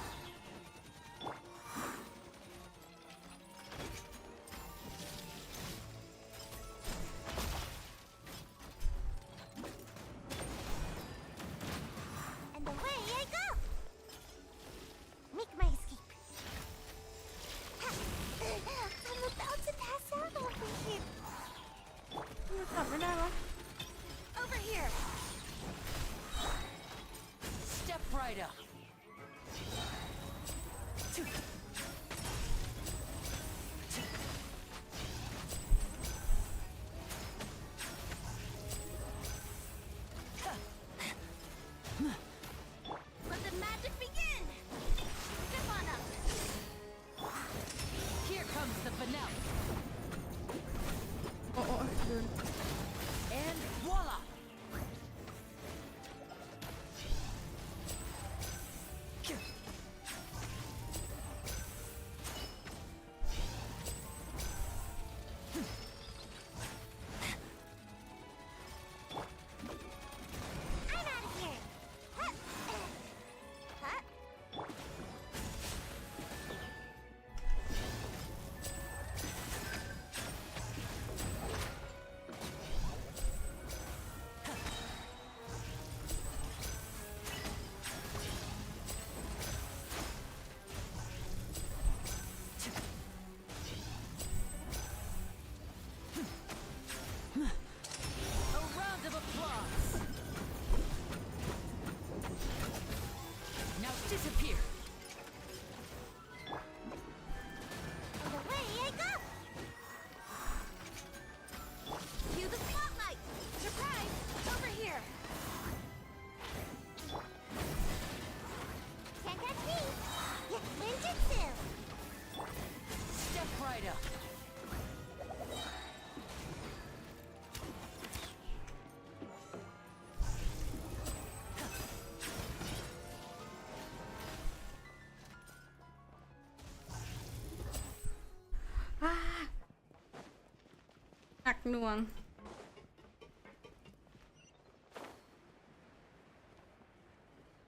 And away I go. Make my escape. I'm about to pass out over here. มันกลับไม่ได้วะ Over here! Step right up. Let the magic begin! Step on up! Here comes the finale. โอ้เดิน And voila! หน่วง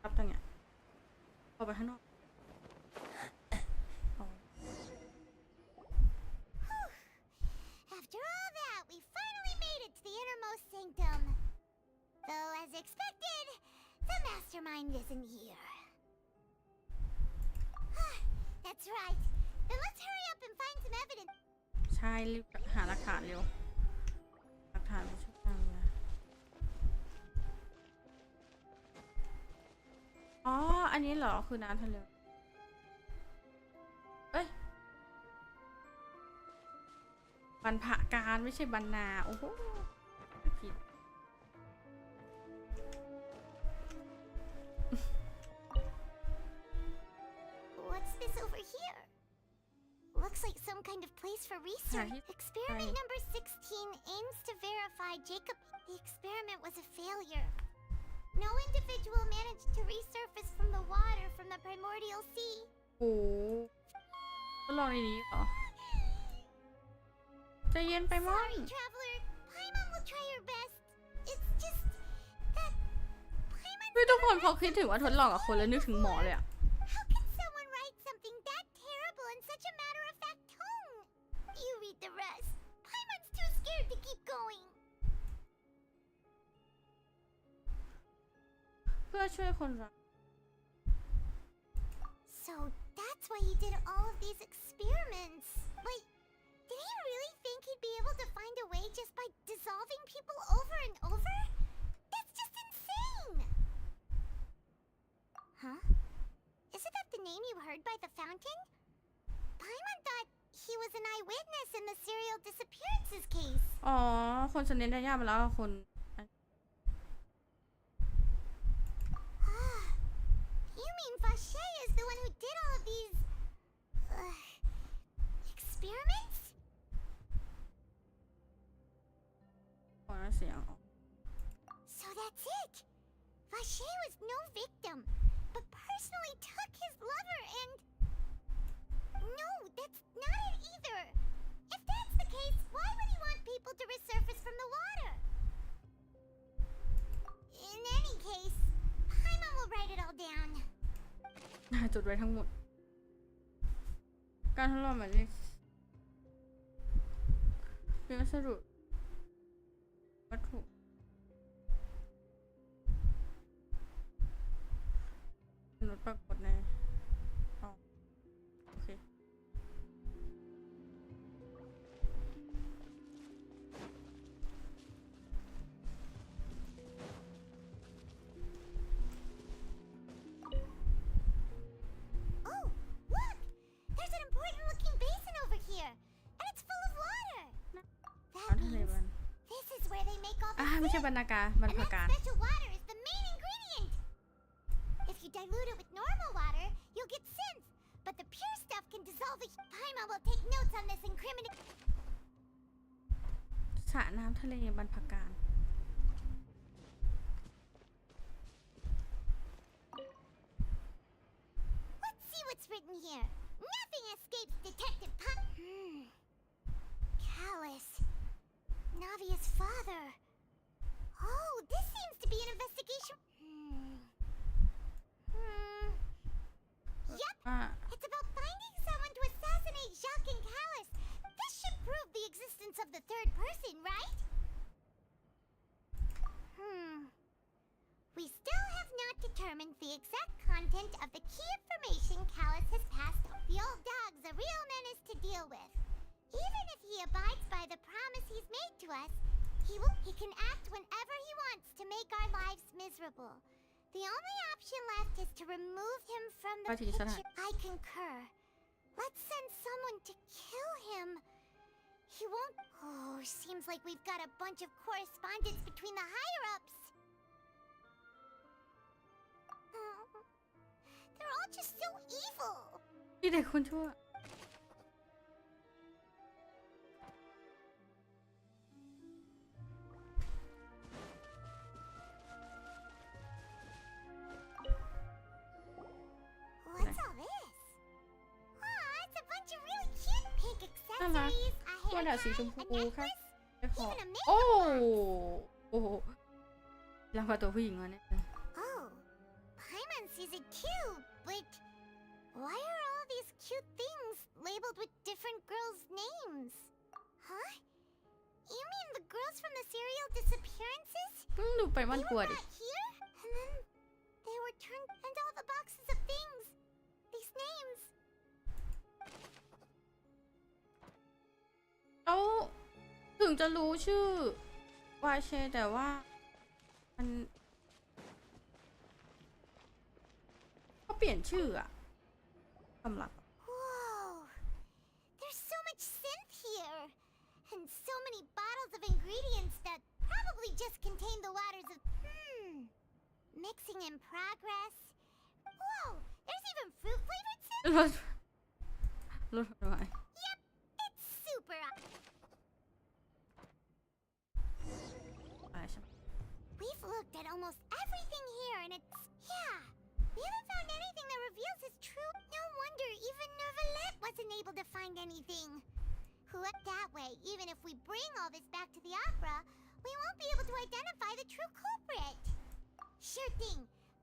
รับตรงเนี้ยออกไปข้างนอก After all that, we finally made it to the innermost sanctum. Though, as expected, the mastermind isn't here. That's right. Then let's hurry up and find some evidence. ใช่รีบหาหลักฐานเร็วหลักฐานไม่ช่วยกันเลยอ๋ออันนี้เหรอคือน้ำทะเลเอ้ยบรรพการไม่ใช่บรรณาโอ้โหผิด What's this over here? Looks like some kind of place for research. Experiment number 16 aims to verify Jacob. The experiment was a failure. No individual managed to resurface from the water from the primordial sea. โอ้ทดลองในนี้เหรอใจเย็นไปมั้ง Sorry, traveler. Paimon will try her best. It's just that Paimon. ไม่ทุกคนพอคิดถึงว่าทดลองกับคนแล้วนึกถึงหมอเลยอะ How can someone write something that terrible in such a matter-of-fact tone? You read the rest. Paimon's too scared to keep going. เพื่อช่วยคนรัก So that's why he did all of these experiments. Wait, did he really think he'd be able to find a way just by dissolving people over and over? That's just insane! Huh? Isn't that the name you heard by the fountain? Paimon thought he was an eyewitness in the serial disappearances case. อ๋อคนสนิทได้ยากมาแล้วคน You mean Vache is the one who did all of these experiments? ขอเสียงออก So that's it. Vache was no victim, but personally took his lover and... No, that's not it either. If that's the case, why would he want people to resurface from the water? In any case, Paimon will write it all down. จดไว้ทั้งหมดการทดลองหมายเลขเป็นวัสดุวัตถุกำหนดปรากฏในโอเค Oh, look! There's an important-looking basin over here, and it's full of water. That means this is where they make all the ไม่ใช่ food. บรรณาการบรร And พ that การ special water is the main ingredient. If you dilute it with normal water, you'll get synth. But the pure stuff can dissolve a... Paimon will take notes on this incriminating... สระน้ำทะเลบรรพการ Let's see what's written here. Nothing escapes Detective Callus. Navia's father. Oh, this seems to be an investigation. Yep. It's about finding someone to assassinate Jacques and Callus. This should prove the existence of the third person, right? We still have not determined the exact content of the key information Callus has passed on. The old dog's a real menace to deal with. Even if he abides by the promise he's made to us, he can act whenever he wants to make our lives miserable. The only option left is to remove him from the picture. I concur. Let's send someone to kill him. He won't... Oh, seems like we've got a bunch of correspondence between the higher-ups. They're all just so evil. ที่เด็กคนชั่ว What's all this? Aw, it's a bunch of really cute pink น่ารัก accessories, a ตัวแถว hair สีชม tie, a พูค่ะ necklace. ไป Even a โอ้ makeup โอ้โหลังพาตัวผู้หญิงมาเนี่ย Oh, Paimon sees it too, but why are all these cute things labeled with different girls' names? Huh? You mean the girls from the serial disappearances? ดูไปมันกลัวดิ Not here? And then they were turned, and all the boxes of things, these names. แล้วถึงจะรู้ชื่อวาเชแต่ว่ามันก็เปลี่ยนชื่ออะสำหรับ Whoa, there's so much synth here, and so many bottles of ingredients that probably just contain the waters of mixing in progress. Whoa, there's even fruit flavored synth. รถทำไม Yep, it's super. อะไรใช่ไหม We've looked at almost everything here, and it's we haven't found anything that reveals his true. No wonder even Nervalet wasn't able to find anything. That way, even if we bring all this back to the opera, we won't be able to identify the true culprit. Sure thing.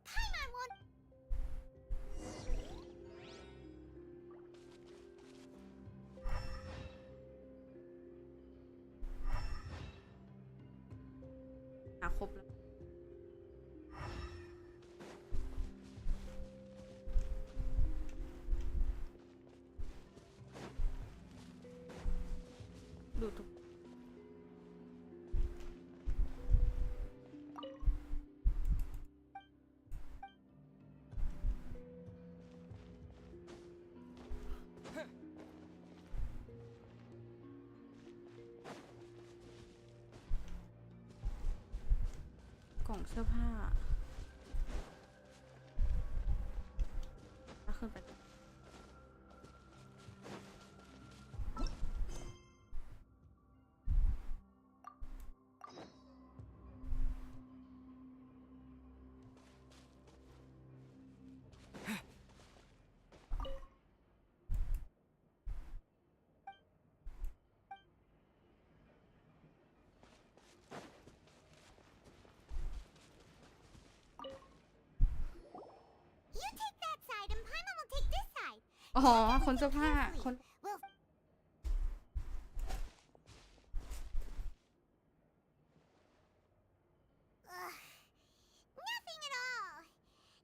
Paimon won't. หาครบแล้วดูทุกกล่องเสื้อผ้าขึ้นไปอ๋อคนเสื้อผ้าคน Nothing at all.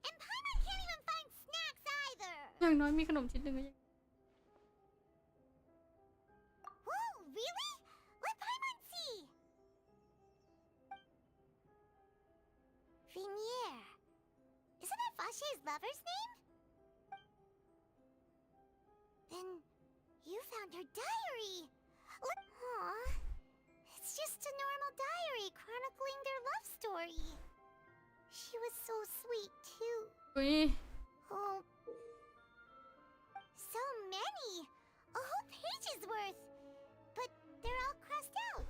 And Paimon can't even find snacks either. อย่างน้อยมีขนมชิ้นหนึ่งก็ยัง Whoa, really? Let Paimon see. Vinier. Isn't that Vache's lover's name? Then you found her diary. Aww. It's just a normal diary chronicling their love story. She was so sweet too. อุ้ย Oh. So many. A whole page's worth. But they're all crossed out.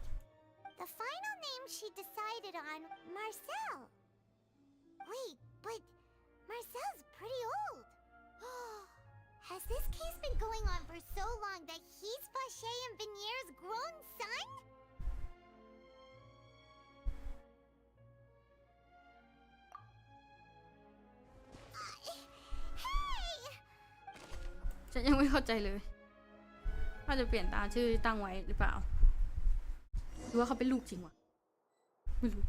The final name she decided on, Marcel. Wait, but Marcel's pretty old. Has this case been going on for so long that he's Vache and Vinier's grown son? Hey! ฉันยังไม่เข้าใจเลยว่าจะเปลี่ยนตามชื่อที่ตั้งไว้หรือเปล่าหรือว่าเขาเป็นลูกจริงวะไม่รู้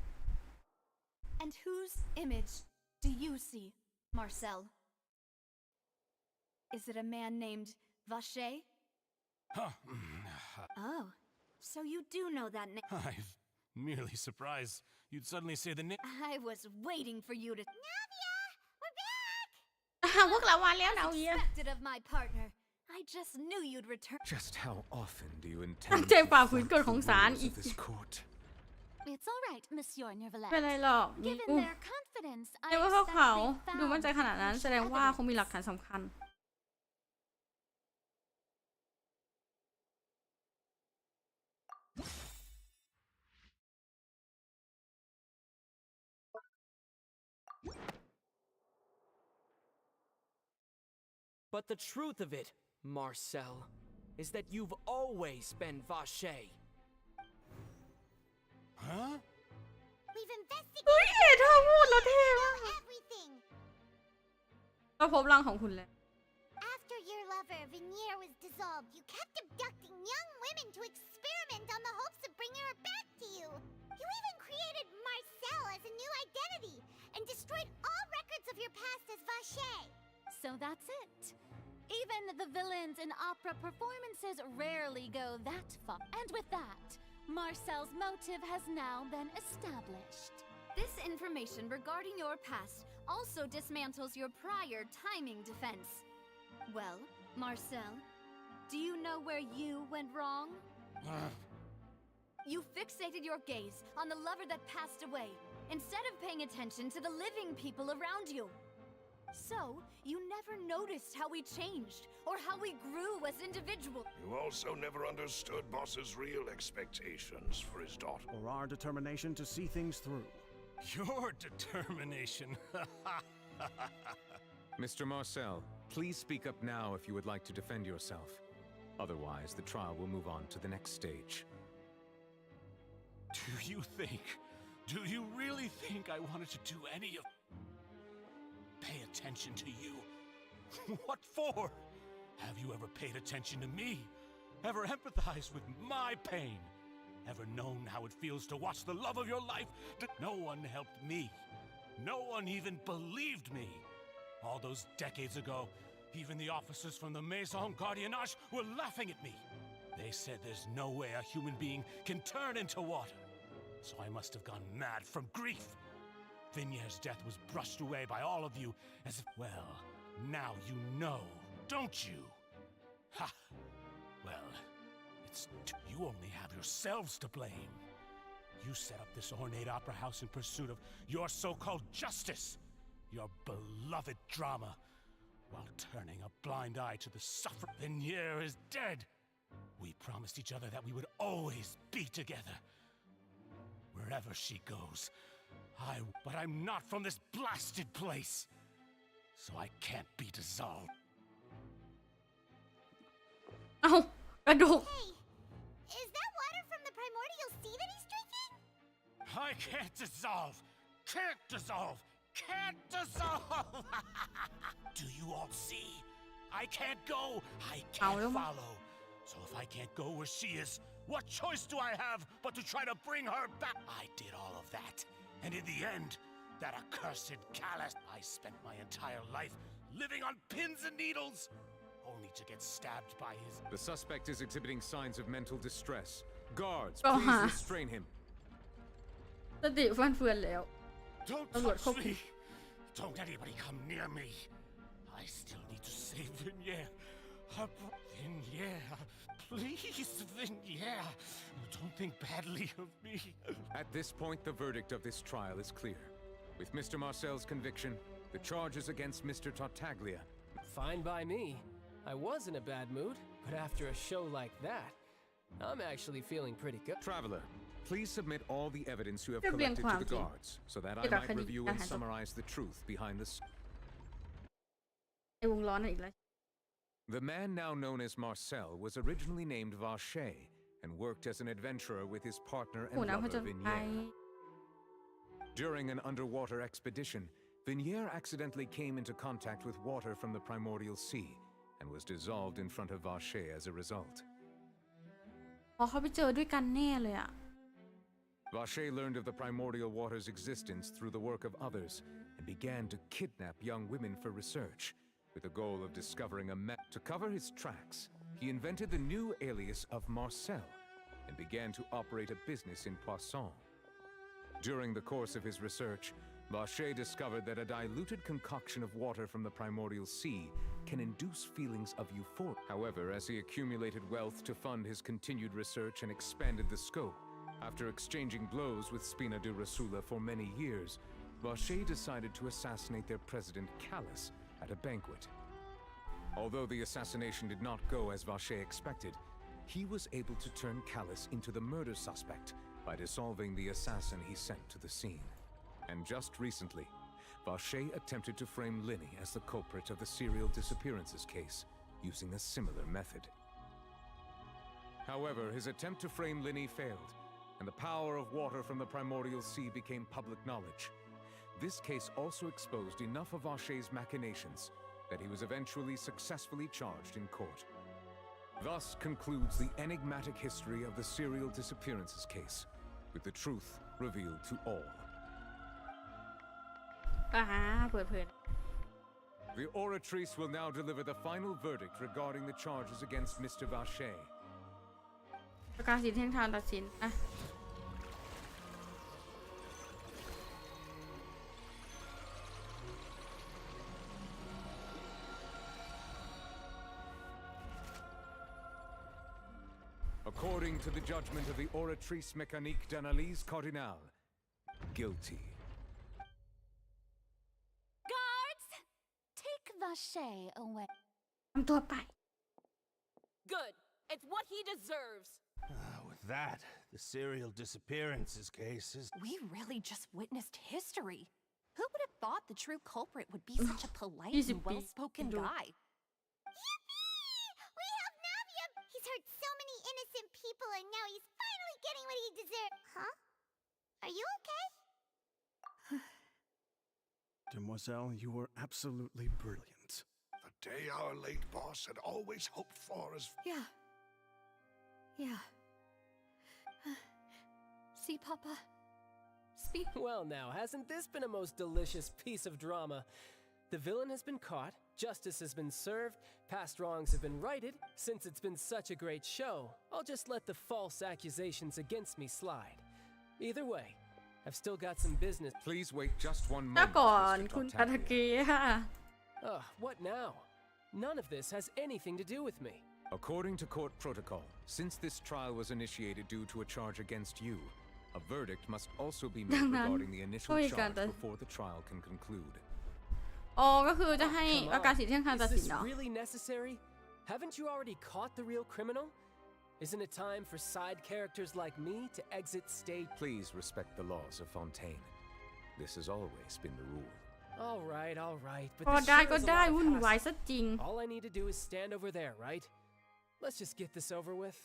And whose image do you see, Marcel? Is it a man named Vache? Oh, so you do know that name. I'm merely surprised you'd suddenly say the name. I was waiting for you to. Navia! We're back! พวกเรามาแล้วนาเวีย Expected of my partner. I just knew you'd return. Just how often do you ตั้ง intend ใจ to ฝ่า follow ฝืนกฎของ the ศาล rules อีก of this court? It's all right, Monsieur Nervalet. ไม่เป็นไรหรอกนี่ Given their confidence, ใน I ว่าพวก expect เขา they ดูมั่นใจ found ขนาดนั้น แสดงว่า evidence. คงมีหลักฐานสำคัญ But the truth of it, Marcel, is that you've always been Vache. Huh? We've เฮ้ย investigated เธอพูดแล้วเท่ know มาก everything. เราพบร่างของคุณแล้ว After your lover, Veneer, was dissolved, you kept abducting young women to experiment on the hopes of bringing her back to you. You even created Marcel as a new identity and destroyed all records of your past as Vache. So that's it. Even the villains in opera performances rarely go that far. And with that, Marcel's motive has now been established. This information regarding your past also dismantles your prior timing defense. Well, Marcel, do you know where you went wrong? You fixated your gaze on the lover that passed away, instead of paying attention to the living people around you. So, you never noticed how we changed, or how we grew as individuals. You also never understood Boss's real expectations for his daughter. Or our determination to see things through. Your determination. Mr. Marcel, please speak up now if you would like to defend yourself. Otherwise, the trial will move on to the next stage. Do you really think I wanted to do any of... Pay attention to you? What for? Have you ever paid attention to me? Ever empathized with my pain? Ever known how it feels to watch the love of your life? No one helped me. No one even believed me. All those decades ago, even the officers from the Maison Gardiennage were laughing at me. They said there's no way a human being can turn into water. So I must have gone mad from grief. Vinier's death was brushed away by all of you as if... Well, now you know, don't you? Ha! Well, it's... You only have yourselves to blame. You set up this ornate opera house in pursuit of your so-called justice, your beloved drama, while turning a blind eye to the suffering. Vinier is dead. We promised each other that we would always be together. Wherever she goes, but I'm not from this blasted place, so I can't be dissolved. เอ้ากระดูก Hey, is that water from the primordial sea that he's drinking? I can't dissolve! Can't dissolve! Can't dissolve! Do you all see? I can't go! I can't follow! So if I can't go where she is, what choice do I have but to try to bring her back? I did all of that. And in the end, that accursed Callus, I spent my entire life living on pins and needles, only to get stabbed by his... The suspect is exhibiting signs of mental distress. Guards, please restrain him. สติฟั่นเฟือนแล้ว Don't touch me! Don't anybody come near me! I still need to save Vinier. Vinier, please, Vinier, don't think badly of me. At this point, the verdict of this trial is clear. With Mr. Marcel's conviction, the charges against Mr. Tartaglia. Fine by me. I was in a bad mood, but after a show like that, I'm actually feeling pretty good. Traveler, please submit all the evidence you have collected to the guards, so that I might review and summarize the truth behind the... ไอ้วงล้อนั่นอีกแล้ว The man now known as Marcel was originally named Vache and worked as an adventurer with his partner and lover Vinier. During an underwater expedition, Vinier accidentally came into contact with water from the primordial sea and was dissolved in front of Vache as a result. พอเขาไปเจอด้วยกันแน่เลยอะ Vache learned of the primordial water's existence through the work of others and began to kidnap young women for research, with the goal of discovering a map. To cover his tracks, he invented the new alias of Marcel and began to operate a business in Poisson. During the course of his research, Vache discovered that a diluted concoction of water from the primordial sea can induce feelings of euphoria. However, as he accumulated wealth to fund his continued research and expanded the scope, after exchanging blows with Spina di Rosula for many years, Vache decided to assassinate their president Callus at a banquet. Although the assassination did not go as Vache expected, he was able to turn Callus into the murder suspect by dissolving the assassin he sent to the scene. And just recently, Vache attempted to frame Linny as the culprit of the serial disappearances case, using a similar method. However, his attempt to frame Linny failed, and the power of water from the primordial sea became public knowledge. This case also exposed enough of Vache's machinations that he was eventually successfully charged in court. Thus concludes the enigmatic history of the serial disappearances case, with the truth revealed to all. เปิดเผย The oratrice will now deliver the final verdict regarding the charges against Mr. Vache. ประกาศสิทธิ์แห่งทางตัดสินนะ According to the judgment of the oratrice mécanique d'analyse cardinale, guilty. Guards, take Vache away. ทำตัวไป Good. It's what he deserves. With that, the serial disappearances case is... We really just witnessed history. Who would have thought the true culprit would be such a polite and well-spoken guy? We have Navia! He's hurt so many innocent people and now he's finally getting what he deserves. Huh? Are you okay? Demoiselle, you were absolutely brilliant. The day our late boss had always hoped for as... Yeah. See, Papa? Speak. Well now, hasn't this been a most delicious piece of drama? The villain has been caught, justice has been served, past wrongs have been righted. Since it's been such a great show, I'll just let the false accusations against me slide. Either way, I've still got some business. Please wait just one ถ้า moment, ก่อน Mr. คุณ Totaglia. คาทาเกะค่ะ What now? None of this has anything to do with me. According to court protocol, since this trial was initiated due to a charge against you, a verdict must also be ดั made งนั้น regarding the initial ช่วยกัน charge before the trial can conclude. อ๋อก็คือจะให้ Come ประกาศ on. สิทธิ์แห่งทาง Is ตัดสิน this เนาะ really necessary? Haven't you already caught the real criminal? Isn't it time for side characters like me to exit stage? Please respect the laws of Fontaine. This has always been the rule. All right. But ก็ this ได้ sure ก็ is a ได้ lot of วุ่นวาย hassle. ซะจริง All I need to do is stand over there, right? Let's just get this over with.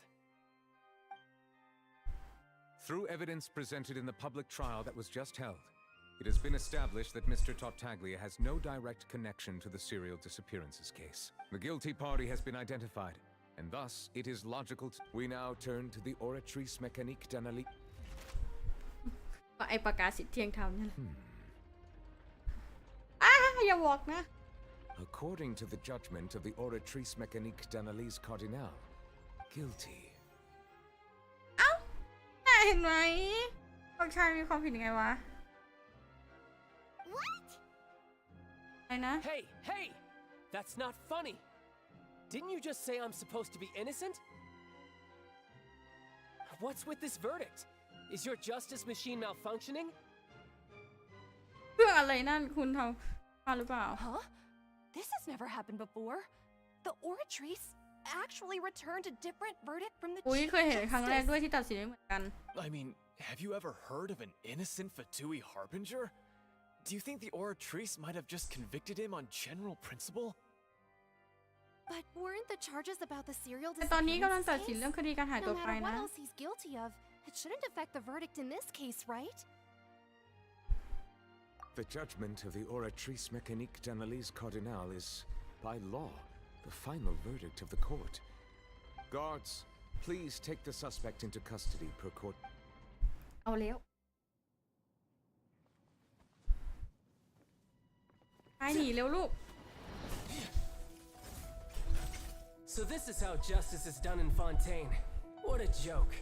Through evidence presented in the public trial that was just held, it has been established that Mr. Totaglia has no direct connection to the serial disappearances case. The guilty party has been identified, and thus it is logical we now turn to the oratrice mécanique d'analyse. ก็ไอประกาศสิทธิ์เที่ยงธรรมนี่แหละ อย่าบอกนะ According to the judgment of the oratrice mécanique d'analyse cardinale, guilty. เห็นไหมคนชายมีความผิดยังไงวะ What? อะไรนะ Hey! That's not funny. Didn't you just say I'm supposed to be innocent? What's with this verdict? Is your justice machine malfunctioning? เรื่องอะไรนั่นคุณทำมาหรือเปล่า Huh? This has never happened before. The oratrice actually returned a different verdict from the อุ้ย chief เคยเห็นครั้งแรก justice. ด้วยที่ตัดสินไม่เหมือนกัน I mean, have you ever heard of an innocent Fatui harbinger? Do you think the oratrice might have just convicted him on general principle? But weren't the charges about the serial แต่ตอนนี้กำลัง disappearance ตัดสิน case? เรื่องคดีการหาย No ตัวไป matter what นะ else he's guilty of, it shouldn't affect the verdict in this case, right? The judgment of the oratrice mécanique d'analyse cardinale is, by law, the final verdict of the court. Guards, please take the suspect into custody per court. เอาแล้วไปหนีเร็วลูก So this is how justice is done in Fontaine. What a joke.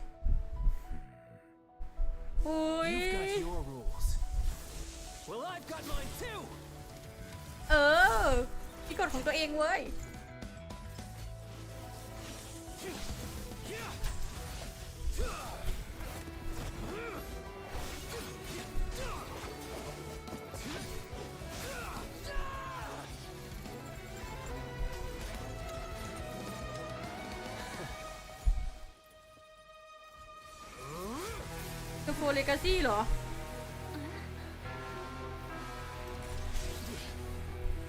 โอ้ย You've got your rules. Well, I've got mine too. มีกฎของตัวเองเว้ย คือโฟเลกาซี่เหรอ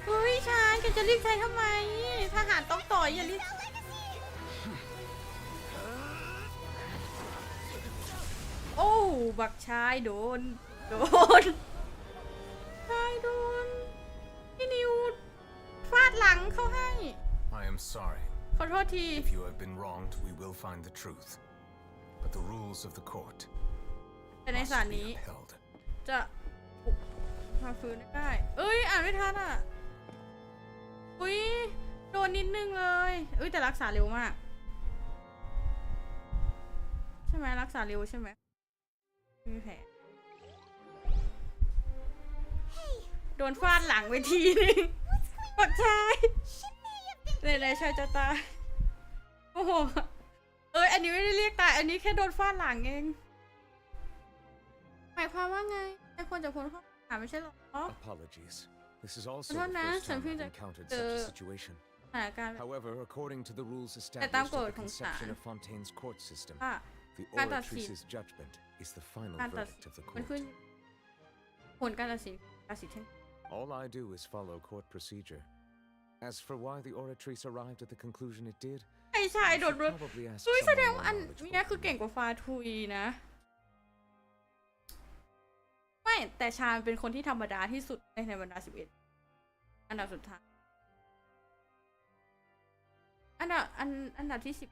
เฮ้ยชายแกจะรีบใช้ทำไม ทหารต้องต่อยอย่ารีบ โอ้ บักชายโดนชายโดนพี่นิวฟาดหลังเขาให้ I am sorry. ขอโทษที If you have been wronged, we will find the truth. But the rules of the court แต่ในศาลนี้ held. จะมาฟื้นได้เอ้ยอ่านไม่ทันอ่ะอุ้ยโดนนิดนึงเลยอุ้ยแต่รักษาเร็วมากใช่ไหมรักษาเร็วใช่ไหมมีแผลโดนฟาดหลังไปทีนึงปักชายเลยชายจะตายโอ้โหอันนี้ไม่ได้เรียกตายอันนี้แค่โดนฟาดหลังเองหมายความว่าไงไอ้คนจากคนเขาถามไม่ใช่หรอ Apologies. This is also ขอโทษ the นะ first ฉัน time เพิ่ง I've จะ encountered เจอ such a situation. สถานการณ์ However, according to the rules แต่ตาม established กฎ at the ของศาล conception of Fontaine's court system, ว่า the การตัดสิน oratrice's judgment is the final การตัดสิ verdict น of the มัน court. ขึ้นผลการตัดสินแห่ง All I do is follow court procedure. As for why the oratrice arrived at the conclusion it did, ไอ้ชายโดนรถ probably ask แสดง someone ว่า more อัน knowledgeable นี้คือ than เก่ง me. กว่าฟาทุยนะไม่แต่ชาเป็นคนที่ธรรมดาที่สุดในบรรดา11อันดับสุดท้ายอันดับที่10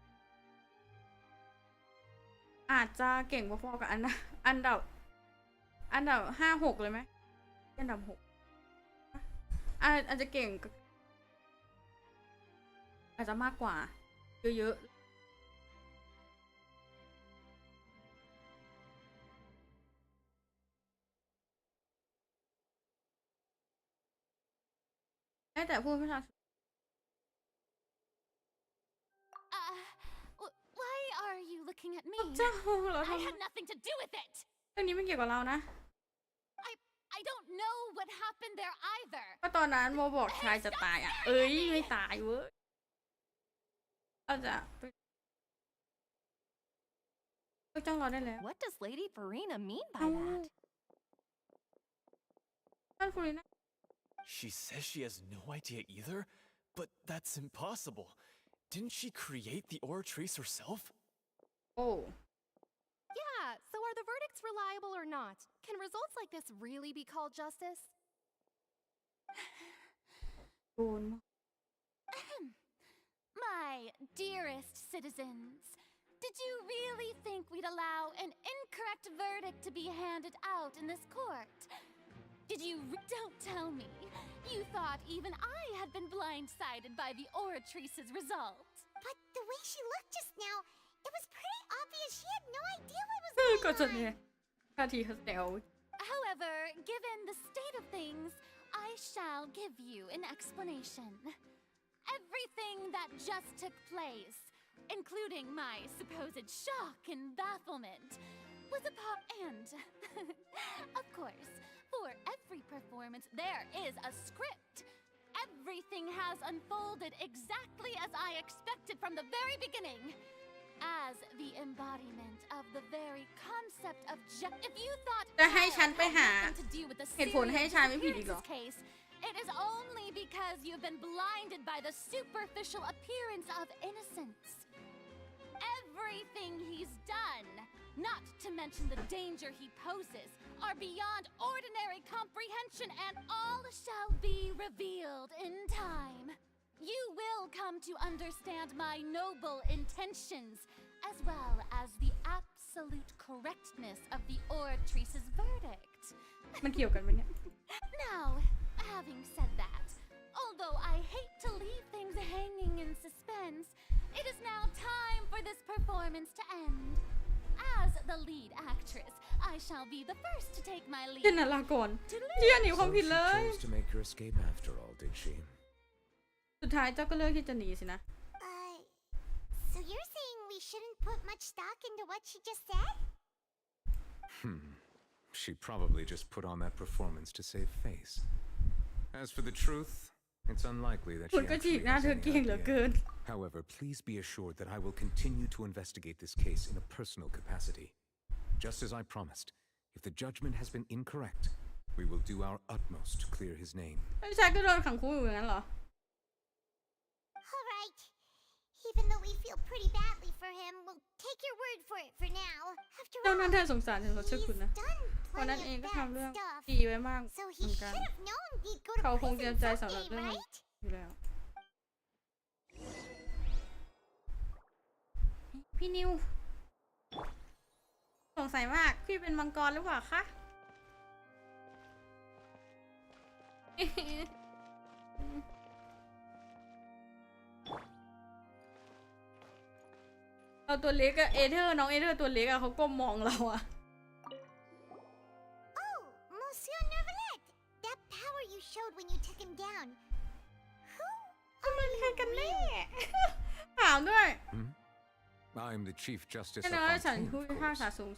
อาจจะเก่งพอๆกับอันดับ5-6เลยไหมอันดับ6อาจจะเก่งอาจจะมากกว่าเยอะๆแต่พูดภาษา Why are you looking at me? เจ้าเรา I ทำ had nothing to do with it. เรื่องนี้ไม่เกี่ยวกับเรานะ I don't know what happened there either. ก็ตอนนั้นโมบอกชายจะตายอ่ะไม่ตายเว้ยเราจะไปจ้องเราได้แล้ว What does Lady Farina mean by เอ้า that? ท่านฟูริน่า She says she has no idea either, but that's impossible. Didn't she create the oratrice herself? Yeah, so are the verdicts reliable or not? Can results like this really be called justice? My dearest citizens, did you really think we'd allow an incorrect verdict to be handed out in this court? Did you don't tell me. You thought even I had been blindsided by the oratrice's result. But the way she looked just now, it was pretty obvious she had no idea what was going ก็จะ on. เนี่ยท่าทีเขาแซว However, given the state of things, I shall give you an explanation. Everything that just took place, including my supposed shock and bafflement, was and of course, for every performance there is a script. Everything has unfolded exactly as I expected from the very beginning. As the embodiment of the very concept of if you thought จะให้ฉันไปหา nothing to do with the เหตุผลให้ชายไม่ผิดอีกเหรอ case, it is only because you've been blinded by the superficial appearance of innocence. Everything he's done, not to mention the danger he poses, are beyond ordinary comprehension, and all shall be revealed in time. You will come to understand my noble intentions, as well as the absolute correctness of the oratrice's verdict. มันเกี่ยวกันไหมเนี่ย Now, having said that, although I hate to leave things hanging in suspense, it is now time for this performance to end. As the lead actress, I shall be the first to take my leave. เจนลาก่อนเยี่ยหนีความผิด So เล she ย chose to make her escape after all, did she? สุดท้ายเจ้าก็เลือกที่จะหนีสินะ So you're saying we shouldn't put much stock into what she just said? She probably just put on that performance to save face. As for the truth, it's unlikely that คุ she ณก็ฉีก actually หน้า has เธอ any เก่งเหลือ idea. เกิน However, please be assured that I will continue to investigate this case in a personal capacity. Just as I promised, if the judgment has been incorrect, we will do our utmost to clear his name. ไอ้ชายก็โดนขังคุกอยู่อย่างนั้นเหรอ All right. Even though we feel pretty badly for him, will take your word for it for now. After เจ้านั้น all, เธอสงสารถึงเราเชื่อคุณนะ he's done เพราะนั้น plenty เอง of ก็ bad ทำเรื่อง stuff. ดีไว้มาก So เห he มือนกัน should have known he'd go to เขาคงเตรียม prison ใจสำหรับ someday, เรื่องนี้ right? อยู่แล้ว พี่นิวสงสัยมากพี่เป็นมังกรหรือเปล่าคะ เราตัวเล็กอะเอเธอร์น้องเอเธอร์ตัวเล็กอะเขาก้มมองเราอะ Oh, Monsieur Nervalet, that power you showed when you took him down. Who มันใครกันแน่ ถามด้วย I'm the Chief Justice แน่ of นอนว่าฉัน Fontaine, ผู้ of พิพากษา course. สูง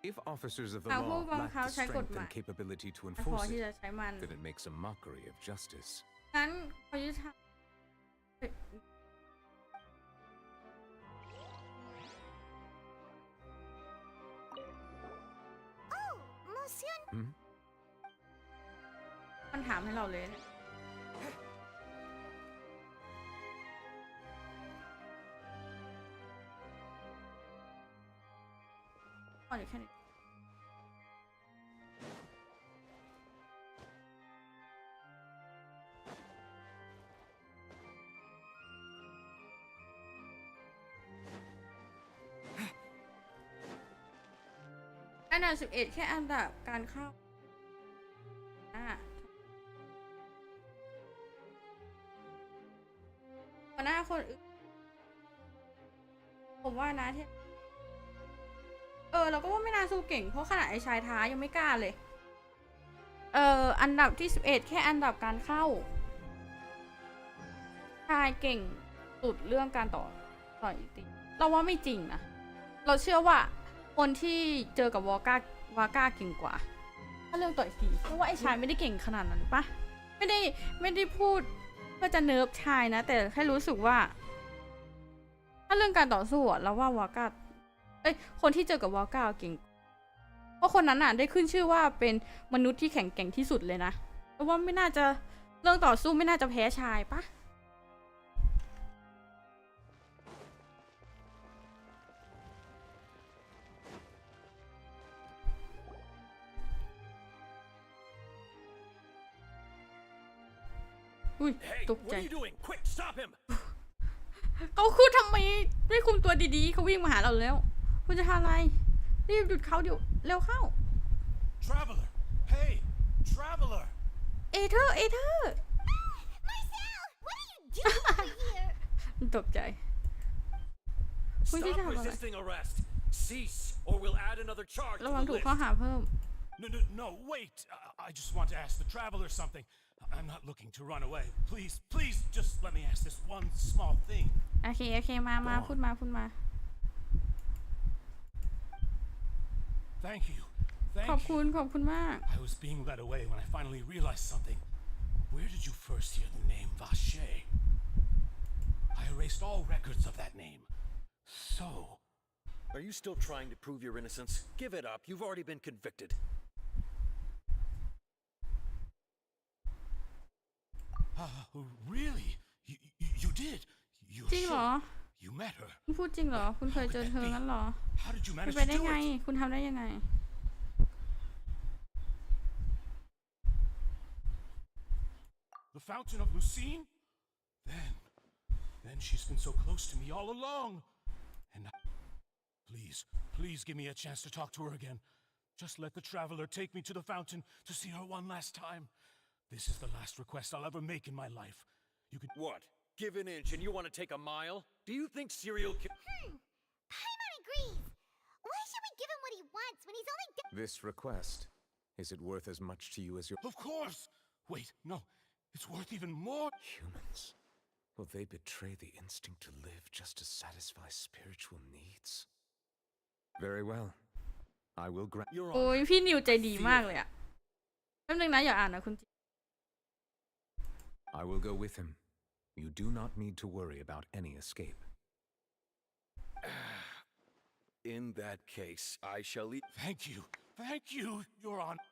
If officers of the หากผู้ law บัง lack คับ the ใช้กฎ strength หมาย and capability to ไม่พอ enforce ที่ it, จะใช้มัน then it makes a mockery of justice. งั้นเขายุติธรรม Oh, Monsieur. มันถามให้เราเลยเนี่ยอ๋ออยู่แค่นี้อันดับ11แค่อันดับการเข้าหัวหน้าคนอื่นผมว่านะที่เราก็ว่าไม่น่าสู้เก่งเพราะขนาดไอ้ชายท้ายังไม่กล้าเลยอันดับที่11แค่อันดับการเข้าชายเก่งสุดเรื่องการต่อยตีเราว่าไม่จริงนะเราเชื่อว่าคนที่เจอกับวาก้าเก่งกว่าถ้าเรื่องต่อยตีเพราะว่าไอ้ชายไม่ได้เก่งขนาดนั้นปะไม่ได้พูดเพื่อจะเนิร์ฟชายนะแต่แค่รู้สึกว่าถ้าเรื่องการต่อสู้เราว่าวาก้าคนที่เจอกับวาก้าเก่งเพราะคนนั้นน่ะได้ขึ้นชื่อว่าเป็นมนุษย์ที่แข็งแกร่งที่สุดเลยนะเพราะว่าไม่น่าจะเรื่องต่อสู้ไม่น่าจะแพ้ชายปะอุ้ยตกใจ What are you doing? Quick, stop him! เขาคือทำไมไม่คุมตัวดีๆเขาวิ่งมาหาเราแล้วคุณจะทำอะไรรีบหยุดเขาเดี๋ยวเร็วเข้า Traveler! Hey! Traveler! เอเธอร์ Marcel, what are you doing over here? ตกใจคุณที่ Stop ทำอะไร resisting arrest! Cease, or we'll add another charge ระ to วัง the ถูกข้อ list. หาเพิ่ม No, wait. I just want to ask the traveler something. I'm not looking to run away. Please, just let me ask this one small thing. โอเคมาพูดมา Thank you. ขอบคุณมาก I was being led away when I finally realized something. Where did you first hear the name Vache? I erased all records of that name. So... Are you still trying to prove your innocence? Give it up. You've already been convicted. Really? You did? จริงเหรอ You met her? คุณพูดจริงเหรอคุณเคยเจอเธองั้นเหรอ How did you เป็น manage ไป to ได้ do ไง it? คุณทำได้ยังไง The Fountain of Lucine? Then she's been so close to me all along. And please give me a chance to talk to her again. Just let the traveler take me to the fountain to see her one last time. This is the last request I'll ever make in my life. You could... What? Give an inch and you want to take a mile? Do you think serial Paimon agrees. Why should we give him what he wants when he's only... This request, is it worth as much to you as your... Of course! Wait, no. It's worth even more. Humans. Will they betray the instinct to live just to satisfy spiritual needs? Very well. I will grant... โอ้ยพี่นิวใจดีมากเลยอะแป๊บนึงนะอย่าอ่านนะคุณ I will go with him. You do not need to worry about any escape. In that case, I shall eat... Thank you, Your Honor.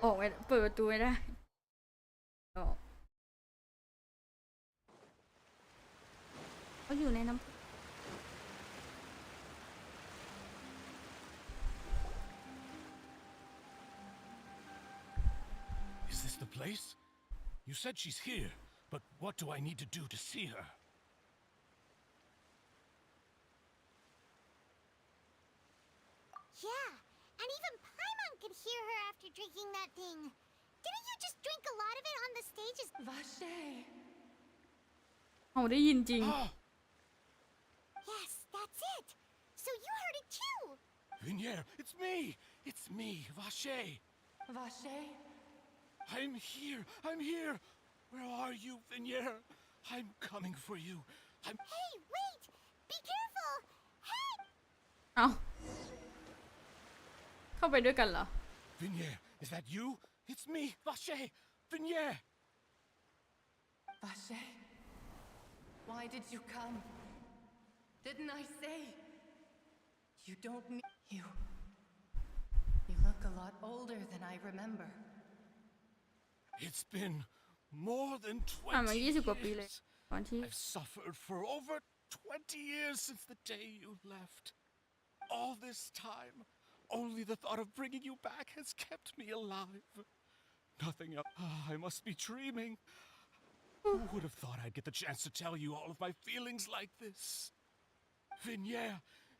โ ออกไม่เปิดประตูไม่ได้ออกเขาอยู่ในน้ำ Is this the place? You said she's here, but what do I need to do to see her? Yeah, and even Paimon could hear her after drinking that thing. Didn't you just drink a lot of it on the stages? Vache. เขาได้ยินจริง Yes, that's it. So you heard it too. Vinier, it's me! It's me, Vache! Vache? I'm here! I'm here! Where are you, Vinier? I'm coming for you. I'm... Hey, wait! Be careful! Hey! เอาเข้าไปด้วยกันเหรอ Vinier, is that you? It's me, Vache! Vinier! Vache? Why did you come? Didn't I say? You don't need... You look a lot older than I remember. It's been more than ผ่านมา 20 20 กว่าปีเลย years. ก่อนที่ I've suffered for over 20 years since the day you left. All this time, only the thought of bringing you back has kept me alive. Nothing else. I must be dreaming. Who would have thought I'd get the chance to tell you all of my feelings like this? Vinier,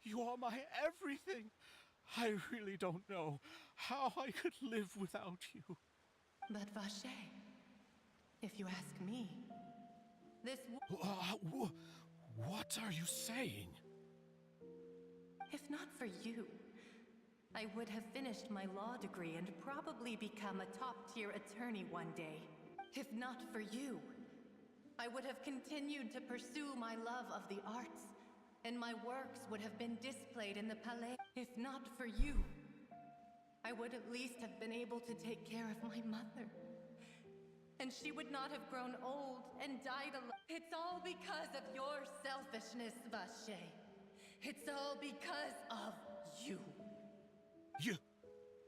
you are my everything. I really don't know how I could live without you. But Vache, if you ask me, this... What are you saying? If not for you, I would have finished my law degree and probably become a top-tier attorney one day. If not for you, I would have continued to pursue my love of the arts, and my works would have been displayed in the palais. If not for you, I would at least have been able to take care of my mother. And she would not have grown old and died alone. It's all because of your selfishness, Vache. It's all because of you. You...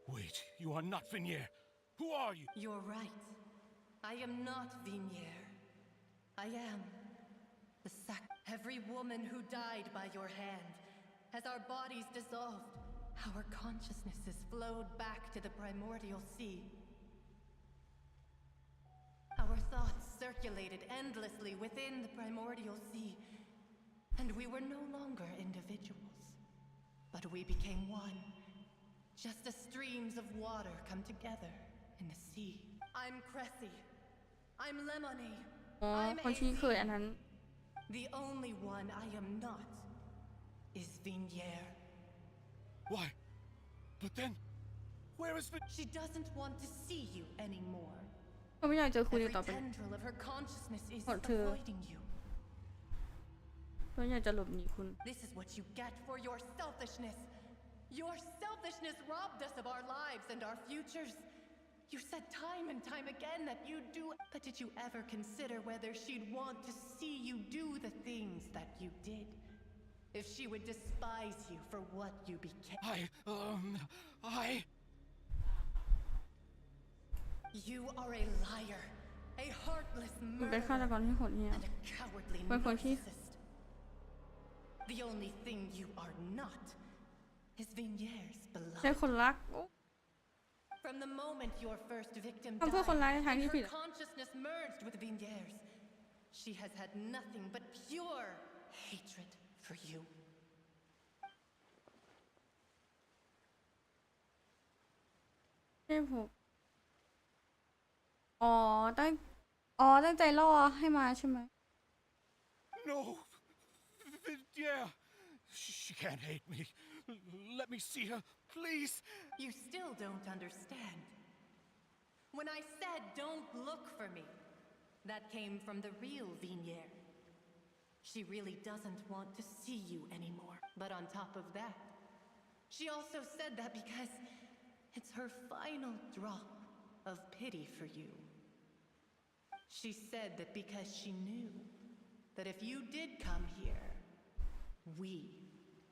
Wait, you are not Vinier. Who are you? You're right. I am not Vinier. I am the Every woman who died by your hand, as our bodies dissolved, our consciousnesses flowed back to the primordial sea. Our thoughts circulated endlessly within the primordial sea, and we were no longer individuals, but we became one, just as streams of water come together in the sea. I'm Cressy. I'm Lemonade. อ๋อ คนที่เคยอันนั้น The only one I am not is Vinier. Why? But then, where is She doesn't want to see you anymore. เขาไม่อยากเจอคุณอี Every กต่อไป tendril of her consciousness is ขอเธอ avoiding you. เขาอยากจะหลบหนีคุณ This is what you get for your selfishness. Your selfishness robbed us of our lives and our futures. You said time and time again that you'd do, but did you ever consider whether she'd want to see you do the things that you did? If she would despise you for what you became? You are a liar, a heartless มันเป็นฆาต murderer, กรที่โหดเหี้ยม and a cowardly เป็นคนที่ narcissist. The only thing you are not is Vinier's ใช่ beloved. คนรัก From the moment your first victim ทำเพื่อคนร้ายใน died ทาง and ที่ผิด her consciousness merged with Vinier's, she has had nothing but pure hatred for you. ใช่ผมอ๋อ ตั้งใจล่อให้มาใช่ไหม No! Yeah! She can't hate me. Let me see her, please! You still don't understand. When I said don't look for me, that came from the real Vinier. She really doesn't want to see you anymore. But on top of that, she also said that because it's her final drop of pity for you. She said that because she knew that if you did come here, we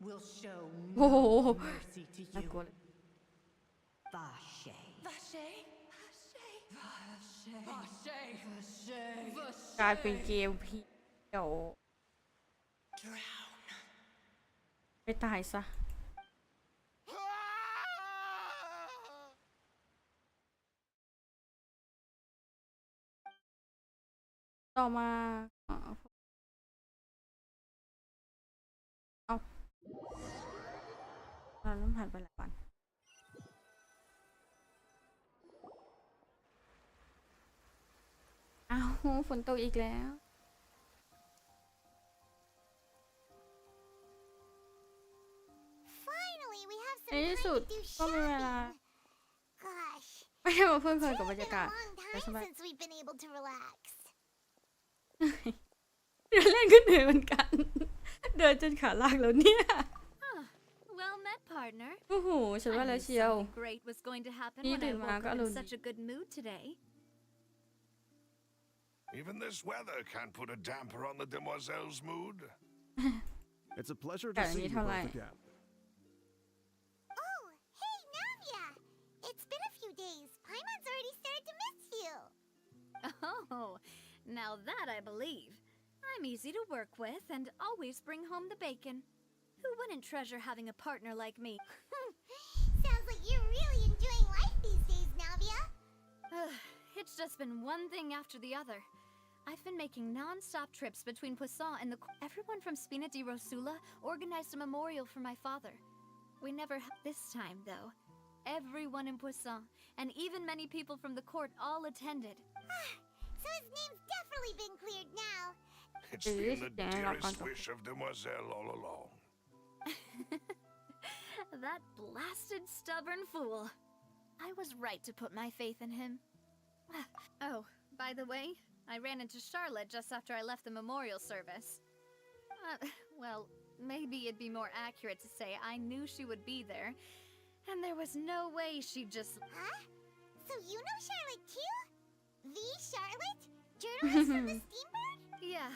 will show โอ้โห no mercy to น่า you. กลัวเลย Vache. Vache? กลายเป็นเกมพี่เดี๋ยวไปตายซะต่อมาเอาเราเริ่มผ่านไปหลายวันอ้าวฝนตกอีกแล้ว Finally, we have ใน some ที่สุด time to do ก็มีเวลา shopping. Gosh, ไม่ได้มาเพิ่มเพลินกับ it's บรร been ยากาศ a long แต่ time สบาย since we've been able to relax. เดินเล่นก็เหนื่อยเหมือนกัน เดินจนขาลากแล้วเนี่ย Well met, partner. โอ้โหฉันว่าแล้วเชียว Something great was going to happen Đi when I đường mà woke có up in luôn. such a good mood today. Even this weather can't put a damper on the demoiselle's mood. It's a pleasure to Cả see nghĩ you thôi both lại. again. Oh, hey, Navia! It's been a few days. Paimon's already started to miss you. Oh, now that I believe. I'm easy to work with and always bring home the bacon. Who wouldn't treasure having a partner like me? Sounds like you're really enjoying life these days, Navia. It's just been one thing after the other. I've been making non-stop trips between Poisson and the... Everyone from Spina di Rosula organized a memorial for my father. We never... This time, though, everyone in Poisson, and even many people from the court all attended. So his name's definitely been cleared now. It's been the dearest wish of Demoiselle all along. That blasted stubborn fool. I was right to put my faith in him. Oh, by the way, I ran into Charlotte just after I left the memorial service. Well, maybe it'd be more accurate to say I knew she would be there, and there was no way she'd just... Huh? So you know Charlotte too? The Charlotte? Journalist from the Steambird? Yeah,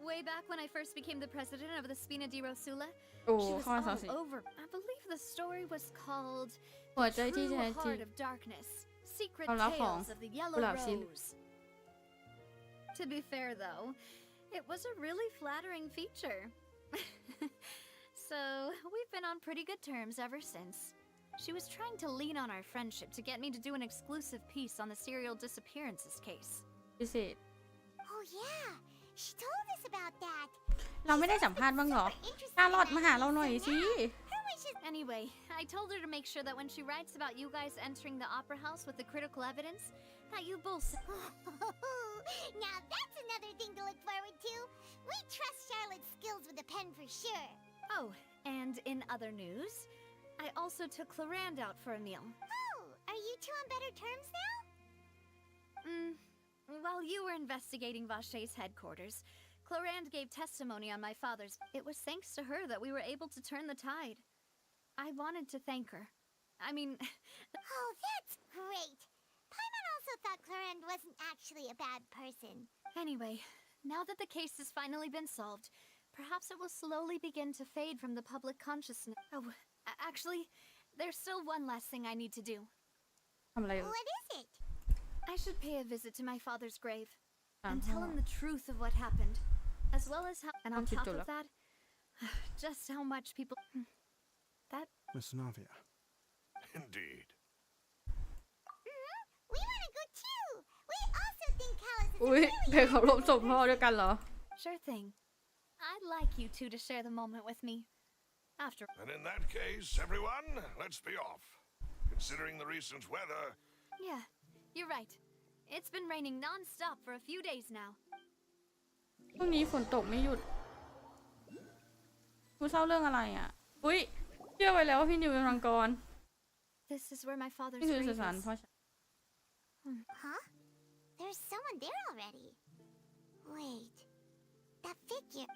way back when I first became the president of the Spina di Rosula. Oh, she was come on, all Saucy. over. I believe the story was called หัวใจที่ True แท้จริง Heart of Darkness, Secret ความลับของ Tales of the Yellow กุหลาบสี Rose. To be fair, though, it was a really flattering feature. So, we've been on pretty good terms ever since. She was trying to lean on our friendship to get me to do an exclusive piece on the serial disappearances case. พิเศษ Oh yeah, she told us about that. เราไม่ได้สัมภาษณ์บ้างเหรอชาลอตมาหาเราหน่อยสิ Anyway, I told her to make sure that when she writes about you guys entering the opera house with the critical evidence, that you both... Now that's another thing to look forward to. We trust Charlotte's skills with a pen for sure. Oh, and in other news, I also took Clarand out for a meal. Oh, are you two on better terms now? While you were investigating Vache's headquarters, Clarand gave testimony on my father's... It was thanks to her that we were able to turn the tide. I wanted to thank her. I mean... Oh, that's great. Paimon also thought Clarend wasn't actually a bad person. Anyway, now that the case has finally been solved, perhaps it will slowly begin to fade from the public consciousness. Oh, actually, there's still one last thing I need to do. ทำอะไรอยู่ What is it? I should pay a visit to my father's grave and tell him the truth of what happened, as well as how... And on top of that, just how much people... That... Miss Navia. Indeed. We want to go too. We also think Callus is อุ้ยไปเคารพศพพ่อด้วยกันเหรอ Sure thing. I'd like you two to share the moment with me. After... And in that case, everyone, let's be off. Considering the recent weather... Yeah, you're right. It's been raining non-stop for a few days now. พรุ่งนี้ฝนตกไม่หยุดกูเศร้าเรื่องอะไรอ่ะ อุ้ยเชื่อไว้แล้วว่าพี่นิวเป็นมังกร This is where my father's นี่คือ grave สุสาน is. พ่อฉัน Huh? There's someone there already. Wait. That figure.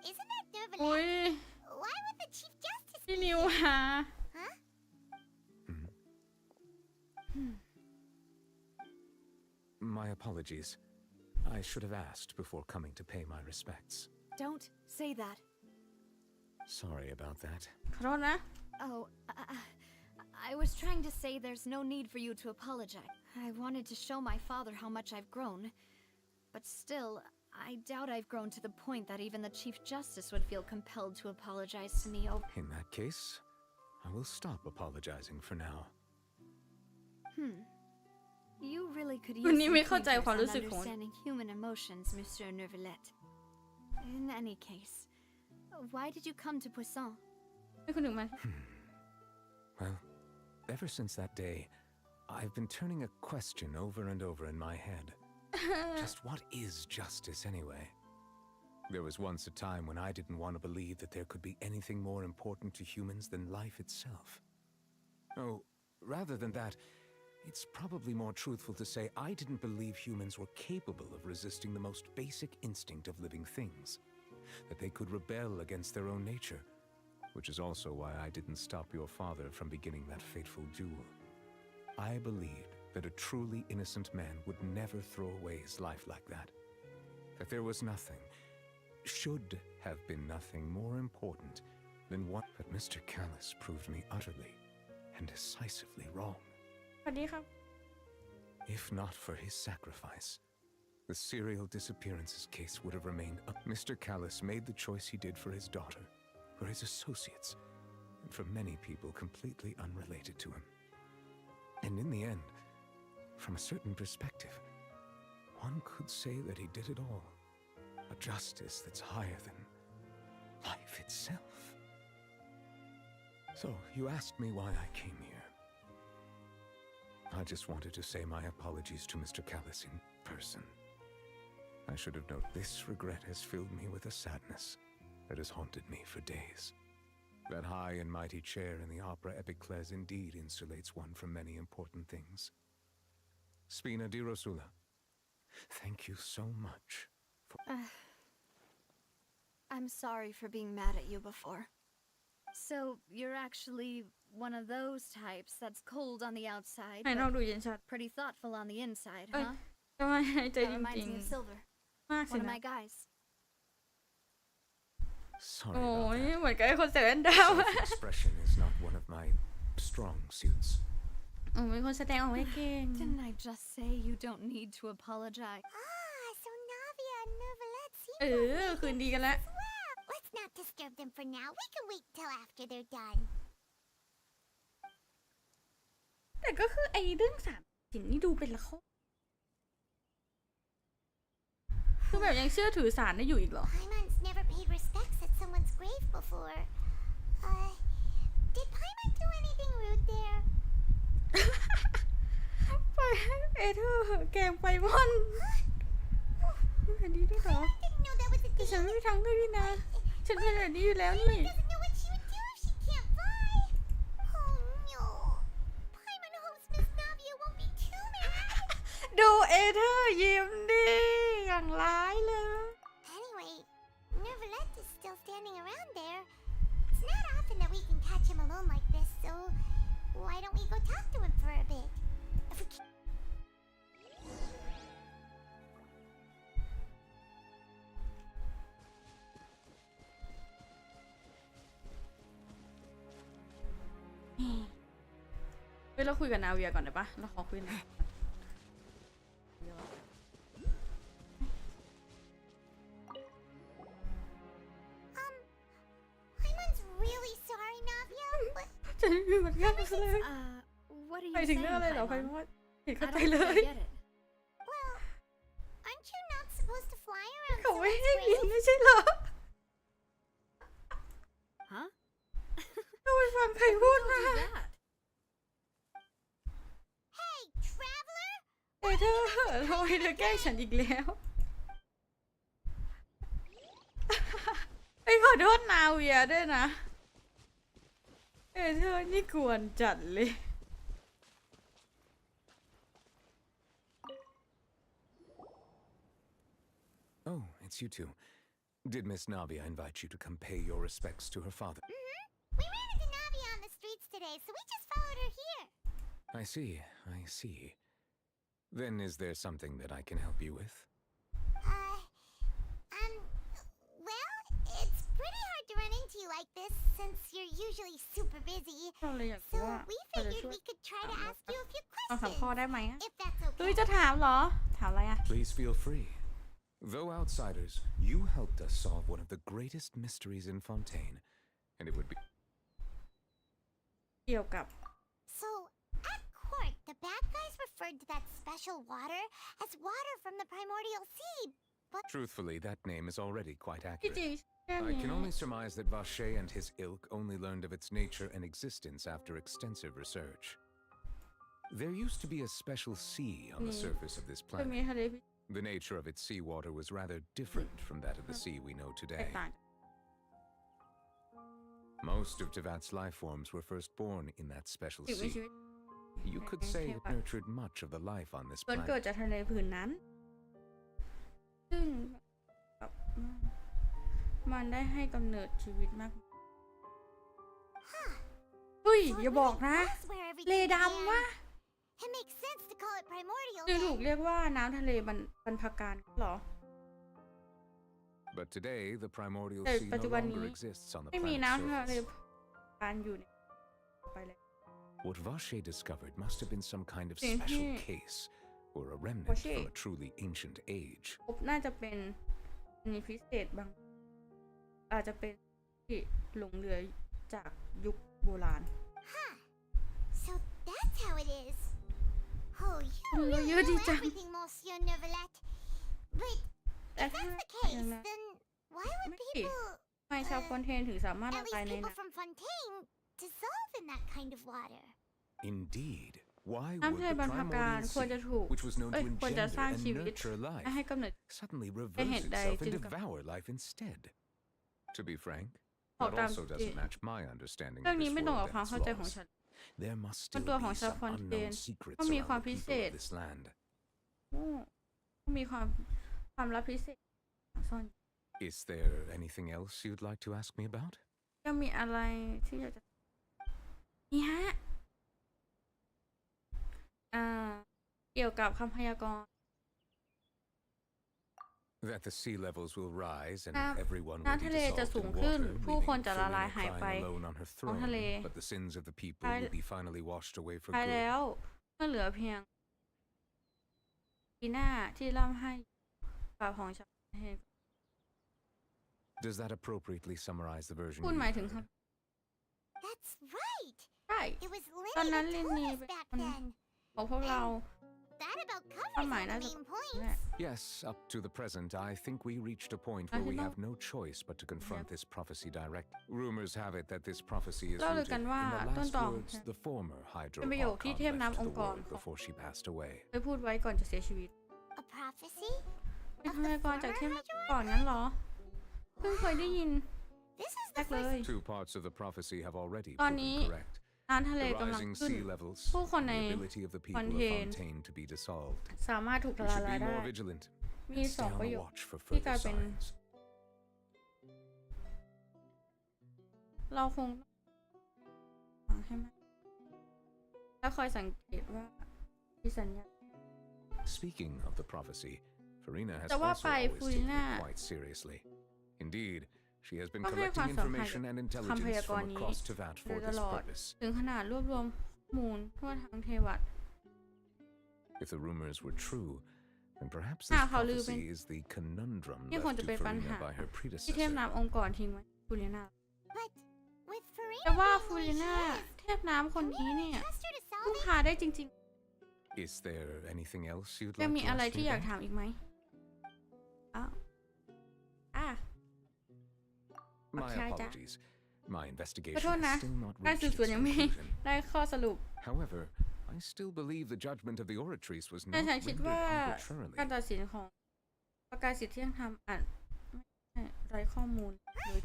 Isn't that Nervalette? อุ้ย Why would the Chief Justice พี่นิวหา Huh? My apologies. I should have asked before coming to pay my respects. Don't say that. Sorry about that. ขอโทษนะ Oh, I was trying to say there's no need for you to apologize. I wanted to show my father how much I've grown. But still, I doubt I've grown to the point that even the Chief Justice would feel compelled to apologize to me over. In that case, I will stop apologizing for now. You really could วัน use นี้ some ไม่เข้าใจ pointers ความ on รู้สึกของ understanding human emotions, Monsieur Nervalet. In any case, why did you come to Poisson? ให้คุณหนึ่งมา Well, ever since that day, I've been turning a question over and over in my head. Just what is justice anyway? There was once a time when I didn't want to believe that there could be anything more important to humans than life itself. Oh, rather than that, it's probably more truthful to say I didn't believe humans were capable of resisting the most basic instinct of living things, that they could rebel against their own nature, which is also why I didn't stop your father from beginning that fateful duel. I believed that a truly innocent man would never throw away his life like that, that there was nothing, should have been nothing more important than what, but Mr. Callis proved me utterly and decisively wrong. สวัสดีครับ If not for his sacrifice, the serial disappearances case would have remained up. Mr. Callis made the choice he did for his daughter, for his associates, and for many people completely unrelated to him. And in the end, from a certain perspective, one could say that he did it all. A justice that's higher than life itself. So, you asked me why I came here. I just wanted to say my apologies to Mr. Callis in person. I should have known this regret has filled me with a sadness that has haunted me for days. That high and mighty chair in the opera Epiclese indeed insulates one from many important things. Spina di Rosula, thank you so much for... I'm sorry for being mad at you before. So, you're actually one of those types that's cold on the outside, ให้นอกดูเย็นชัด pretty thoughtful on the inside, เอ้ย huh? ทำไมหายใจ That จ reminds ริง me of Silver, ๆ มากสิ one of นะ my guys. Sorry โอ้ about ย that. เหมือนกับไอ้คนใส่แว่นดาว Self-expression is not one of my strong suits. เป็นคนแสดงออกไม่เก่ง Didn't I just say you don't need to apologize? So Navia and Nervalet seem คืนดีกันแล้ว well. Let's not disturb them for now. We can wait till after they're done. แต่ก็คือไอ้เรื่องสามสินนี่ดูเป็นละครคือแบบยังเชื่อถือศาลได้อยู่อีกเหรอ Paimon's never paid respects at someone's grave before. Did Paimon do anything rude there? ไปเอเธอร์แกงไปมอนอันนี้ด้วยเหรอ Didn't know that was a แต่ฉัน thing. ไม่มีทางเลือกนี่นะ ฉันเป็นแบบนี้อยู่แล้วนี่ Doesn't know what she would do if she can't fly. Oh no. Paimon hopes Miss Navia won't be too mad. ดูเอเธอร์ยิ้มดิอย่างร้ายเลย Anyway, Nervalet is still standing around there. It's not often that we can catch him alone like this, so why don't we go talk to him for a bit? If we can... เฮ้ยเราคุยกับนาเวียก่อนได้ปะเราขอคุยหน่อย Paimon's really sorry, Navia, but... ฉันไม่มีเหมือนกันเลย What are ไป you ถึง saying, เรื่องอะไรเหรอไพ Paimon? มอนเห็นเข้า I ใจ don't เล think ย I get it. Well, aren't you not supposed to fly around เขาไม่ someone's ให้บิน grave? ไม่ใช่เหรอ Huh? เราไปฟังใครพูดมา Hey, traveler! เอเธอร์ทำไมเธอแกล้งฉันอีกแล้วไปขอโทษนาเวียด้วยนะเอเธอร์นี่กวนจัดเลย Oh, it's you two. Did Miss Navia invite you to come pay your respects to her father? We ran into Navia on the streets today, so we just followed her here. I see, I see. Then is there something that I can help you with? Well, it's pretty hard to run into you like this since you're usually super busy. เราเลยอยาก So รู้ว่า we เราจะ figured ช่วย we could try to ask you a few เอาถามพ่อ questions. ได้ไหมอะ If that's ตุ้ย okay. จะถามเหรอ ถามอะไรอะ Please feel free. Though outsiders, you helped us solve one of the greatest mysteries in Fontaine, and it would be เกี่ยวกับ So, at court, the bad guys referred to that special water as water from the primordial sea. But truthfully, that name is already quite ที่จริ accurate. งแค่ I นี้ can only surmise that Vache and his ilk only learned of its nature and existence after extensive research. There used to be a special sea on the surface of this จะมี planet. ทะเล The nature of its seawater was rather different from that of the sea we know แตก today. ต่าง Most of Tevat's life forms were first born in that special สิ่งมีชี sea. วิต You could say it nurtured much of the life on this ล้วนเกิด planet. จากทะเลผืนนั้น ซึ่งแบบมันได้ให้กำเนิดชีวิตมากเฮ้ย อย่าบอกนะ that's where เล everything ดำวะ began. It makes sense to call it primordial จึงถูก then. เรียกว่าน้ำทะเลบรรพการเหรอ But today, the primordial แต่ sea ปัจ no จุบัน longer นี้ exists on the ไม่มี planet's น้ำทะเล surface. การอยู่ในไปเลย What Vache discovered must have been some kind of สิ่งที่ special case, or a remnant Vache from a truly ancient age. พบน่าจะเป็นอันนี้พิเศษบาง อาจจะเป็นที่หลงเหลือจากยุคโบราณ Huh. So that's how it is. Oh, you Oh, really you're know the everything, Monsieur Neuvillette. But if แต่ that's ถ้า the อย่าง case, นั้น then why would ไม่ people, ทำไมชาวฟอนเทนถึงสามารถ at ละลาย least ใน people น้ from Fontaine, dissolve in that kind of water? Indeed. Why ำน้ำ would ทะเล the บรรพการ primordial ควรจะ sea, ถูก which was known เอ้ย to ควรจะ engender สร้าง and ชีวิต nurture และให้ life, กำเนิด suddenly เป็นเห reverse ตุใด itself จึ and งกับ devour life instead? To be frank, ออก that ตาม also จริง doesn't match my understanding เรื่อง of นี้ this ไม่ตรง world กับความ and เข้า its ใจของ laws. ฉัน There must มัน still ตัวของ be ชาว some ฟอนเทน unknown secrets ต้องมี around ความ the พิเศ people ษ of this land. ต้องมีความลับพิเศษซ่อน Is there anything else you'd like to ask me about? ยังมีอะไรที่อยากจะนี่ฮะเกี่ยวกับคำพยากรณ์ That the sea levels will rise and น้ำ everyone will น้ำ be ทะเลจะ dissolved สูง in ขึ้น water, ผู้คน leaving จะละลาย Farina หายไป crying alone on her ท้อง throne, ทะเล but the sins of the people ท้าย will be finally washed away for ท้าย good. แล้วก็เหลือเพียงปีหน้าที่ร่ำให้ปากของชาวประเทศ Does that appropriately summarize the version พูด you หมายถึง heard? That's right. ใช่ It was ตอน Linny นั้น that ลิน told นี us เป็น back คน then. บอกพวกเรา That about ความ covers หมาย all น่า the จะ main แห points. ละ Yes, up to the present, I think we reached a point อ่ะ where we ที่ have no choice but to confront this prophecy direct. Rumors have it that this prophecy is เล่าลือ rooted กัน in ว่า the ต้น last ตอของ words the former Hydro เป็นประโยคที่ Archon เทพ left น้ำ to อง the ค์กร world before she passed away. เคยพูดไว้ก่อนจะเสียชีวิต A prophecy? เป็นพยากรณ์จากเทพน้ำก่อนงั้นเหรอเพิ่งเคยได้ยิน This is แร the กเลย first. Two parts of the prophecy have already ตอน proven นี้ correct. น้ำทะเล The กำลัง rising ขึ้น sea levels, ผู้คน and ใน the ability of the people of Fontaine Fontaine to be dissolved. สามารถถูก We ละ should ลาย be ได้ more vigilant มี and สอง stay on ประ the โยค watch for ที่ก further ลายเป็น signs. เราคงฟังให้มากแล้วคอยสังเกตว่ามีสัญญาณ Speaking of the prophecy, Farina has แต่ว่า also ไป always ฟู taken ริน่า it quite seriously. Indeed, she has been ก็ให้ความ collecting สำคัญ information and คำพ intelligence ยากร from ณ์นี้ across Tevat โด for ยต this ลอด purpose. ถึงขนาดรวบรวมข้อมูลทั่วทั้งเทวัต If the rumors were true, then perhaps หา this กข่าวลือเป็น prophecy is the conundrum นี่ left คงจะ to เป็นปัญ Farina หา by her ที่เทพ predecessor. น้ำองค์กรทิ้งไว้ฟูริน่า But with Farina แต่ว่า being ฟู who ริ she น่า is, เทพน้ำคนนี้เนี่ย trust her to พึ่ง solve it? พาได้จริง Is there anything else you'd ๆ ยัง like มี to อะไร ask ที่ me อยาก about? ถามอีกไหมอ้าว My ใช่จ้ะ apologies. My ขอ investigation โทษนะ has still not การสืบ reached สวน its ยังไม่ conclusion. ได้ข้อสรุป However, I still believe the judgment of the oratrice was แต่ not ฉันคิด rendered ว่า arbitrarily. การตัดสินของประกาศสิทธิเที่ยงธรรมอาจไม่ไร้ข้อมูลเลย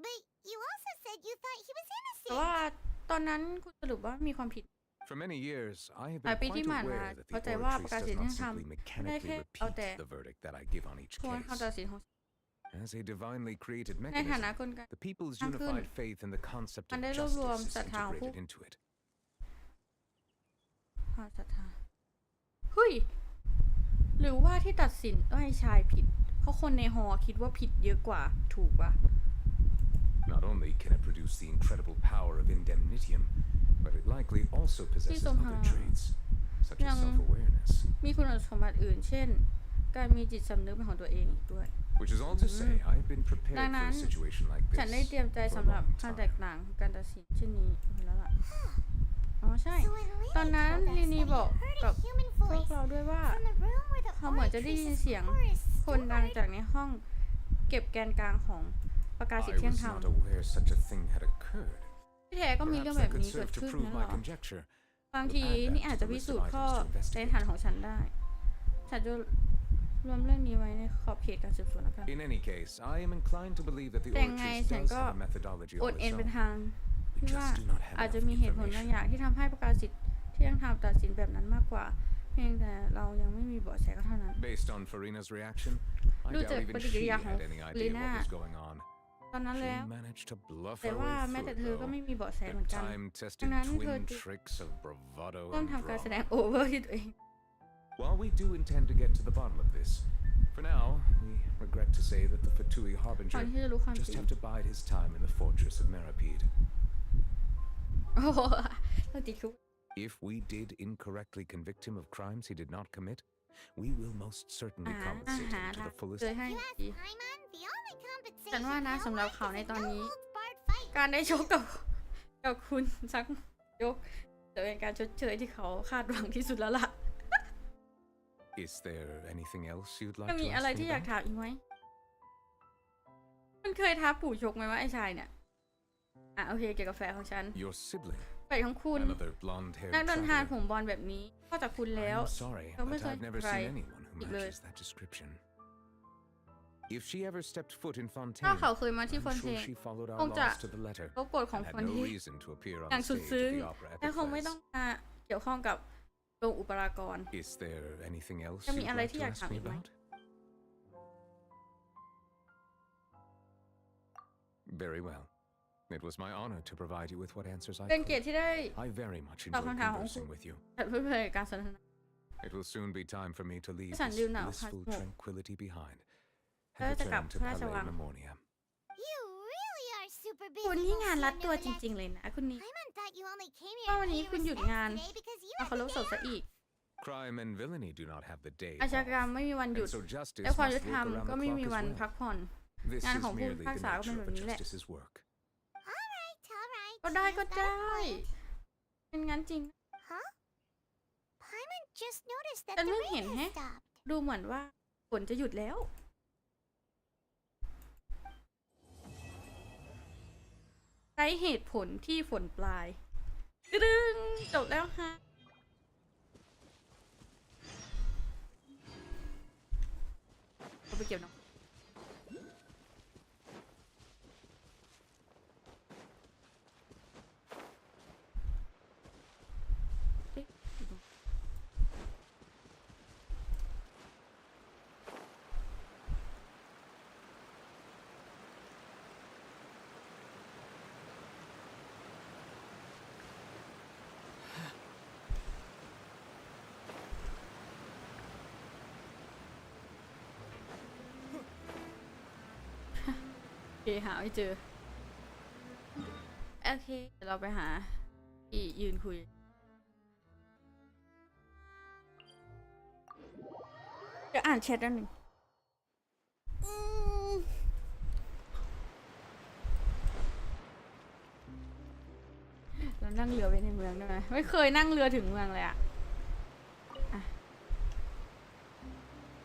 But you also said you thought he was แต่ว่า innocent. ตอนนั้นคุณสรุปว่ามีความผิด For many years, I have หลาย been ปีที่ quite ผ่านมา aware that เข้า the ใจว่าประ oratrice กาศ does สิทธิ not ธรรม simply ไม่ได้แค่ mechanically เอาแต่ repeat the verdict that I give on each ทวนคำตัด case. สินของ As a divinely created ในฐานะ mechanism, กลไก the people's สร้างขึ้น unified faith in the concept มัน of ได้รวบรวม justice is ศรัทธาของผู้ integrated into it. ความศรัทธาเฮ้ยหรือว่าที่ตัดสินว่าไอ้ชายผิด เพราะคนในหอคิดว่าผิดเยอะกว่าถูกปะ Not only can it produce the incredible power of indemnitium, but it likely also possesses other traits, such as self-awareness. มีคุณสมบัติอื่นเช่นการมีจิตสำนึกเป็นของตัวเองอีกด้วย Which is all to say, I've been prepared for a situation like this ฉันได้เตรียมใจ for สำ a หรับ long การ time. แตกต่างการตัดสินเช่นนี้แล้วล่ะอ๋อใช่ ตอนนั้นลินีบอกกับพวกเราด้วยว่าเขาเหมือนจะได้ยินเสียงคนดังจากในห้องเก็บแกนกลางของประกาศสิทธิ I เที่ยง was ธรรม not aware such a thing had occurred. ที่แท้ก็มีเรื่อง Perhaps แบ that บ could นี้เกิด serve to ขึ้น prove นั่น my หรอ conjecture. บางทีนี่อาจจะพิสูจน์ข้อในฐานของฉันได้ ฉันจะรวมเรื่องนี้ไว้ในขอบเขตการสืบสวนแล้วกัน In any case, I am inclined to believe that the แต่ไง Oratrice ฉัน does ก็ have a methodology อ of ดเอ็น its เป็น own. ทางที่ว่าอาจจะมีเหตุผลบางอย่างที่ทำให้ประกาศสิทธิเที่ยงธรรมตัดสินแบบนั้นมากกว่าเพียงแต่เรายังไม่มีเบาะแสก็เท่านั้น Based on Farina's reaction, I ดู doubt จาก even ปฏิกิ she ริยาของ had any ลี idea น่า what was going on. ตอนนั้น She แล้ว managed to bluff แต่ her ว่า way แม้แต่ through เธอ it, ก็ไม่ though. มีเบาะแสเหมือนกัน ดัง Time-tested นั้นเธอ twin จึง tricks of bravado ต้อง and ทำการแสดง drama. โอเวอร์ที่ตัวเอง While we do intend to get to the bottom of this, for now, we regret to say that the Fatui ก่อน Harbinger ที่จะรู้ความ just จริง have to bide his time in the fortress of Meripede. โอ้โหเราติดคุก If we did incorrectly convict him of crimes he did not commit, we will most certainly compensate him to the เค fullest. ยให้ดีฉันว่านะสำหรับเขาในตอนนี้ การได้ชกกับคุณซักยกจะเป็นการชดเชยที่เขาคาดหวังที่สุดแล้วล่ะ Is there anything else you'd จะ like มี to อะไร ask ที่ me อยาก about? ถามอีกไหมมันเคยท้าปู่ชกไหมว่าไอ้ชายเนี่ยโอเคเกี่ยวกับแฟนของฉัน Your sibling, แฟนของคุณ another blonde-haired นักเดินทาง traveler. ผมบอลแบบนี้นอกจากคุณแล้ว I'm sorry, เราไม่ but เคย I've never ใคร seen anyone who อีกเลย matches that description. If she ever stepped foot in ถ้า Fontaine, เขาเคยมาที่ I'm ฟอนเท sure น she followed ค our งจะ laws to the letter ลบกฎของ and ฟ had อน no เทน reason to appear อ on ย่าง the สุด stage ซึ้ง of the opera และคงไม่ต้อง epiclese. มาเกี่ยวข้องกับโรงอุปรากร Is there anything else จะมี you'd อะไร like ที่ to อยาก ask ถาม me อีกไหม about? Very well. It was my honor to provide you with what answers I เป็นเกียร could. ติที่ได้ I very much ตอบ enjoyed คำถามของคุณ conversing with you. เพื่อเป็นการสนทนา It will soon be time for me to leave ฉัน this ลืมหนาว blissful ค่ะ tranquility behind แล้ว and จะกลับ return to พระราชวัง Palais Nemonia. You really are super คุณ busy. นี่งานรัด Monsieur ตัวจ Novelette. ริง ๆ เลยนะคุณนี่ Paimon thought you only came ว่า here วัน to นี้ pay คุณหยุด respects งาน today because you มา have เคารพ the ศ day พซะอีก off. Crime and villainy do not have the day อาชญากรรม off. ไม่มีวันหยุด And so justice และความ must ยุติธรรม work around ก็ the ไม่มี clock as วัน well. พักผ่อน This งาน is ของผู้ merely พิพาก the ษาก็เป็น nature แบ of บ a นี้แหละ justice's work. All right. ก็ได้ You ก็ got ได้ point. เป็นงั้นจริง Huh? Paimon just noticed that ฉัน the เพิ่งเห็น rain แฮะ has stopped. ดูเหมือนว่าฝนจะหยุดแล้วไรเหตุผลที่ฝนปลายดึงจบแล้วฮะเอาไปเก็บน้องโอเคหาไม่เจอโอเคเดี๋ยวเราไปหาที่ยืนคุยเดี๋ยวอ่านแชทนิดนึงเรานั่งเรือไปในเมืองได้ไหมไม่เคยนั่งเรือถึงเมืองเลยอะ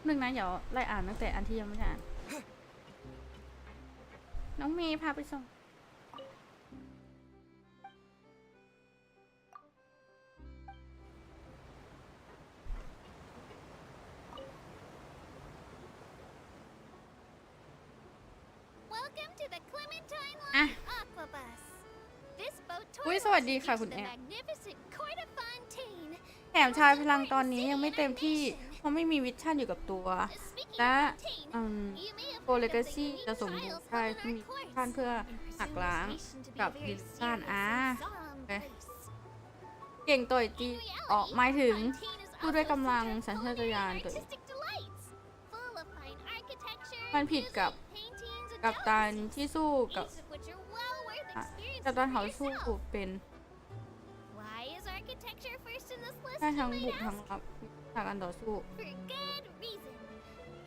นึงนะเดี๋ยวไล่อ่านตั้งแต่อันที่ยังไม่ได้อ่านน้องเมย์พาไปส่ง Welcome to the Clementine อ่ะ Line Aquabus. This boat อุ๊ย tour สวัสดี takes ค่ะ you คุณ to แอ the ม magnificent court of Fontaine. แถมชายพลังตอนนี้ยังไม่เต็มที่เพราะไม่มีวิชั่นอยู่กับตัว และโปรเลกาซี่จะสมบูรณ์ใช่ที่มีวิชั่นเพื่อหักล้างกับดิลชันเก่งต่อยตีออกหมายถึงผู้ด้วยกำลังสัญชาตญาณตัวเองมันผิดกับตันที่สู้กับ แต่ตอนเขาสู้เป็น Why is architecture first in this list? ได้ทั้ง you บุก might ทั้ง ask? รับจากการต่อสู้ For good reason.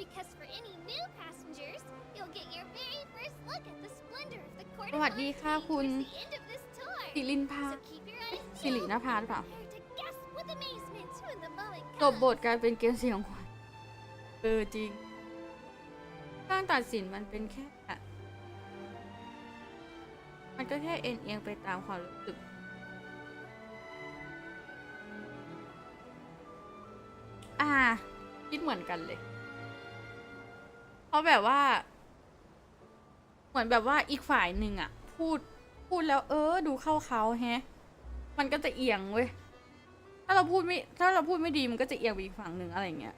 Because for any new passengers, you'll get your very first look at the splendor of the court ส of วัสดีค่ะ Fontaine คุณ towards the end of this tour. สิรินภา So keep your eyes สิริ peeled นภาหรือเปล่า and prepare to gasp with amazement when the moment จบ comes. บทกลายเป็นเกมเสียงขวัญจริงการตัดสินมันเป็นแค่มันก็แค่เอ็นเอียงไปตามความรู้สึกคิดเหมือนกันเลยเพราะแบบว่าเหมือนแบบว่าอีกฝ่ายหนึ่งอะพูดแล้วดูเข้าเขาแฮะมันก็จะเอียงเว้ยถ้าเราพูดไม่ดีมันก็จะเอียงไปอีกฝั่งหนึ่งอะไรเงี้ย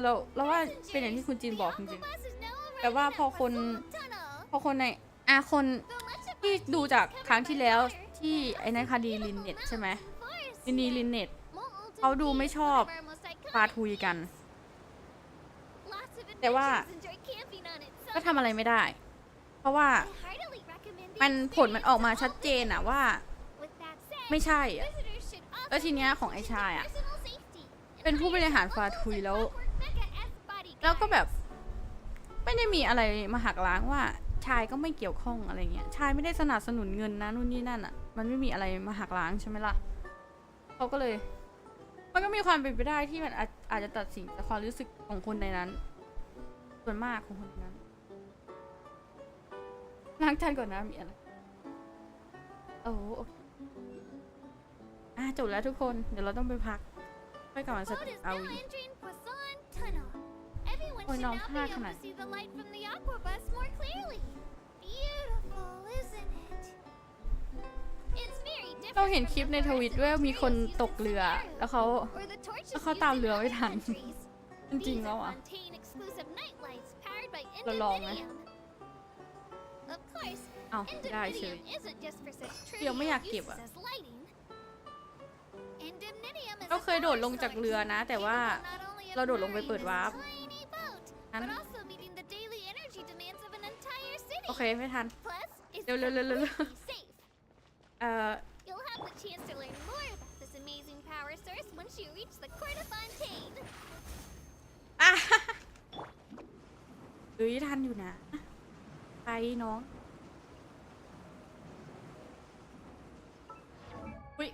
เราว่าเป็นอย่างที่คุณจีนบอกจริงๆแต่ว่าพอคนในคนที่ดูจากครั้งที่แล้วที่ไอ้นั่นคดีลินเน็ตใช่ไหมลินเน็ตเขาดูไม่ชอบปาทุยกันแต่ว่าก็ทำอะไรไม่ได้เพราะว่าผลมันออกมาชัดเจนอะว่าไม่ใช่อะแล้วทีเนี้ยของไอชายอะเป็นผู้บริหารฟาทุยแล้วก็แบบไม่ได้มีอะไรมาหักล้างว่าชายก็ไม่เกี่ยวข้องอะไรเงี้ยชายไม่ได้สนับสนุนเงินนะนู่นนี่นั่นอะมันไม่มีอะไรมาหักล้างใช่ไหมล่ะเขาก็เลยมันก็มีความเป็นไปได้ที่มันอาจจะตัดสินจากความรู้สึกของคนในนั้นส่วนมากของคนในนั้นล้างจานก่อนนะมีอะไรโอเคจบแล้วทุกคนเดี๋ยวเราต้องไปพักไปกลับมาสติเอาอีกโอ้ยน้องพลาดขนาดเราเห็นคลิปในทวิตด้วยมีคนตกเรือแล้วเขาตามเรือไม่ทันจริงๆแล้วอ่ะเราลองไหมเอาได้เฉยเดี๋ยวไม่อยากเก็บอ่ะเราเคยโดดลงจากเรือนะแต่ว่าเราโดดลงไปเปิดวาร์ปโอเคไม่ทันเร็วYou'll have the chance to learn more about this amazing power source once you reach the court of Fontaine. ทันอยู่นะไปน้องอุ๊ย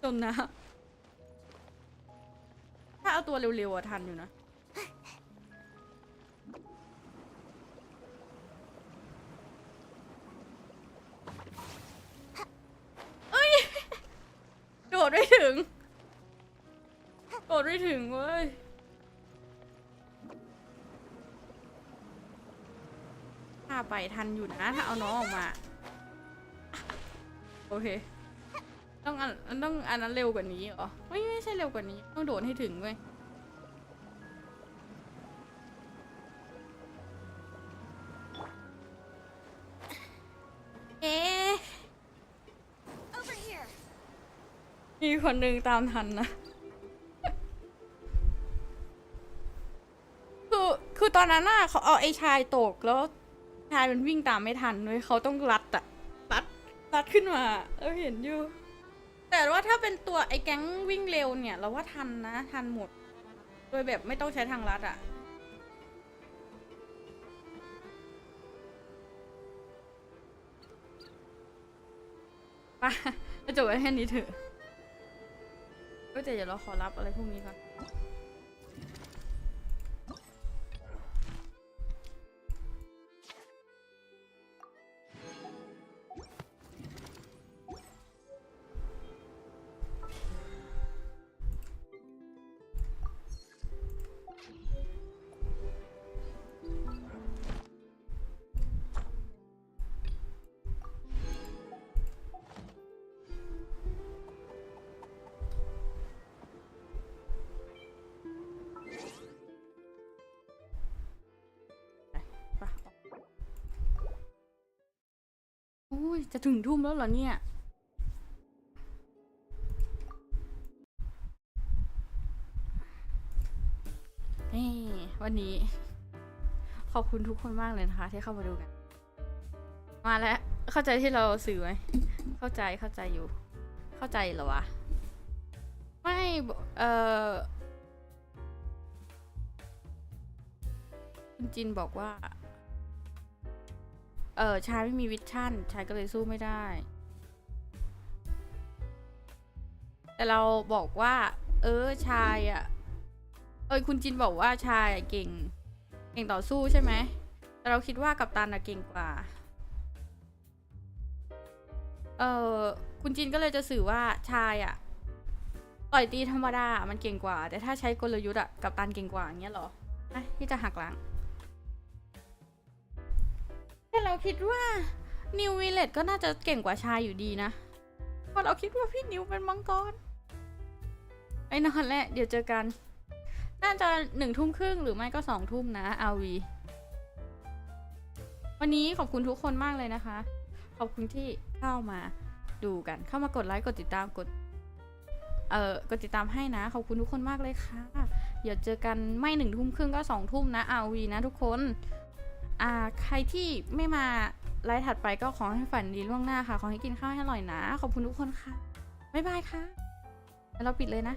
จมน้ำถ้าเอาตัวเร็วๆทันอยู่นะโดดไม่ถึงเว้ยถ้าไปทันอยู่นะถ้าเอาน้องออกมาโอเคต้องอันนั้นเร็วกว่านี้เหรอไม่ใช่เร็วกว่านี้ต้องโดดให้ถึงเว้ยมีคนหนึ่งตามทันนะคือตอนนั้นน่ะเขาเอาไอ้ชายตกแล้วชายมันวิ่งตามไม่ทันเลยเขาต้องรัดขึ้นมาเห็นอยู่แต่ว่าถ้าเป็นตัวไอ้แก๊งวิ่งเร็วเนี่ยเราว่าทันนะทันหมดโดยแบบไม่ต้องใช้ทางลัดไปจบไว้แค่นี้เถอะก็เดี๋ยวเราขอรับอะไรพวกนี้ก่อนจะถึงทุ่มแล้วเหรอเนี่ยวันนี้ ขอบคุณทุกคนมากเลยนะคะที่เข้ามาดูกัน มาแล้ว เข้าใจที่เราสื่อไหม เข้าใจอยู่ เข้าใจเหรอวะ ไม่คุณจินบอกว่าชายไม่มีวิชั่นชายก็เลยสู้ไม่ได้ แต่เราบอกว่าชายอ่ะคุณจินบอกว่าชายเก่งต่อสู้ใช่ไหมแต่เราคิดว่ากัปตันอะเก่งกว่าคุณจินก็เลยจะสื่อว่าชายอ่ะต่อยตีธรรมดามันเก่งกว่าแต่ถ้าใช้กลยุทธ์อะกัปตันเก่งกว่าอย่างเงี้ยเหรอที่จะหักหลังแต่เราคิดว่านิววิลเลตก็น่าจะเก่งกว่าชายอยู่ดีนะเพราะเราคิดว่าพี่นิวเป็นมังกรไอ้นอนแหละเดี๋ยวเจอกันน่าจะ1:30หรือไม่ก็2 ทุ่มนะRVวันนี้ขอบคุณทุกคนมากเลยนะคะขอบคุณที่เข้ามาดูกันเข้ามากดไลค์กดติดตามกดติดตามให้นะขอบคุณทุกคนมากเลยค่ะเดี๋ยวเจอกันไม่1:30ก็2 ทุ่มนะRVนะทุกคนใครที่ไม่มาไลฟ์ถัดไปก็ขอให้ฝันดีล่วงหน้าค่ะขอให้กินข้าวให้อร่อยนะขอบคุณทุกคนค่ะบ๊ายบายค่ะแล้วเราปิดเลยนะ